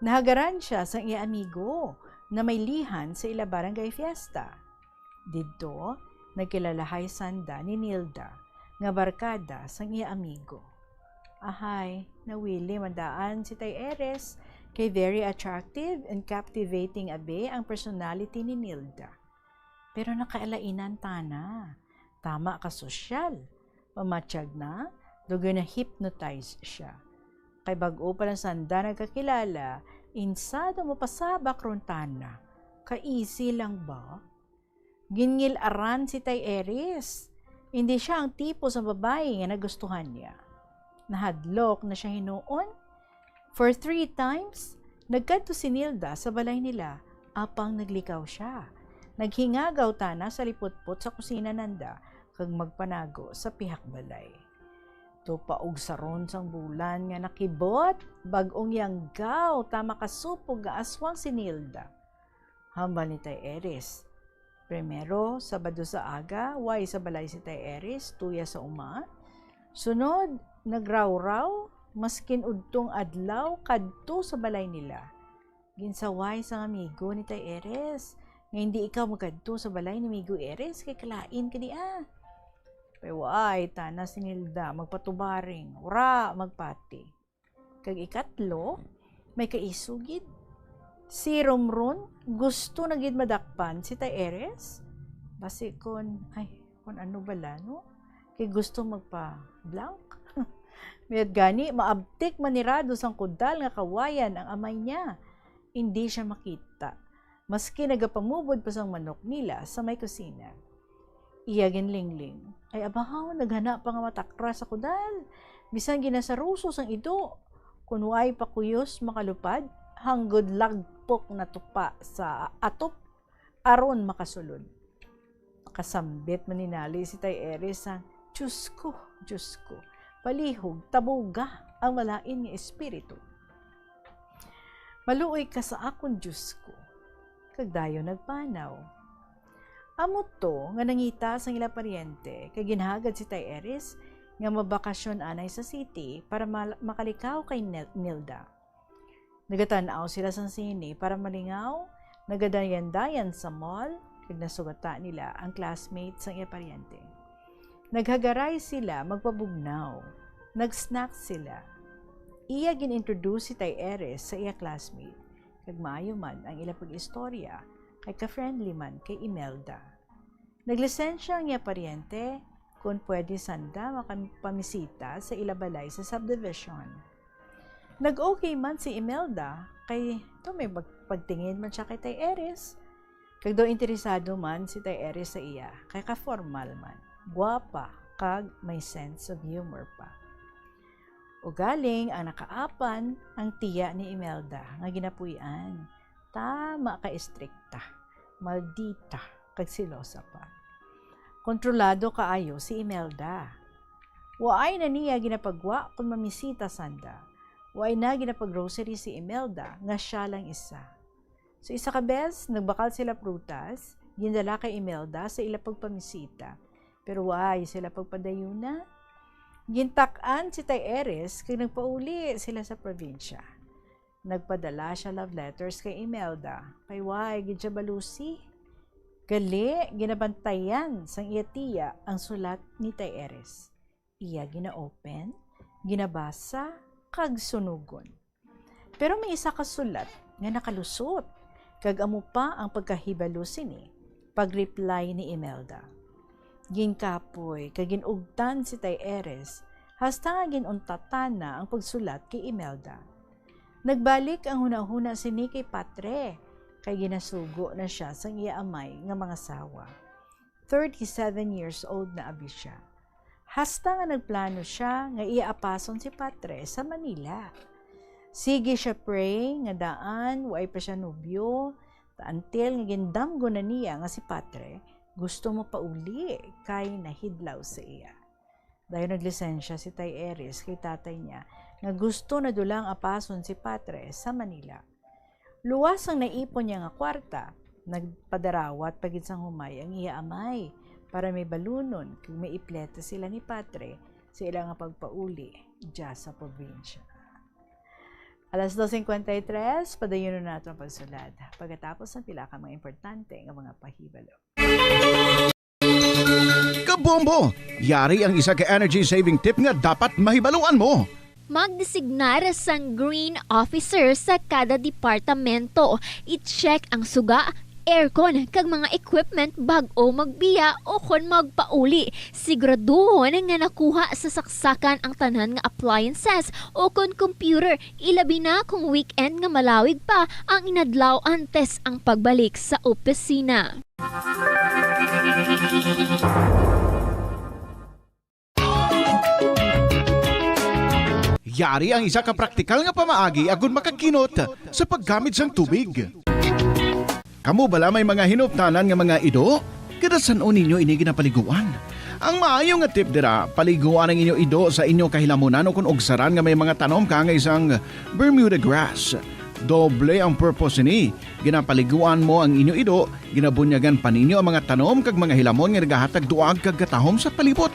T: Nahagaran siya sa iya amigo na may lihan sa ila barangay fiesta. Didto, nagkilalahay sanda ni Nilda nga barkada sa iya amigo. Ahay, nawili mandaan si Tay Eres kay very attractive and captivating abe ang personality ni Nilda. Pero nakailainan tana. Tama ka sosyal. Mamatsyag na, dugo na hypnotize siya. Kay bag-o pa lang sanda nagkakilala, insado mo pasabak ron tana. Ka-easy lang ba? Gingilaran si Tay Eres. Hindi siya ang tipo sa babae nga nagustuhan niya. Nahadlok na siya hinuon. For 3 times, nagkadto si Nilda sa balay nila, apang naglikaw siya. Naghingagaw tana sa liputpot sa kusina nanda, kag magpanago sa pihak balay. Tupaog saron sang bulan nga nakibot, bag-ong yanggaw, tama kasupog nga aswang si Nilda. Hambal ni Tay Eres. Primero, Sabado sa aga, way sa balay si Tay Eres, tuya sa uma. Sunod, nagraw-raw, maskin udtong adlaw, kadto sa balay nila. Ginsaway sang amigo ni Tay Eres, nga hindi ikaw magkadto sa balay ni amigo Eres, kay kalain ka niya. Ay, tana si Nilda, magpatubaring, ura, magpati. Kag ikatlo, may kaisugid. Si Romron, gusto na gid madakpan si Tay Eres. Basi kon ano bala, no? Kay gusto magpa-blank. Mayad gani, maabtik manirado sang kudal nga kawayan ang amay niya. Hindi siya makita. Maski nagapamubod pa sang manok nila sa may kusina. Iya ginlingling, ay abahaw, naghana pa nga matakra sa kudal. Bisan ginasaruso sang ido. Kunway pakuyos makalupad, hanggod lagpok na tupa sa atop, aron makasulod. Kasambit maninali si Tay Eres ang, Diyos ko, palihog, tabuga ang malain ni espiritu. Maluoy ka sa akon, Diyos ko. Kagdayo nagpanaw. Amo to nga nangita sang ila paryente kay ginhagad si Tay Eres nga mabakasyon anay sa city para makalikaw kay Nilda. Nagatanaw sila sa sine para malingaw, nagadayan-dayan sa mall, kag nasugata nila ang classmates ng iya paryente. Naghagaray sila magpabugnaw, nag-snack sila. Iya ginintroduce si Tay Eres sa iya classmate, kag maayo man ang ila pag-istorya kay ka-friendly man kay Imelda. Naglisensya ang iya paryente kung pwede sanda makapamisita sa ila balay sa subdivision. Nag-okay man si Imelda kay may pagtingin man siya kay Tay Eres. Kag daw interesado man si Tay Eres sa iya, kay ka-formal man, guwapa, kag may sense of humor pa. Ugaling ang nakaapan ang tiya ni Imelda nga ginapuyan. Tama ka estrikta, maldita, kag silosa pa. Kontrolado kaayo si Imelda. Waay na niya ginapagwa kung mamisita sanda. Waay na ginapag-grocery si Imelda nga siya lang isa. So isa ka bes, nagbakal sila prutas, gindala kay Imelda sa ila pagpamisita. Pero waay sila pagpadayuna. Gintakan si Tay Eres kay nagpauli sila sa probinsya. Nagpadala siya love letters kay Imelda. Kay waay gid siya balusi. Gali, ginabantayan sang iya tiya ang sulat ni Tay Eres. Iya gina-open, ginabasa, kag sunugon. Pero may isa ka sulat nga nakalusot, kag amo pa ang pagkahibalo sini, pag-reply ni Imelda. Ginkapoy, kag ginugtan si Tay Eres, hasta nga ginuntatan na ang pagsulat kay Imelda. Nagbalik ang huna-huna sini kay Patre, kay ginasugo na siya sa iya amay nga mga sawa. 37 years old na abi siya. Hasta nga nagplano siya nga iaapason si Patre sa Manila. Sige siya pray nga daan, way pa siya nubyo, until nga gindamgo na niya nga si Patre, gusto mo pa uli kay nahidlaw sa iya. Dahil naglisensya si Tay Eres kay tatay niya nga gusto na dulang apason si Patre sa Manila. Luwas ang naipon niya nga kwarta, nagpadarawat pagid sang humay ang iya amay para may balunon kung may ipleta sila ni Patre sa ilang nga pagpauli dya sa probinsya. Alas 2:53, padayon na nato ang pagsulad. Pagkatapos ng pila ka mga importante nga mga pahibalo.
P: Kabombo! Yari ang isa ka energy saving tip nga dapat mahibaluan mo.
L: Magdesignar sang green officer sa kada departamento. I-check ang suga, aircon, kag mga equipment bag-o magbiya o kon magpauli. Siguraduhon nga nakuha sa saksakan ang tanan nga appliances o kon computer. Ilabi na kung weekend nga malawig pa ang inadlaw antes ang pagbalik sa opisina.
P: Yari ang isa ka praktikal nga pamaagi agon makakinot sa paggamit sang tubig. Kamu bala may mga hinuptanan nga mga ido? Kadasan o ninyo ini ginapaliguan? Ang maayo nga tip dira, paliguan ang inyo ido sa inyo kahilamunan o kung ogsaran nga may mga tanom ka nga isang Bermuda grass. Doble ang purpose ni. Ginapaliguan mo ang inyo ido, ginabunyagan pa ninyo ang mga tanom kag mga hilamon nga nagahatag duag kag katahom sa palibot.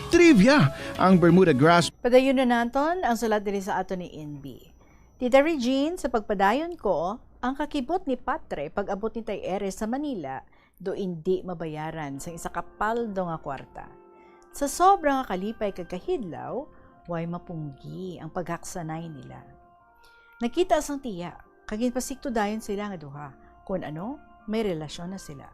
P: Trivia, ang Bermuda grass.
T: Padayon na naton ang sulat diri sa ato ni NB. Tita Regine, sa pagpadayon ko, ang kakibot ni Patre pag-abot ni Tay Eres sa Manila, do hindi mabayaran sa isa kapaldo nga kwarta. Sa sobrang kalipay kag kahidlaw, way mapunggi ang paghaksanay nila. Nakita sang tiya, kagin pasikto dayon sila nga duha, kung ano, may relasyon na sila.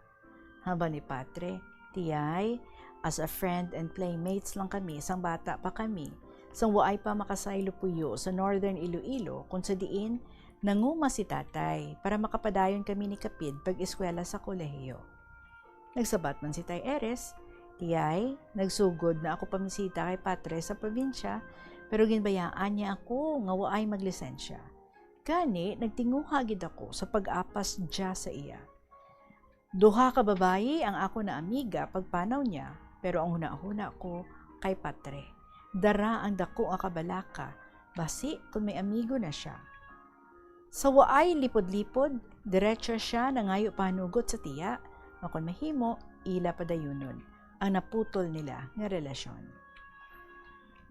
T: Habang ni Patre, tiyay, as a friend and playmates lang kami, sang bata pa kami, sang waay pa makasaylo puyo sa Northern Iloilo kung sa diin nanguma si tatay para makapadayon kami ni Kapid pag-eskwela sa kolehiyo. Nagsabat man si Tay Eres, tiyay, nagsugod na ako pamisita kay Patre sa probinsya, pero ginbayaan niya ako nga waay maglisensya. Gani, nagtinguha gid ako sa pag-apas dya sa iya. Duha ka babayi ang ako na amiga pagpanaw niya, pero ang huna-huna ko kay Patre. Dara ang dako nga kabalaka, basi kung may amigo na siya. Sa waay lipod-lipod, diretso siya nangayo panugot sa tiya, makon mahimo, ila padayunon, ang naputol nila nga relasyon.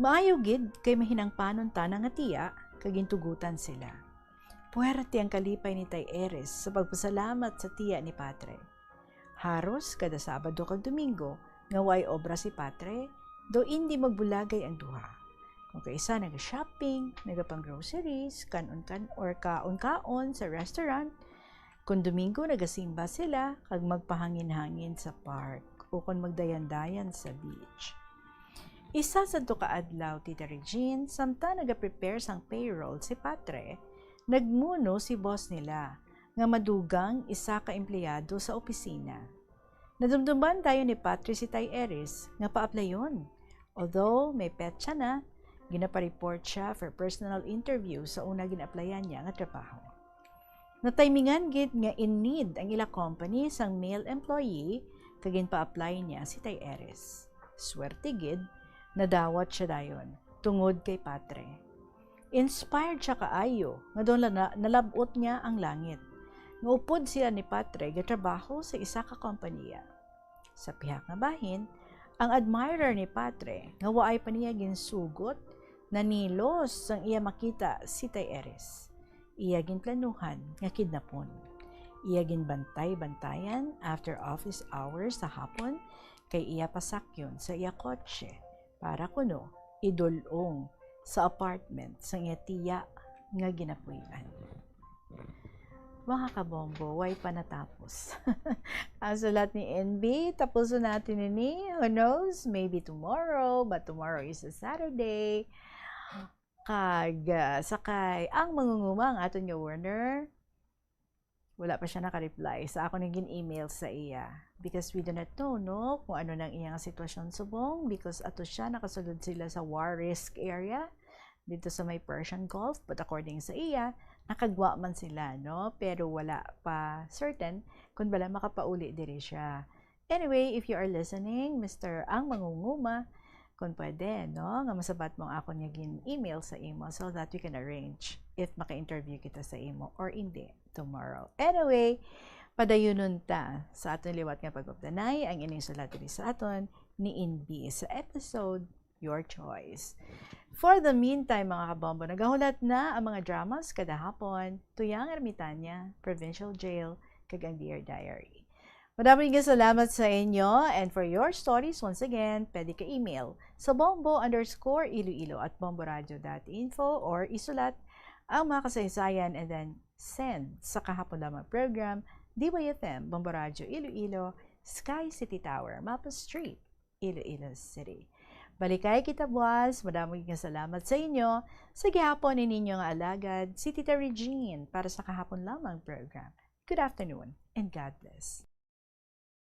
T: Maayo gid kay mahinang panon tanang nga tiya kagintugutan sila. Puwerte ang kalipay ni Tay Eres sa pagpasalamat sa tiya ni Patre. Haros kada Sabado kag Domingo nga way obra si Patre, do hindi magbulagay ang duha. Kung kaisa naga-shopping, nagapang-groceries, kaon-kan or kaon-kaon sa restaurant, kung Domingo nagasimba sila kag magpahangin-hangin sa park o kung magdayan-dayan sa beach. Isa sa kaadlaw, Tita Regine, samta nagaprepare sang payroll si Patre, nagmuno si boss nila nga madugang isa ka empleyado sa opisina. Nadumduman tayo ni Patre si Tay Eres nga pa-applyon. Although may petsa na, ginapareport siya for personal interview sa una gina-applyan niya nga trabaho. Nataymingan gid nga in need ang ila company sang male employee kagin pa-apply niya si Tay Eres. Swerte gid, nadawat siya dayon tungod kay Patre. Inspired siya kaayo nga doon nalabot niya ang langit. Ngaupod sila ni Patre gatrabaho sa isa ka kompanya. Sa pihak nga bahin, ang admirer ni Patre nga waay pa niya ginsugot nanilos sang iya makita si Tay Eres. Iya ginplanuhan nga kidnapon. Iya ginbantay-bantayan after office hours sa hapon kay iya pasakyon sa iya kotse para kuno idulong sa apartment sa iya tiya nga ginapuyan. Mga kabombo, way pa natapos. Ang sulat ni NB, tapusin natin ni, who knows, maybe tomorrow, but tomorrow is a Saturday. Sakay, ang mangungumang aton nga Warner, wala pa siya naka-reply sa ako naging email sa iya. Because we do not know, no, kung ano nang iyang sitwasyon subong, because ato siya nakasulod sila sa war risk area, dito sa may Persian Gulf, but according sa iya, nakagwa man sila, no? Pero wala pa certain kung bala makapauli diri siya. Anyway, if you are listening, Mr. Ang Mangunguma, kung pwede, no? Nga masabat mong ako naging email sa imo so that we can arrange if maka-interview kita sa imo or hindi tomorrow. Anyway, padayunon ta sa aton liwat nga pag-updanay ang ining sulat diri sa aton ni Inbi sa episode Your Choice. For the meantime, mga kabombo, nagahulat na ang mga dramas kada hapon, Tuyang Ermitanya, Provincial Jail, kag ang Dear Diary. Maraming salamat sa inyo, and for your stories, once again, pwede ka email sa bombo_iloilo@bomboradio.info or isulat ang mga kasaysayan and then send sa kahapon lamang program, DYFM, Bombo Radio Iloilo, Sky City Tower, Mapa Street, Iloilo City. Balikay kita buwas, madaming salamat sa inyo sa gihapon ni ninyong alagad, si Tita Regine para sa kahapon lamang program. Good afternoon and God bless.